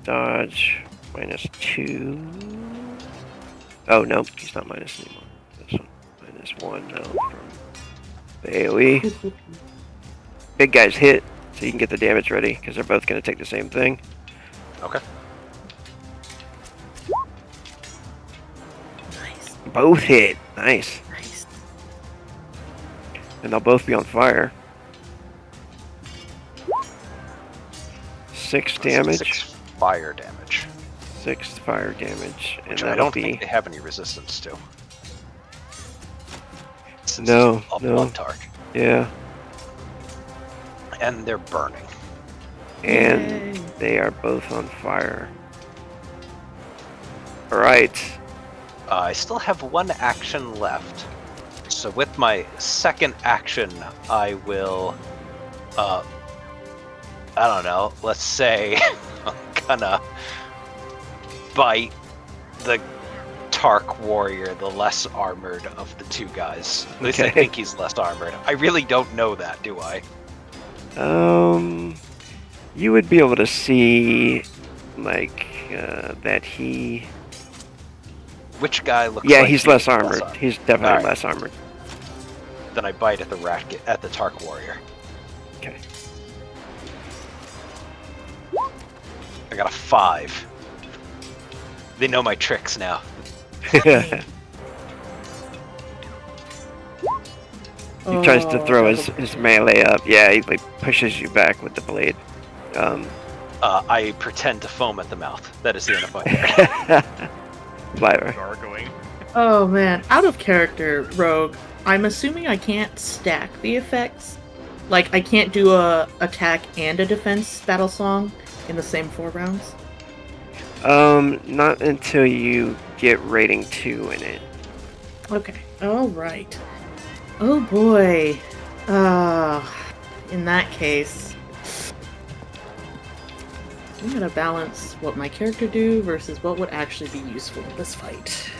dodge -2. Oh no, he's not minus anymore. This one -1 now from the AoE. Big guys hit, so you can get the damage ready because they're both gonna take the same thing. Okay. Nice. Both hit. Nice. Nice. And they'll both be on fire. 6 damage. 6 fire damage. 6 fire damage. Which And I that'll don't be... think they have any resistance to. Since No, it's a no. blood target. Yeah. And they're burning. And Yay. they are both on fire. Alright. I still have one action left. So with my second action, I will, I don't know, let's say I'm gonna bite the Tark warrior, the less armored of the two guys. At least I Okay. think he's less armored. I really don't know that, do I? You would be able to see, like, that he... Which guy looks Yeah, like he's less armored. He's definitely Alright. less armored. Then I bite at the Tark warrior. Okay. I got a 5. They know my tricks now. He tries to throw his melee up. Yeah, he like, pushes you back with the blade. I pretend to foam at the mouth. That is the end of my turn. Flyver. Gargling. Oh man, out of character, Rogue. I'm assuming I can't stack the effects. Like I can't do a attack and a defense battle song in the same 4 rounds. Not until you get rating 2 in it. Okay. All right. Oh boy. In that case, I'm gonna balance what my character do versus what would actually be useful in this fight.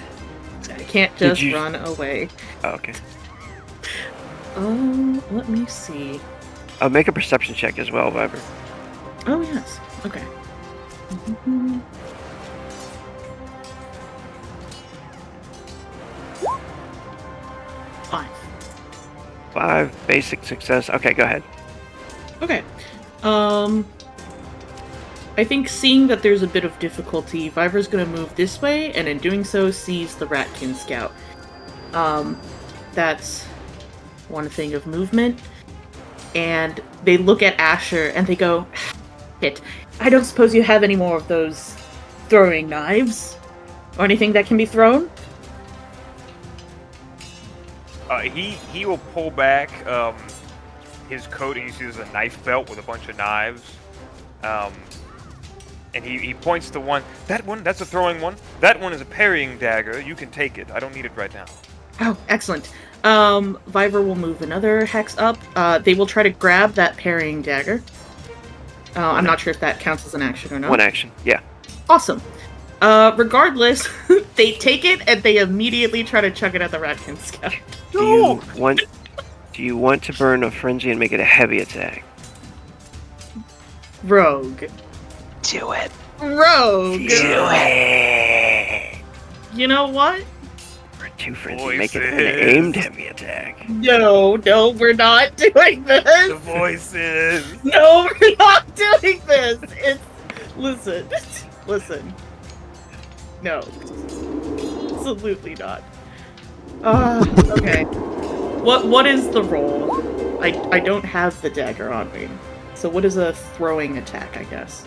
I can't Did just you- run away. Oh, okay. Let me see. I'll make a perception check as well, Viber. Oh yes. Okay. Fine. 5 basic success. Okay, go ahead. Okay. I think seeing that there's a bit of difficulty, Viver's gonna move this way, and in doing so, sees the Ratkin Scout. That's one thing of movement. And they look at Asher and they go, "Shit, I don't suppose you have any more of those throwing knives? Or anything that can be thrown?" He will pull back his coat, and you see there's a knife belt with a bunch of knives. And he points to one. That one, that's a throwing one. That one is a parrying dagger. You can take it. I don't need it right now. Oh, excellent. Viver will move another hex up. They will try to grab that parrying dagger. I'm not sure if that counts as an action or not. 1 action. Yeah. Awesome. Regardless, they take it and they immediately try to chuck it at the Ratkin Scout. Do you want to burn a frenzy and make it a heavy attack? Rogue. Do it. Rogue! Do it. You know what? We're too frenzied. Make it an aimed heavy attack. No, we're not doing this. The voices. No, we're not doing this. It's listen. No, absolutely not. Okay. What is the roll? I don't have the dagger on me. So what is a throwing attack? I guess.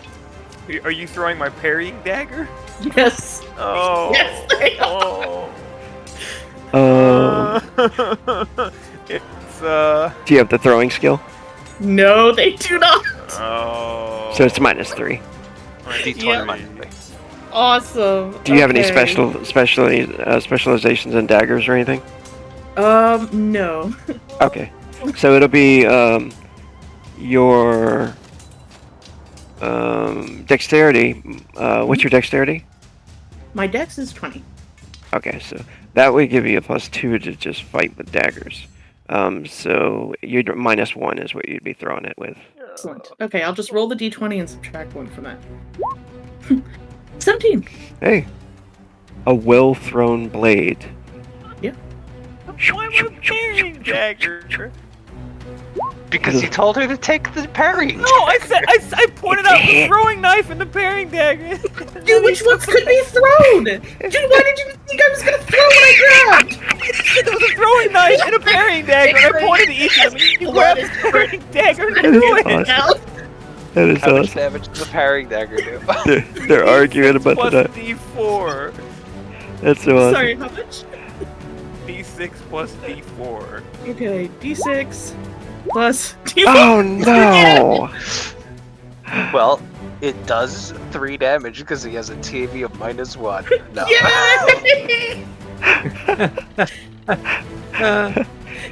Are you throwing my parrying dagger? Yes. Oh. Yes, they are. Oh. It's Do you have the throwing skill? No, they do not. Oh. So it's -3. D20 Yeah. minus 3. Awesome. Do you have any Okay. specializations in daggers or anything? No. Okay. So it'll be your dexterity. What's your dexterity? My dex is 20. Okay, so that would give you a +2 to just fight with daggers. So your -1 is what you'd be throwing it with. Excellent. Okay, I'll just roll the d20 and subtract 1 from that. 17. Hey, a well-thrown blade. Yeah. Why am I parrying dagger? Because you told her to take the parrying. No, I said I pointed out the throwing knife and the parrying dagger. Dude, which ones could be thrown? Dude, why did you think I was gonna throw what I grabbed? There was a throwing knife and a parrying dagger, and I pointed to each of them. And you grabbed the parrying dagger and threw it. Awesome. That is How much awesome. damage does the parrying dagger do? They're arguing about plus that. D4. That's so awesome. Sorry, how much? D6 plus D4. Okay, d6 plus d4. Oh no! Well, it does 3 damage because he has a TV of -1. No. Yay!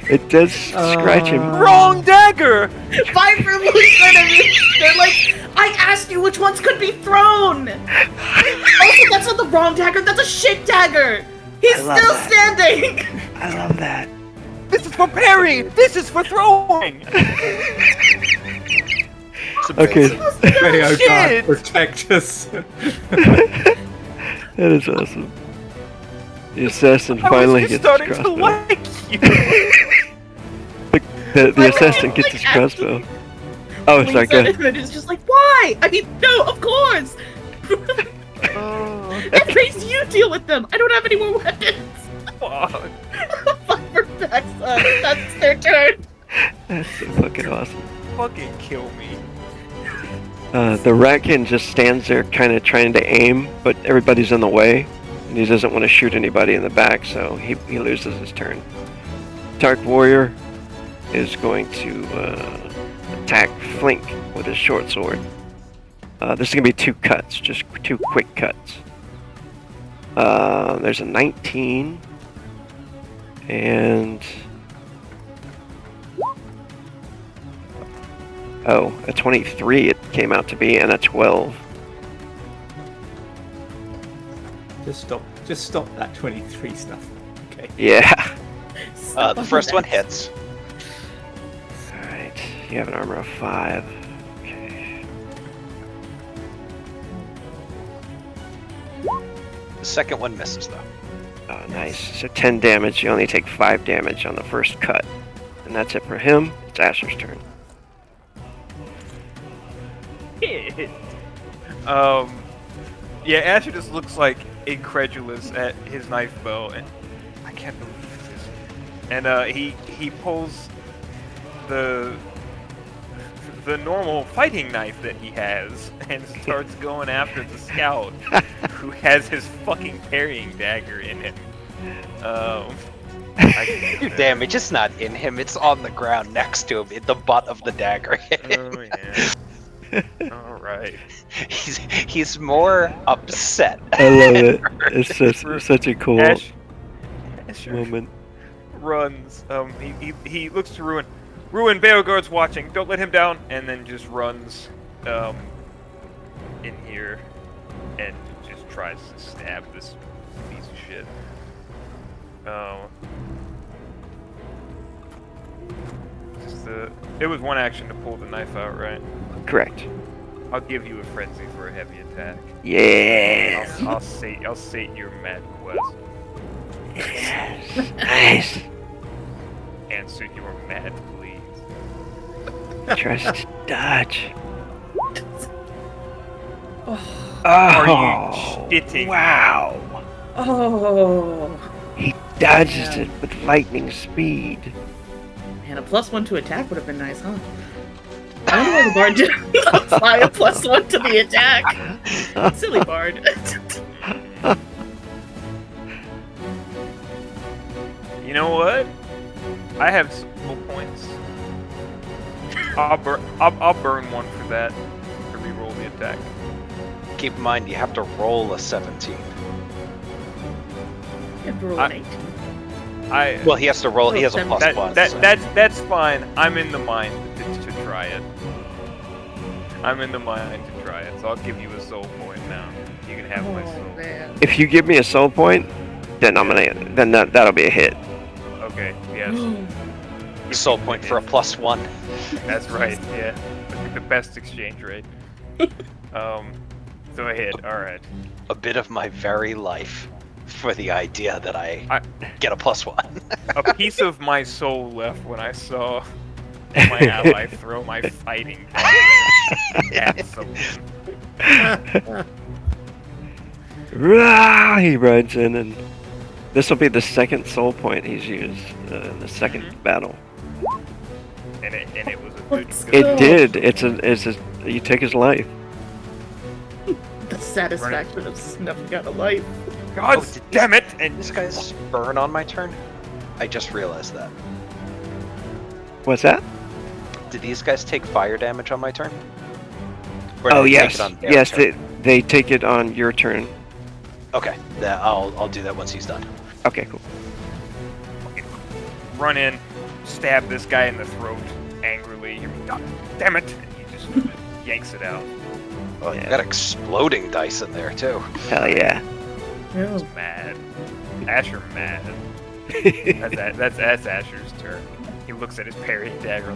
It does scratch him. Wrong dagger! Five removes enemies. They're like, I asked you which ones could be thrown. Also, that's not the wrong dagger. That's a shit dagger. He's I love still that. standing. I love that. This is for parrying! This is for throwing! Okay, May oh God Shit. protect us. that is awesome. The assassin I finally was just gets his starting to crossbow. like you! The assassin gets his crossbow. Oh, sorry, go ahead. And it's just like, why? I mean, no, of course. That makes you deal with them. I don't have any more weapons. Fuck. Fuck for back, son. That's their turn. That's so fucking awesome. Fucking kill me. The ratkin just stands there kind of trying to aim, but everybody's in the way, and he doesn't want to shoot anybody in the back, so he loses his turn. Dark Warrior is going to attack Flink with his short sword. This is going to be 2 cuts, just 2 quick cuts. There's a 19, and... Oh, a 23 it came out to be, and a 12. Just stop that 23 stuff. Okay. Yeah. The first one hits. Alright, you have an armor of 5. Okay. The second one misses though. Oh, nice. So 10 damage, you only take 5 damage on the first cut. And that's it for him. It's Asher's turn. Yeah, Asher just looks like incredulous at his knife bow, and I can't believe this. And he pulls the normal fighting knife that he has and starts going after the scout who has his fucking parrying dagger in him. Your damage is not in him, it's on the ground next to him. The butt of the dagger hit him. Oh yeah. Alright. He's more upset. I love it. It's such a cool Asher moment. runs. He looks to Ruin. Ruin, Beauregard's watching. Don't let him down. And then just runs in here and just tries to stab this piece of shit. It was one action to pull the knife out, right? Correct. I'll give you a frenzy for a heavy attack. Yeah. I'll sate your mad quest. Yes. Nice. Answer your mad please. Trust dodge. Oh. Are you Oh. shitting? Wow. Oh. He dodges Yeah. it with lightning speed. Man, a +1 to attack would have been nice, huh? I wonder why the bard didn't apply a +1 to the attack. Silly bard. You know what? I have skill points. I'll burn one for that to reroll the attack. Keep in mind, you have to roll a 17. And roll an 18. Well, he has to roll. He has a plus That, one. that, so- that's fine. I'm in the mind to try it. I'm in the mind to try it, so I'll give you a soul point now. You can have my soul. Oh, man. If you give me a soul point, then that'll be a hit. Okay, yes. Soul point for a plus one. That's right, yeah. The best exchange rate. So a hit, alright. A bit of my very life for the idea that I get a plus one. A piece of my soul left when I saw my ally throw my fighting at someone. Rah! He rides in, and this will be the second soul point he's used in the second battle. And it was a good Let's good- It go. did. It's a you take his life. The satisfaction of snuffing out a life. God Oh, did damn it! And this guy's burn on my turn? I just realized that. What's that? Did these guys take fire damage on my turn? Or did Oh they take yes, it on their yes. turn? They take it on your turn. Okay, I'll do that once he's done. Okay, cool. Run in, stab this guy in the throat angrily. You're, God damn it! And he just yanks it out. Oh, you Yeah. got exploding dice in there too. Hell yeah. Oh, He's mad. Asher mad. That's Asher's turn. He looks at his parry dagger.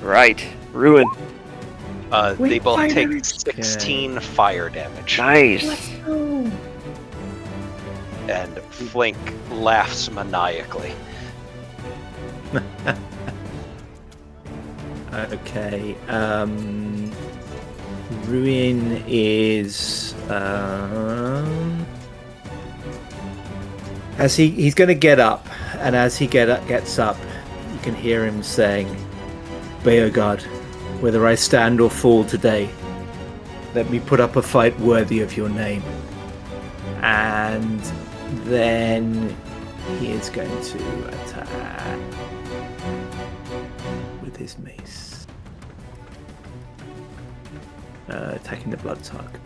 Right. Ruin. Wait, They both fire take damage. 16 fire damage. Nice. let's go. And Flink laughs maniacally. Okay. Ruin is as he's going to get up, and as he gets up, you can hear him saying, "Be O God, whether I stand or fall today, let me put up a fight worthy of your name." And then he is going to attack with his mace. Attacking the blood target.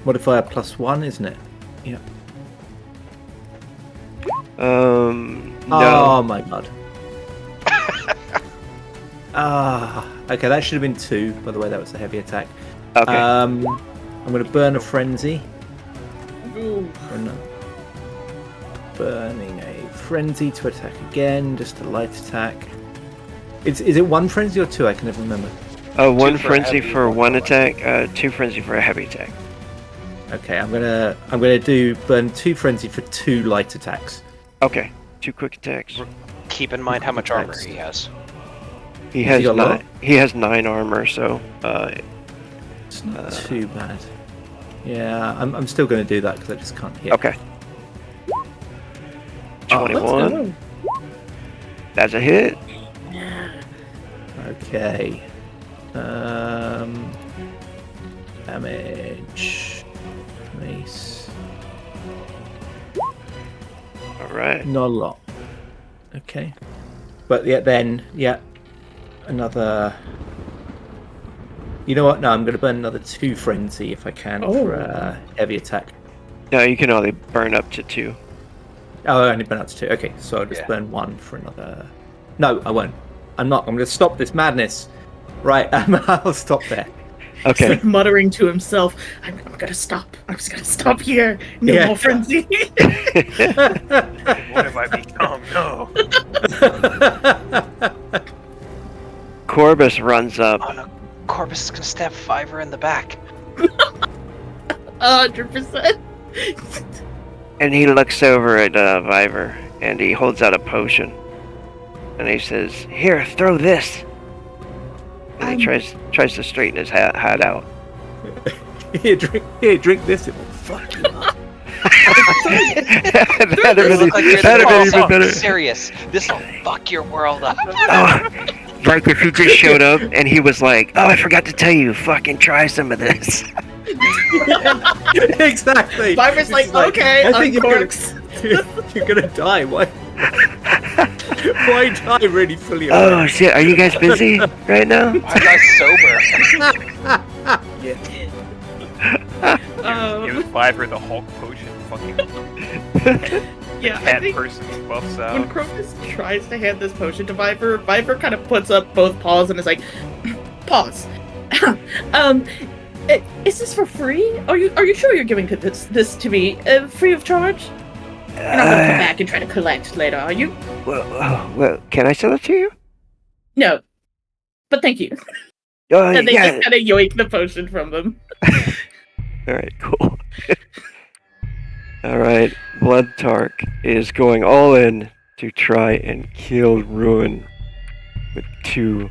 Modifier +1, isn't it? Yeah. No. Oh my god. Okay, that should have been 2. By the way, that was a heavy attack. Okay. I'm going to burn a frenzy. Ooh. Burning a frenzy to attack again, just a light attack. Is it 1 frenzy or 2? I can never remember. 1 2 for frenzy heavy, for 1 one for light. attack. 2 frenzy for a heavy attack. Okay, I'm gonna do burn 2 frenzy for 2 light attacks. Okay. 2 quick attacks. Keep in mind how much armor Next. he has. He Has has he got a lot? 9. He has 9 armor, so It's not too bad. Yeah, I'm still going to do that because I just can't hit. okay. Oh, let's 21. That's a hit. Okay. Damage. Mace. All right. Not a lot. Okay. But another. You know what? No, I'm going to burn another 2 frenzy if I can for a heavy attack. No, you can only burn up to 2. Oh, I only burn out to 2. Okay, so I'll just Yeah. burn 1 for another. No, I won't. I'm not. I'm going to stop this madness. Right, I'll stop there. Okay. Like muttering to himself, I'm gonna stop. I'm just gonna stop here. No Yeah. more frenzy. What have I become? No. Corbus runs up. Oh no, Corbus is gonna stab Fiverr in the back. 100%. And he looks over at Viver, and he holds out a potion. And he says, "Here, throw this." And he tries to straighten his hat out. Here, drink this. It will fuck you up. That'd You look like you're been the even better. serious. This'll fuck your world up. Oh, like if he just showed up and he was like, "Oh, I forgot to tell you, fucking try some of this." Exactly. Viper's like, It's okay, I think uncorks. you're gonna die. Why? Why die really fully? Oh shit, are you guys busy right now? Why am I sober? Give Viper the Hulk potion. Fucking Yeah, I cat think person buffs when out. Crocus tries to hand this potion to Viper, Viper kind of puts up both paws and is like, pause. Is this for free? Are you sure you're giving this to me free of charge? You're not gonna come back and try to collect later, are you? Well, can I sell it to you? No. But thank you. And they just kind of yoink the potion from them. Alright, cool. Alright, Blood Tark is going all in to try and kill Ruin with 2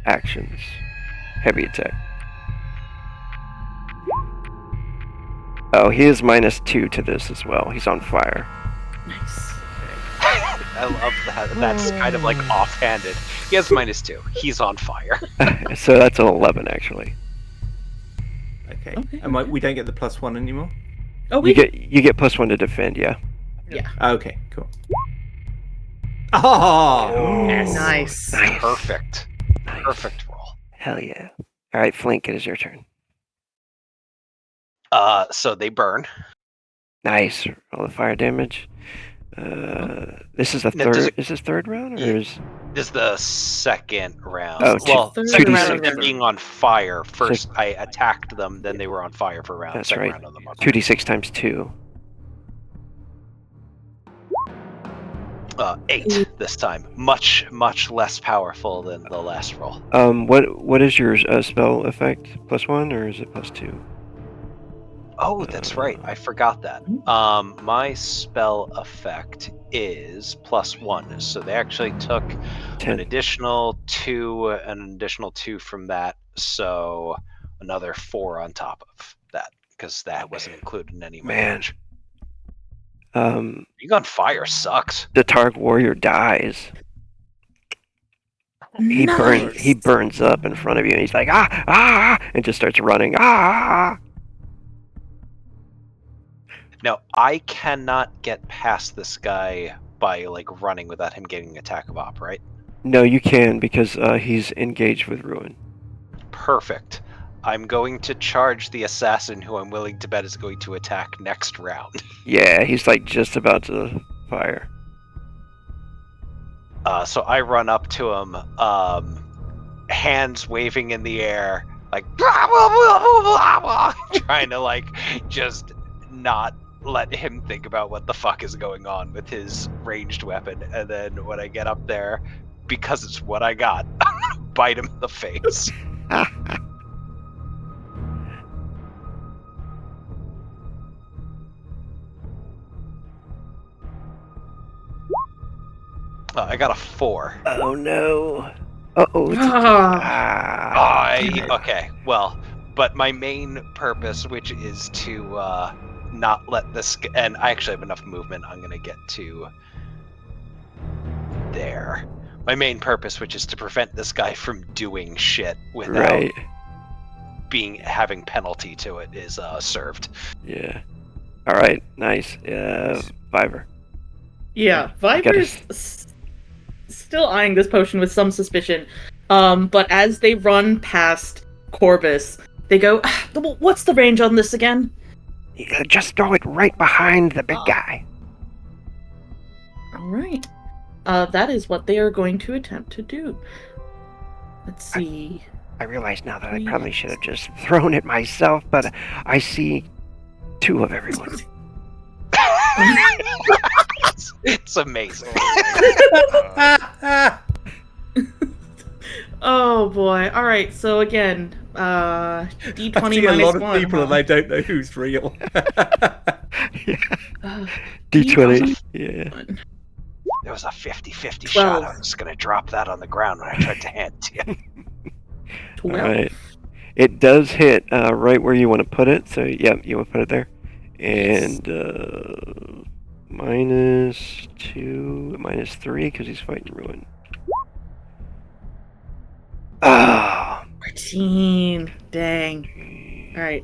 actions. Heavy attack. Oh, he is -2 to this as well. He's on fire. Nice. I love that. That's kind of like offhanded. He has -2. He's on fire. So that's an 11 actually. Okay. Okay. And we don't get the +1 anymore. Oh, You get +1 to defend, yeah. Yeah. Okay. Cool. Oh. Nice. Perfect. Nice. Perfect roll. Hell yeah. Alright, Flink, it is your turn. So they burn. Nice. Roll the fire damage. This is the Now, third. does it- Is this third round or Yeah. is? This is the second round. Oh, well, third second round round of them of- being on fire. First, I attacked them, then they were on fire for round. That's Second right. round of them. 2d6 times 2. 8 this time. Much less powerful than the last roll. What is your spell effect? +1 or is it +2? Oh, that's right. I forgot that. My spell effect is +1, so they actually took an 10. additional 2 from that, so another 4 on top of that, because that wasn't included in any of my Man. damage. Being on fire sucks. The Targ warrior dies. He burns up in front of you, and he's like and just starts running Now, I cannot get past this guy by like running without him getting attack of op, right? No, you can because he's engaged with Ruin. Perfect. I'm going to charge the assassin who I'm willing to bet is going to attack next round. Yeah, he's like just about to fire. So I run up to him, hands waving in the air, like trying to like just not let him think about what the fuck is going on with his ranged weapon. And then when I get up there, because it's what I got, bite him in the face. I got a 4. Oh no. Uh-oh. Okay, well, but my main purpose, which is to not let this, and I actually have enough movement, I'm gonna get to there. My main purpose, which is to prevent this guy from doing shit without Right. having penalty to it, is served. Yeah. All right. Nice. Viver. Yeah, Viper's still eyeing this potion with some suspicion. But as they run past Corbus, they go, "What's the range on this again?" Just throw it right behind the big guy. All right. That is what they are going to attempt to do. Let's see. I realize now that I probably should have just thrown it myself, but I see 2 of everyone. It's amazing. Oh boy. All right. So again, D20 I minus see a lot of 1. people and I don't know who's real. Yeah. Uh, D20. Yeah. There was a 50-50 shot. 12. I was going to drop that on the ground when I tried to hand it to you. 12. Alright. It does hit right where you want to put it. So, yeah, you want to put it there. And -2, -3, because he's fighting Ruin. Ah. 14. Dang. All right.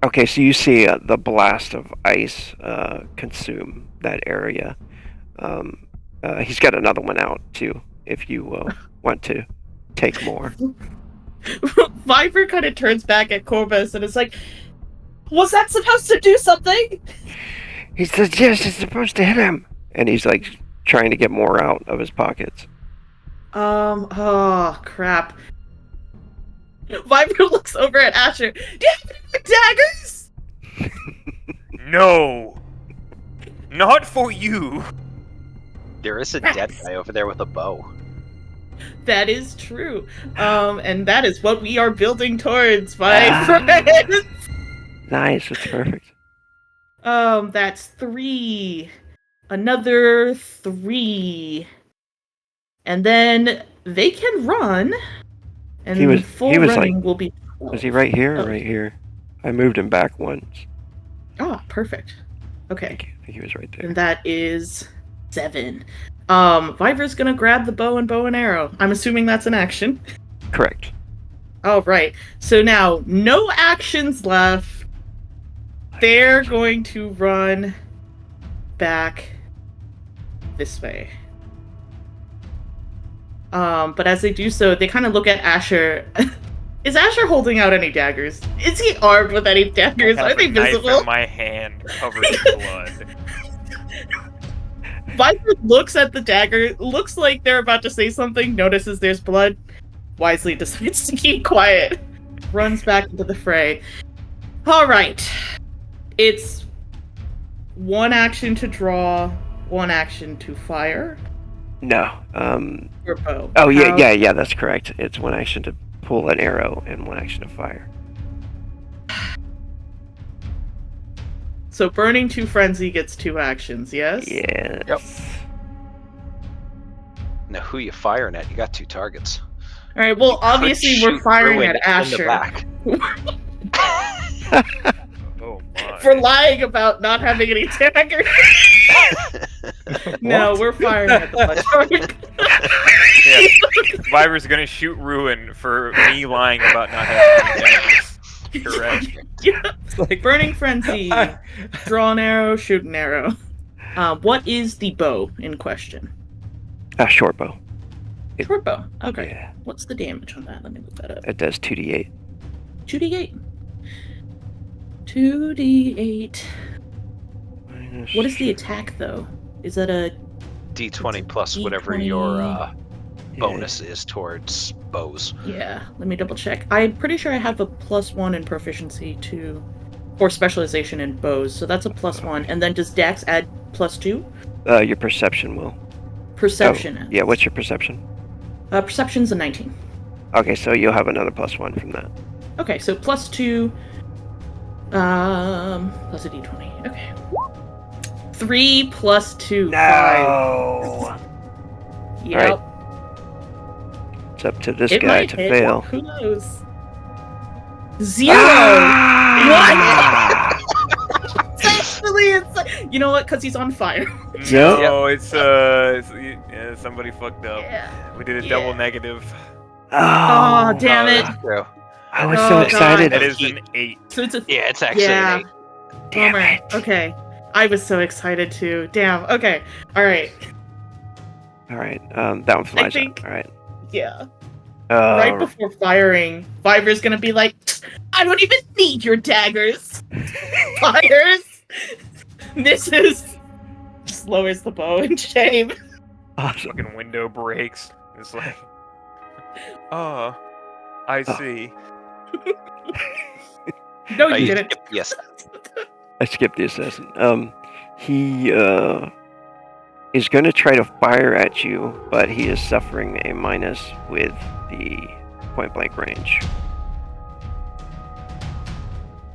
Okay, so you see the blast of ice consume that area. He's got another one out too, if you want to take more. Viper kind of turns back at Corvus and is like, "Was that supposed to do something?" He says, "Yes, it's supposed to hit him," and he's like trying to get more out of his pockets. Oh crap. Viper looks over at Asher. Do you have any daggers? No! Not for you! There is a dead guy over there with a bow. That is true. And that is what we are building towards, my friends. Nice, it's perfect. That's 3. Another 3. And then they can run. And He was running like, will be 12. was he right here or Oh. right here? I moved him back once. Oh, perfect. Okay. I think he was right there. And that is 7. Viper's gonna grab the bow and arrow. I'm assuming that's an action. Correct. All right. So now, no actions left. They're going to run back this way. But as they do so, they kind of look at Asher. Is Asher holding out any daggers? Is he armed with any daggers? I Are have they a knife visible? in my hand covered in blood. Viper looks at the dagger, looks like they're about to say something, notices there's blood, wisely decides to keep quiet, runs back into the fray. Alright. It's 1 action to draw, 1 action to fire. No. Or bow. Oh yeah, that's correct. It's 1 action to pull an arrow and 1 action to fire. So Burning to Frenzy gets 2 actions, yes? Yes. Yep. Now, who you firing at? You got 2 targets. Alright, well, You could obviously we're shoot firing Ruin at Asher. in the back. Oh my. For lying about not having any daggers. No, we're firing at the blood target. Yeah. Viper's gonna shoot Ruin for me lying about not having any daggers. Correct. Yeah. It's like, Burning Frenzy. Draw an arrow, shoot an arrow. What is the bow in question? Short bow. Short bow. Okay. Yeah. What's the damage on that? Let me look that up. It does 2d8. 2d8. 2d8. Minus... What is the attack, though? Is that a... D20 plus whatever D20. your bonus is towards bows. Yeah, let me double check. I'm pretty sure I have a +1 in proficiency to... or specialization in bows, so that's a +1. And then does Dex add +2? Your perception will. Perception. Oh, yeah, what's your perception? Perception's a 19. Okay, so you'll have another +1 from that. Okay, so +2... plus a d20. Okay. 3 plus 2. 5. No! Yep. Alright. It's up to this It guy might to hit. fail. Who knows? 0! Ah! Actually, it's like, you know what? Because he's on fire. No, it's yeah, somebody fucked up. Yeah. We did a Yeah. double negative. Oh, damn it. That's true. I was Oh, so God. excited. That is an 8. So it's a Yeah, it's actually Yeah. an 8. Damn bummer. it. Okay. I was so excited too. Damn. Okay. All right. Alright, that one flies think- out. Alright. Yeah. Right Oh, before firing, Viper's gonna be like, I don't even need your daggers. Fires. Misses. Just lowers the bow in shame. awesome. Fucking window breaks. It's like, oh, I see. No, Oh, you didn't. Yes. I skipped the assassin. He He's going to try to fire at you, but he is suffering a minus with the point blank range.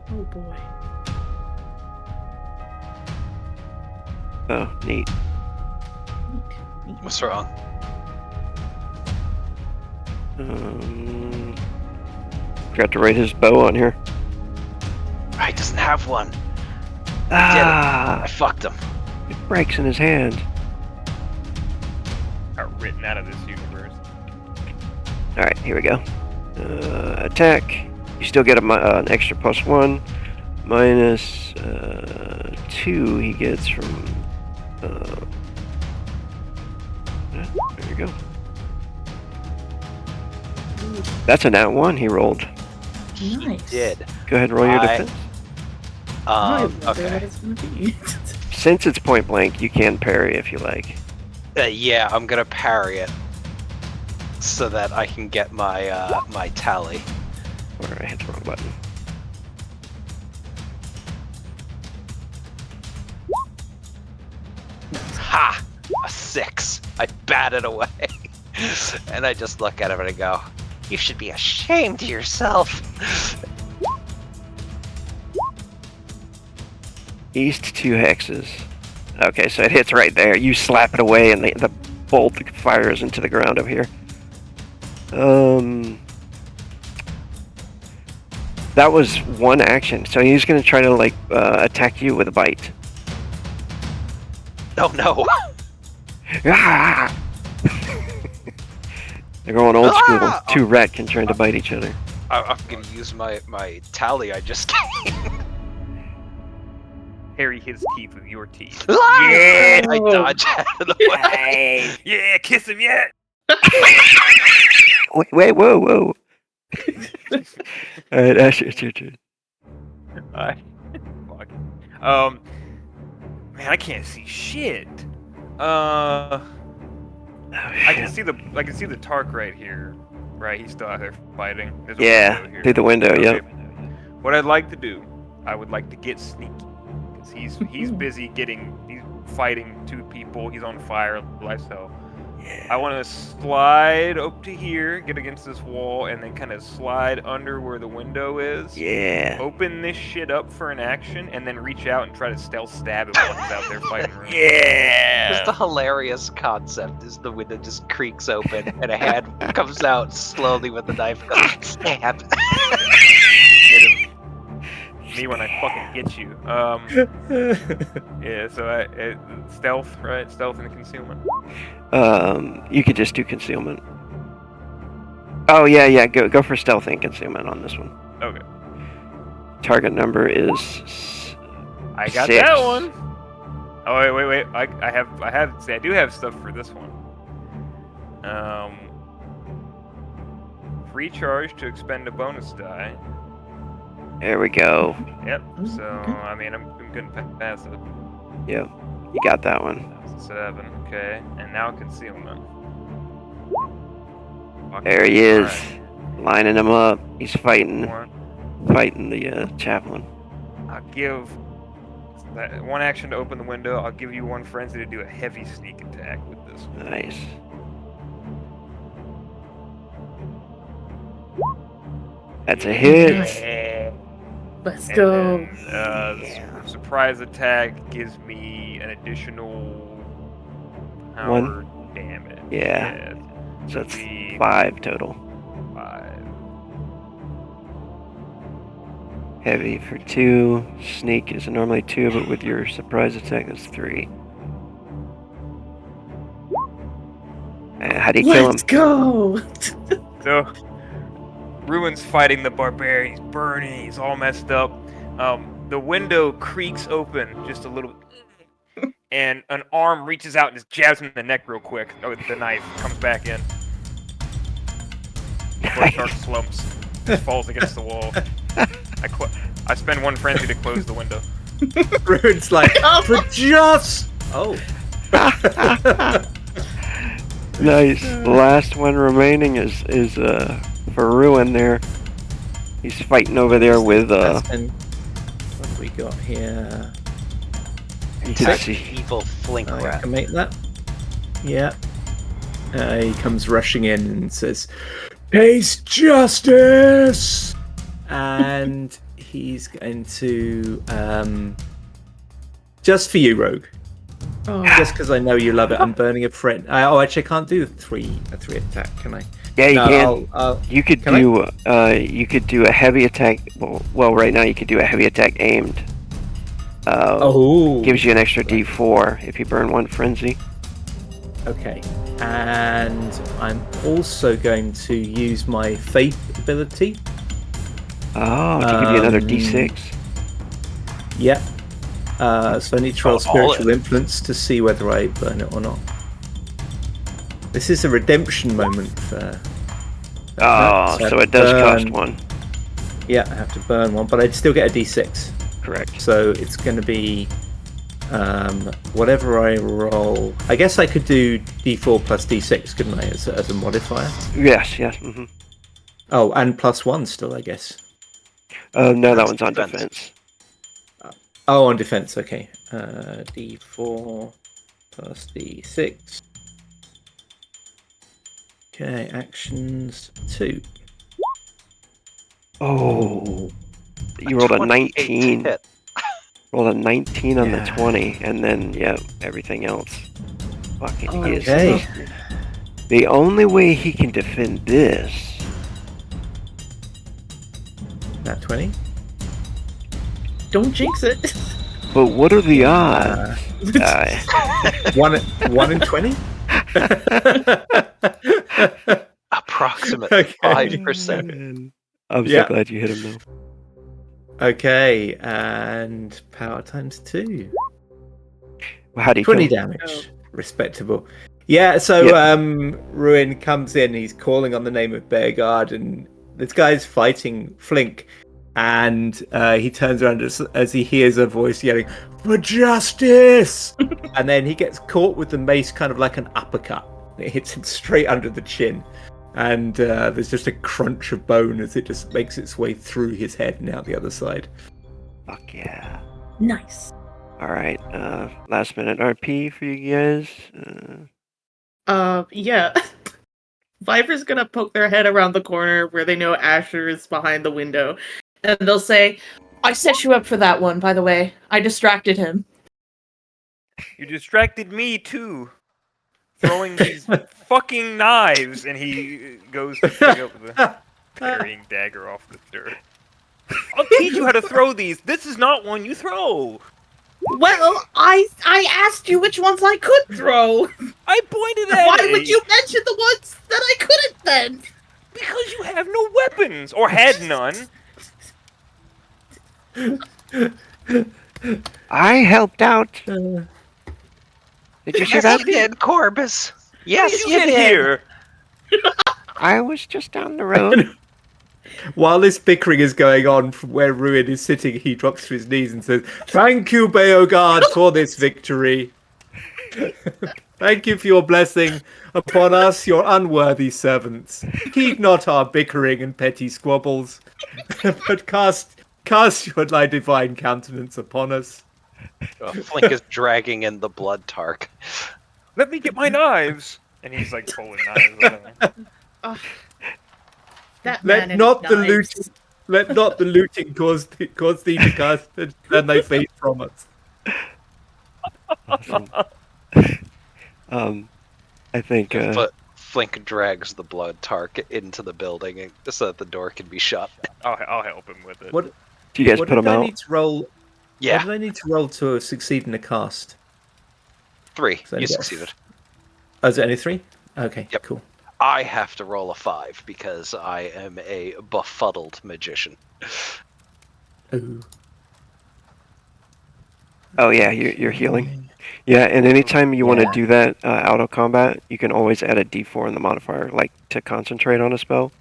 Oh boy. Oh, neat. What's wrong? Forgot to write his bow on here. He doesn't have one. Ah, I fucked him. it breaks in his hand. Got written out of this universe. All right, here we go. Attack. You still get an extra +1. Minus 2 he gets from... there you go. That's a nat 1 he rolled. Nice. Did. Go ahead and roll your I- defense. I wonder what Okay. it's gonna be. Since it's point blank, you can parry if you like. Yeah, I'm gonna parry it so that I can get my my tally. Or I hit the wrong button. Ha! A 6. I bat it away, and I just look at him and I go, "You should be ashamed of yourself." East 2 hexes. Okay, so it hits right there. You slap it away, and the bolt fires into the ground over here. That was one action. So he's gonna try to attack you with a bite. Oh no! Ah! They're going old school. Ah! Two ratkin trying to bite each other. I'm gonna use my tally I just gained. Harry his teeth with your teeth. Yeah! I dodge out of the way. Yeah, kiss him yet. Wait, whoa. Alright, Asher, it's your turn. Fuck. Man, I can't see shit. I can see the Tark right here. Right, he's still out there fighting. There's a Yeah, window here. through the window, Okay. yep. What I'd like to do, I would like to get sneaky. Cause he's busy he's fighting 2 people. He's on fire, life's hell. I want to slide up to here, get against this wall, and then kind of slide under where the window is. Yeah. Open this shit up for an action, and then reach out and try to stealth stab him while he's out there fighting. Around. Just a hilarious concept is the window just creaks open and a hand comes out slowly with the knife. Goes, stab. Get him. Me when I fucking get you. Yeah. So stealth, right? Stealth and concealment. You could just do concealment. Oh yeah. Go for stealth and concealment on this one. Okay. Target number is. I got 6. that one. Oh wait. I do have stuff for this one. Free charge to expend a bonus die. There we go. Yep. So I mean, I'm gonna pass it. Yep. You got that one. 7. Okay. And now concealment. There he is, Alright. lining him up. He's fighting One. the chaplain. I'll give that one action to open the window. I'll give you one frenzy to do a heavy sneak attack with this one. Nice. That's a hit. Yeah. Let's And go. then, the surprise attack gives me an additional power damage. Yeah. So So it's it'd be 5 total. 5. Heavy for 2. Sneak is normally 2, but with your surprise attack, that's 3. How do you kill him? Let's go. So, Ruin's fighting the barbarian. He's burning. He's all messed up. The window creaks open just a little, and an arm reaches out and just jabs him in the neck real quick. Oh, the knife comes back in. Shark slumps, just falls against the wall. I spend one frenzy to close the window. Rune's like, for just. Oh. Nice. Last one remaining is for Ruin there. He's fighting over there with What have we got here? let's see. Evil flink I rat. can make that. Yeah. He comes rushing in and says, "Taste justice!" And he's going to just for you, Rogue. Oh, Just because I know you love it, I'm burning a friend. Actually, I can't do a three attack, can I? Yeah, you No, can. I'll- You could can I? you could do a heavy attack. Well, right now you could do a heavy attack aimed. Gives you an extra D4 if you burn one frenzy. Okay. And I'm also going to use my faith ability. Oh, to give you another D6. Yeah. So I need to roll all spiritual in. influence to see whether I burn it or not. This is a redemption moment for. Oh, I so have it does to cost burn- one. Yeah, I have to burn one, but I'd still get a D6. Correct. So it's going to be whatever I roll. I guess I could do D4 plus D6, couldn't I, as a modifier? Yes. Mm-hmm. Oh, and plus one still, I guess. No, that That's one's on defense. defense. Oh, on defense. Okay. D4 plus D6. Okay, actions 2. Oh, you rolled a 28 to 19. hit. Rolled a 19 on the Yeah. 20, and then everything else. Fucking is. Okay. The only way he can defend this. Nat 20. don't jinx it. But what are the odds? 1 in 20? Approximately Okay. 5%. I'm so Yeah. glad you hit him though. Okay, and power times 2. Well, how do you 20 kill him? damage. Respectable. Yeah, so Ruin comes in, he's calling on the name of Bearguard, and this guy's fighting Flink, and he turns around as he hears a voice yelling, "For justice!" And then he gets caught with the mace kind of like an uppercut. It hits him straight under the chin, and there's just a crunch of bone as it just makes its way through his head and out the other side. Fuck yeah. Nice. Alright, last minute RP for you guys. Yeah. Viper's gonna poke their head around the corner where they know Asher is behind the window, and they'll say, "I set you up for that one, by the way. I distracted him." You distracted me too. Throwing these fucking knives, and he goes to pick up the parrying dagger off the dirt. I'll teach you how to throw these. This is not one you throw. Well, I asked you which ones I could throw. I pointed at Why it. would you mention the ones that I couldn't then? Because you have no weapons, or had none. I helped out. Did you see Yes, that? you did, Corbus. Yes, you you get did. here. I was just down the road. While this bickering is going on from where Ruin is sitting, he drops to his knees and says, "Thank you, Beogard, for this victory. Thank you for your blessing upon us, your unworthy servants. Heed not our bickering and petty squabbles, but cast your thy divine countenance upon us." Flink is dragging in the blood tark. Let me get my knives. And he's like pulling knives on him. That man Let and not his the knives. looting cause thee to cast and turn thy face from us. Awesome. I think Flink drags the blood tark into the building so that the door can be shut. I'll help him with it. What do you guys what put did him I out? need to roll? Yeah, What did I need to roll to succeed in a cast? 3. So You yes. succeeded. Oh, is it only 3? Okay, Yep. cool. I have to roll a 5 because I am a befuddled magician. Ooh. Oh yeah, you're healing. Yeah, and anytime you want to do that auto combat, you can always add a D4 in the modifier, like to concentrate on a spell.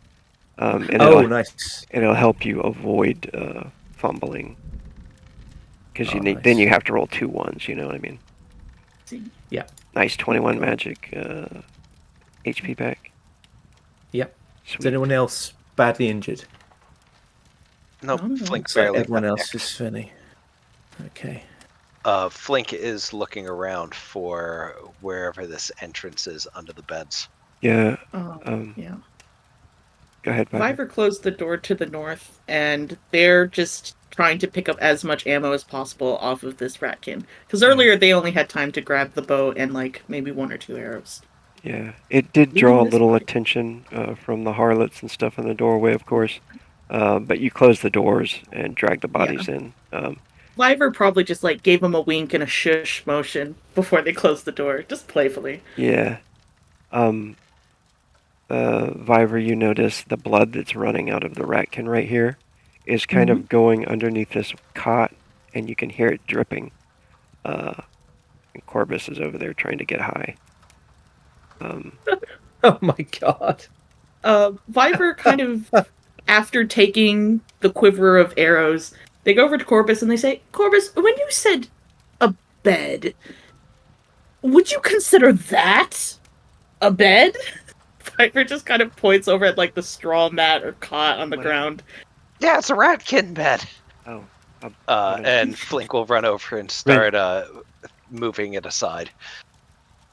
And Nice. it'll help you avoid fumbling. Because Nice. then you have to roll 2 ones. You know what I mean? Yeah. Nice 21 magic HP back. Yep. Is Sweet. anyone else badly injured? No, I don't know. Flink So barely. everyone got else is funny. Okay. Flink is looking around for wherever this entrance is under the beds. Yeah. Yeah. Go ahead, Viper. Viper closed the door to the north, and they're just trying to pick up as much ammo as possible off of this ratkin. Because earlier they only had time to grab the bow and like maybe 1 or 2 arrows. Yeah, it did Even draw a this little fight. attention from the harlots and stuff in the doorway, of course. But you closed the doors and dragged the bodies in. Viper probably just like gave him a wink and a shush motion before they closed the door, just playfully. Yeah. Viver, you notice the blood that's running out of the ratkin right here is kind of going underneath this cot, and you can hear it dripping. And Corbus is over there trying to get high. Oh my god. Viper kind of, after taking the quiver of arrows, they go over to Corbus and they say, Corbus, when you said a bed, would you consider that a bed? Viper just kind of points over at like the straw mat or cot on the ground. Yeah, it's a ratkin bed. Oh. And Flink will run over and start moving it aside.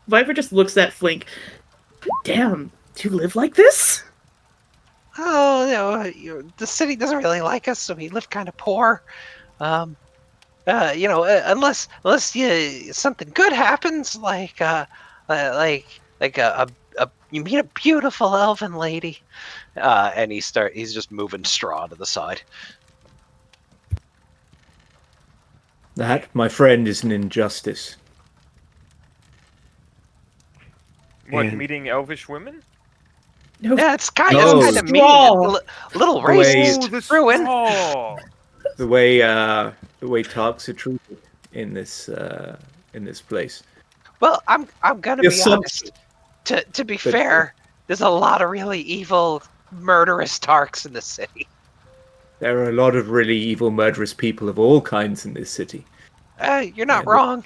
Viper just looks at Flink. Damn, do you live like this? Oh, the city doesn't really like us, so we live kind of poor. Unless something good happens, like you meet a beautiful elven lady, and he's just moving straw to the side. That, my friend, is an injustice. What, And- meeting elvish women? Yeah, it's kind No. of mean. Straw. Little The way- racist. Ruin. Oh, The way Tarks are treated in this place. Well, I'm gonna Your be son- honest. To be fair, there's a lot of really evil, murderous Tarks in the city. There are a lot of really evil, murderous people of all kinds in this city. You're not Yeah, wrong.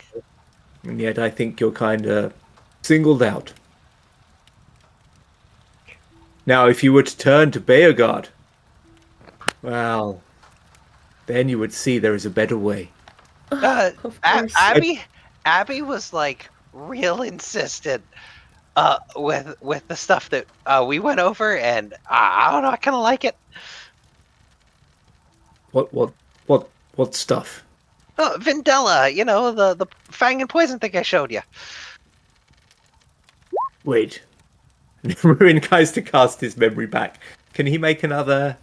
And yet I think you're kind of singled out. Now, if you were to turn to Beogard, well, then you would see there is a better way. Of course. Abby was like real insistent with the stuff that we went over, and I don't know, I kind of like it. What stuff? Oh, Vindella, the fang and poison thing I showed you. Wait. Ruin tries to cast his memory back. Can he make another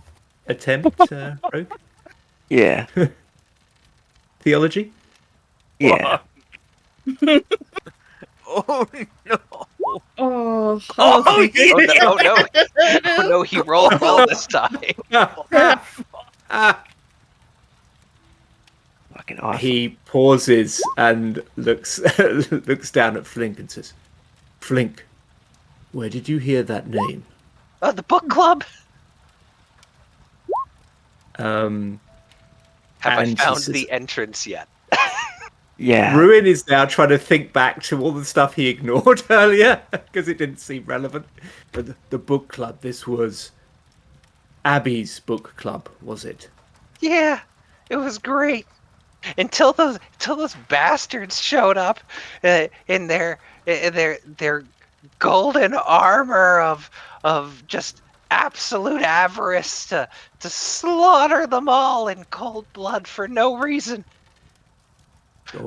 attempt, Rogue? Yeah. Theology? Yeah. oh no! Oh, Oh no, he rolled well this time. Fucking awesome. He pauses and looks down at Flink and says, Flink, where did you hear that name? The book club. Have Have I And she found says- the entrance yet? Yeah. Ruin is now trying to think back to all the stuff he ignored earlier because it didn't seem relevant. But the book club, this was Abby's book club, was it? Yeah, it was great. Until those bastards showed up in their golden armor of just absolute avarice to slaughter them all in cold blood for no reason.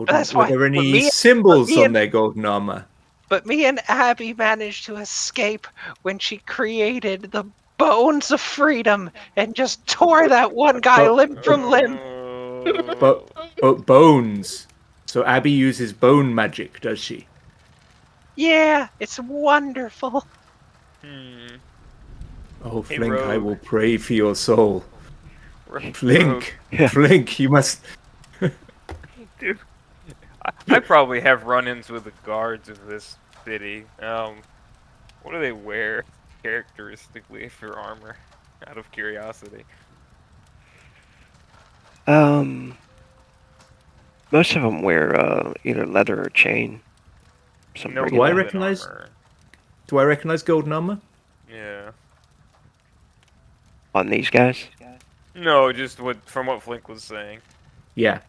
That's Were why- there but any me- symbols but me on and- their golden armor? But me and Abby managed to escape when she created the bones of freedom and just tore that one guy But- limb from limb. But bones. So Abby uses bone magic, does she? Yeah, it's wonderful. Oh, Hey, Flink, I Rogue. will pray for your soul. Rogue. Flink, Yeah. Flink, you must. Dude, I probably have run-ins with the guards of this city. What do they wear characteristically for armor? Out of curiosity. Most of them wear either leather or chain. Some No regular- Do I golden recognize- armor. Do I recognize golden armor? Yeah. on these guys. No, just from what Flink was saying. Yeah.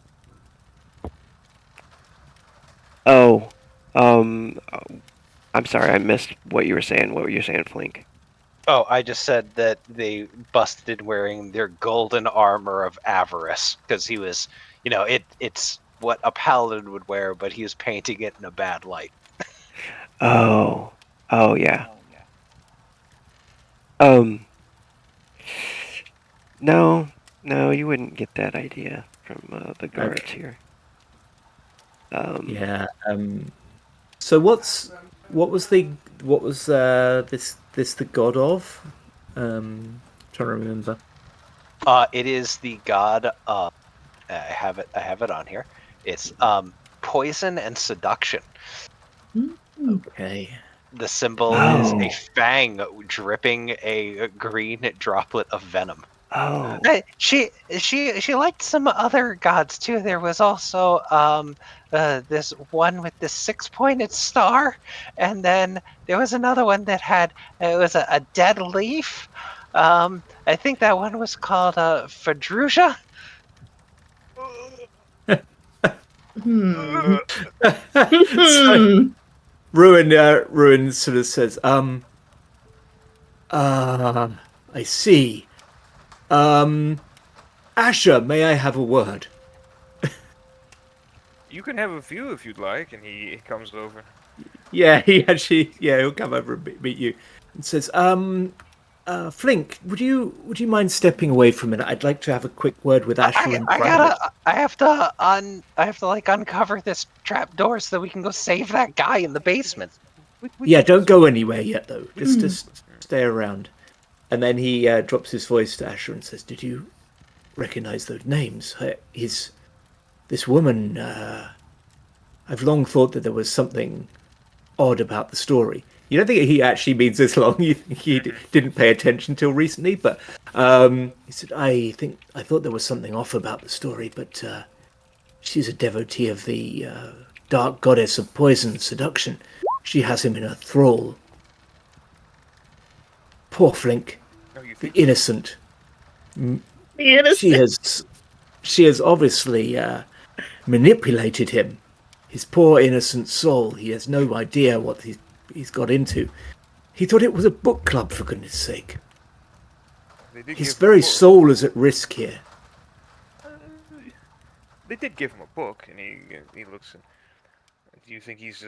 Oh, um, I'm sorry, I missed what you were saying. What were you saying, Flink? Oh, I just said that they busted wearing their golden armor of avarice because he was, it's what a paladin would wear, but he was painting it in a bad light. Oh, oh yeah. Um, no, no, you wouldn't get that idea from the guards Okay. here. Yeah. So what was this the god of? Trying to remember. It is the god. I have it on here. It's poison and seduction. Okay. The symbol is a Oh, fang dripping a green droplet of venom. oh, She liked some other gods too. There was also this one with this 6-pointed star, and then there was another one that had it was a dead leaf. I think that one was called Fadruja. Hmm. So Hmm. Ruin sort of says, I see. Asher, may I have a word? You can have a few if you'd like, and he comes over. Yeah, he'll come over and meet you and says, Flink, would you mind stepping away for a minute? I'd like to have a quick word with Asher in I private. gotta I have to like uncover this trap door so that we can go save that guy in the basement. Yeah, don't go anywhere yet, though. Just Hmm. just stay around. And then he drops his voice to Asher and says, "Did you recognize those names? This woman. I've long thought that there was something odd about the story. You don't think he actually means this long? You think he didn't pay attention till recently? But he said, I thought there was something off about the story, but she's a devotee of the dark goddess of poison and seduction. She has him in her thrall. Poor Flink, Oh, you the think so? innocent. The She innocent. has obviously manipulated him. His poor innocent soul. He has no idea what he's got into. He thought it was a book club, for goodness sake. They did His give him a very book. soul is at risk here. Uh, they did give him a book, and he looks. Do you think he's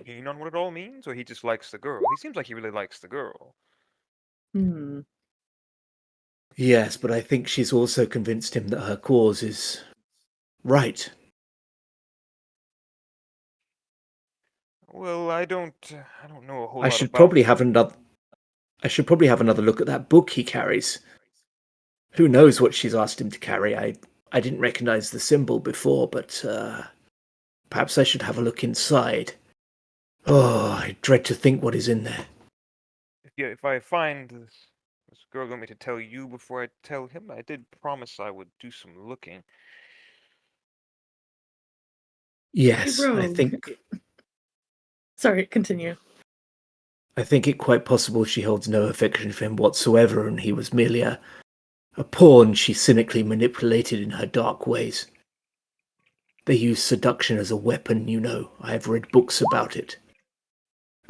keen on what it all means, or he just likes the girl? He seems like he really likes the girl. Hmm. Yes, but I think she's also convinced him that her cause is right. Well, I don't know a whole I lot should about probably them. have another. I should probably have another look at that book he carries. Who knows what she's asked him to carry? I didn't recognize the symbol before, but perhaps I should have a look inside. Oh, I dread to think what is in there. If I find this girl want me to tell you before I tell him, I did promise I would do some looking. Hey, Yes, Rogue. Sorry, continue. I think it quite possible she holds no affection for him whatsoever, and he was merely a pawn she cynically manipulated in her dark ways. They use seduction as a weapon, you know. I have read books about it.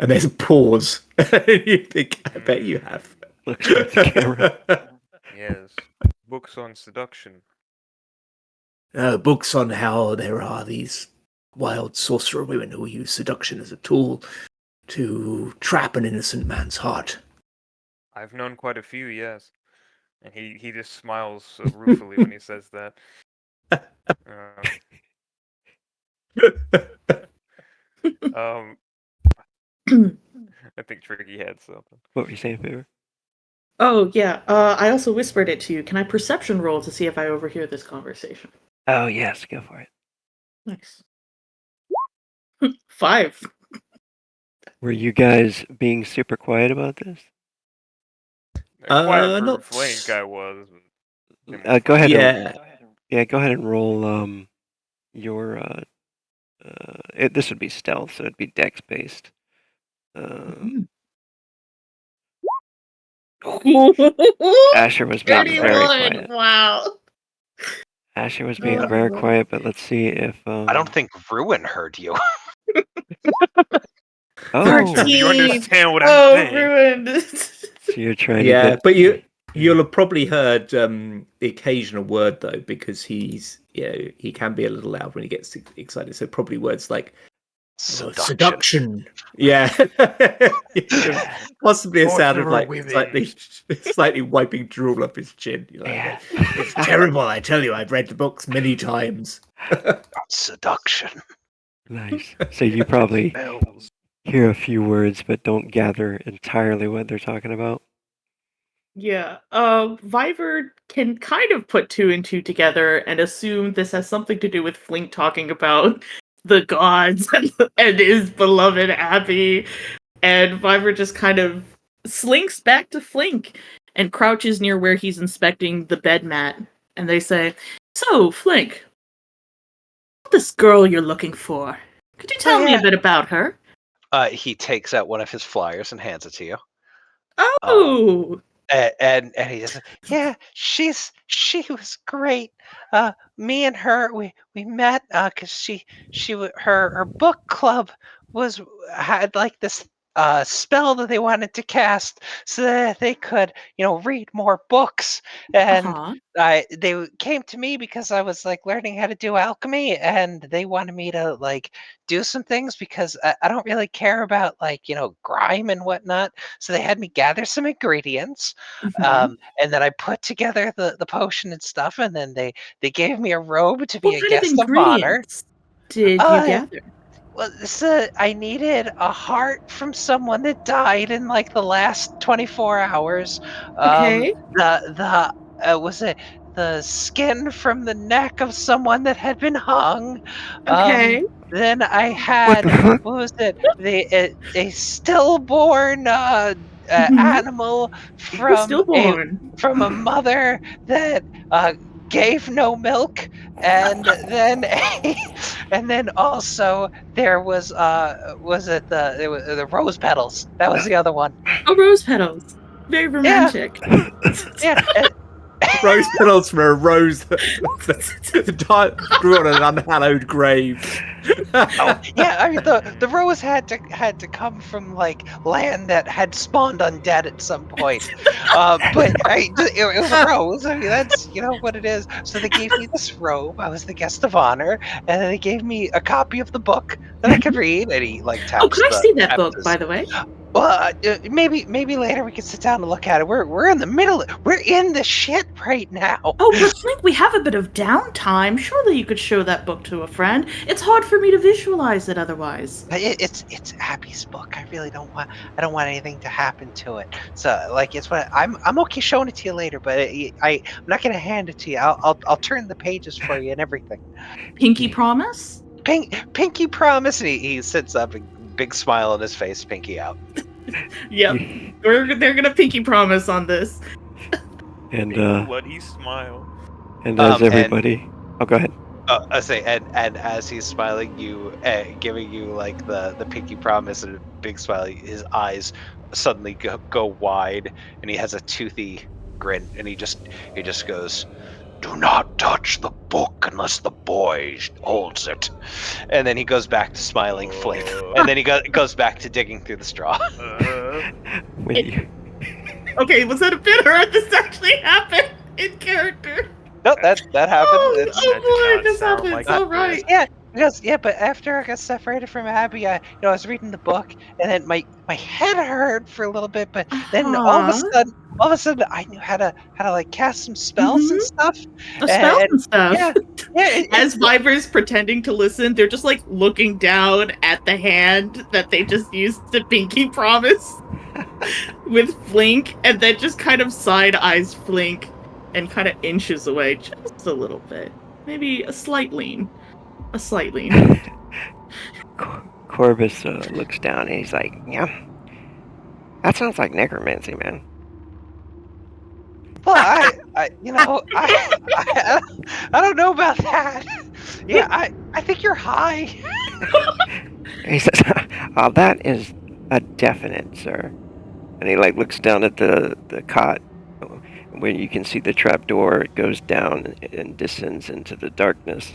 And there's a pause. You think, I bet you have. looks towards the camera. Yes, books on seduction. Books on how there are these wild sorcerer women who use seduction as a tool to trap an innocent man's heart. I've known quite a few, yes. And he just smiles ruefully when he says that. Um, I think Tricky had something. What were you saying, Favor? Oh, yeah. I also whispered it to you. Can I perception roll to see if I overhear this conversation? Oh, yes, go for it. Nice. 5. Were you guys being super quiet about this? Quiet for Not. Flink, I was. But him was Go fine. ahead Yeah. and go ahead and roll your this would be stealth, so it'd be dex based. Asher was being very 31. quiet. Wow. Asher was being very quiet, but let's see if. I don't think Ruin heard you. Oh, 13. You understand what I'm Oh, saying? ruined. so you're trying to Yeah, get. but you'll have probably heard the occasional word though, because he can be a little loud when he gets excited. So probably words like seduction. Yeah, possibly a sound of like slightly wiping drool off his chin. You're like, Yeah. it's terrible. I tell you, I've read the books many times. Seduction. Nice. So you probably hear a few words, but don't gather entirely what they're talking about. Yeah. Viver can kind of put two and two together and assume this has something to do with Flink talking about the gods and his beloved Abby. And Viver just kind of slinks back to Flink and crouches near where he's inspecting the bed mat. And they say, "So, Flink, this girl you're looking for. Could you tell me a bit about her?" He takes out one of his flyers and hands it to you. Oh! And he says, "Yeah, she was great. Me and her we met because her book club had like this spell that they wanted to cast so that they could read more books, and Uh-huh. they came to me because I was like learning how to do alchemy, and they wanted me to like do some things because I don't really care about like grime and whatnot, so they had me gather some ingredients, Mhm. and then I put together the potion and stuff, and then they gave me a robe to be What a kind of guest of honor. ingredients did you Uh, gather? well, so I needed a heart from someone that died in like the last 24 hours. Okay. Was it the skin from the neck of someone that had been hung? Okay. Then I What the had, fuck? what was it? A stillborn Mhm. animal Oh, from stillborn. a mother that gave no milk, and then and then also there was it the rose petals? That was the other one. Oh, rose petals. Very Yeah, romantic. yeah. Rose petals from a rose that grew on an unhallowed grave. Oh yeah, I mean the rose had to come from like land that had spawned undead at some point. But it was a rose. I mean that's what it is. So they gave me this robe. I was the guest of honor, and then they gave me a copy of the book that I could read. And he like Oh, can I see that book, his. by the way? Well, maybe later we can sit down and look at it. We're in the middle. We're in the shit right now. Oh, but Flink, we have a bit of downtime. Surely you could show that book to a friend. It's hard for me to visualize it otherwise. It's Abby's book. I really don't want. I don't want anything to happen to it. So like it's what I'm okay showing it to you later, but I'm not gonna hand it to you. I'll turn the pages for you and everything. Pinky promise? Pinky promise. And he sits up, a big smile on his face. Pinky out. Yep. They're gonna pinky promise on this. And Bloody smile. and as everybody. Oh, go ahead. I say, and as he's smiling, giving you like the pinky promise and a big smile, his eyes suddenly go wide, and he has a toothy grin, and he just goes, "Do not touch the book unless the boy holds it," and then he goes back to smiling Flink, and then he goes back to digging through the straw. When you, Okay, was that a bit or did this actually happen in character? No, that happened. Oh, It's, oh boy, not this sound happens. like All it. right. Yeah, because but after I got separated from Abby, I was reading the book, and then my head hurt for a little bit, but then all of a sudden, I knew how to like cast some spells and stuff. Spells and stuff. Yeah, As Viver's pretending to listen, they're just like looking down at the hand that they just used to pinky promise with Flink, and then just kind of side eyes Flink and kind of inches away just a little bit. Maybe a slight lean. A slight lean. Corvus looks down and he's like, "Yeah, that sounds like necromancy, man." Well, I don't know about that. Yeah, I think you're high. He says, "Oh, that is a definite, sir." And he like looks down at the cot. when you can see the trapdoor, it goes down and descends into the darkness.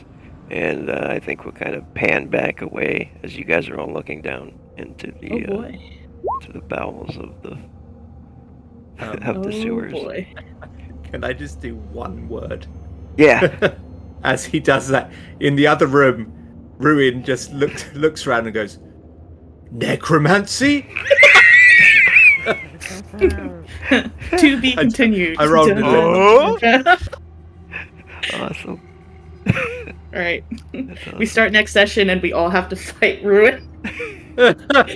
And I think we'll kind of pan back away as you guys are all looking down into the Oh boy. to the bowels of the Oh sewers. Boy. Can I just do one word? Yeah. As he does that, in the other room, Ruin just looks around and goes, necromancy? To be continued. I rolled Oh. Awesome. All right. That's We start next session and we all have to fight Ruin. it.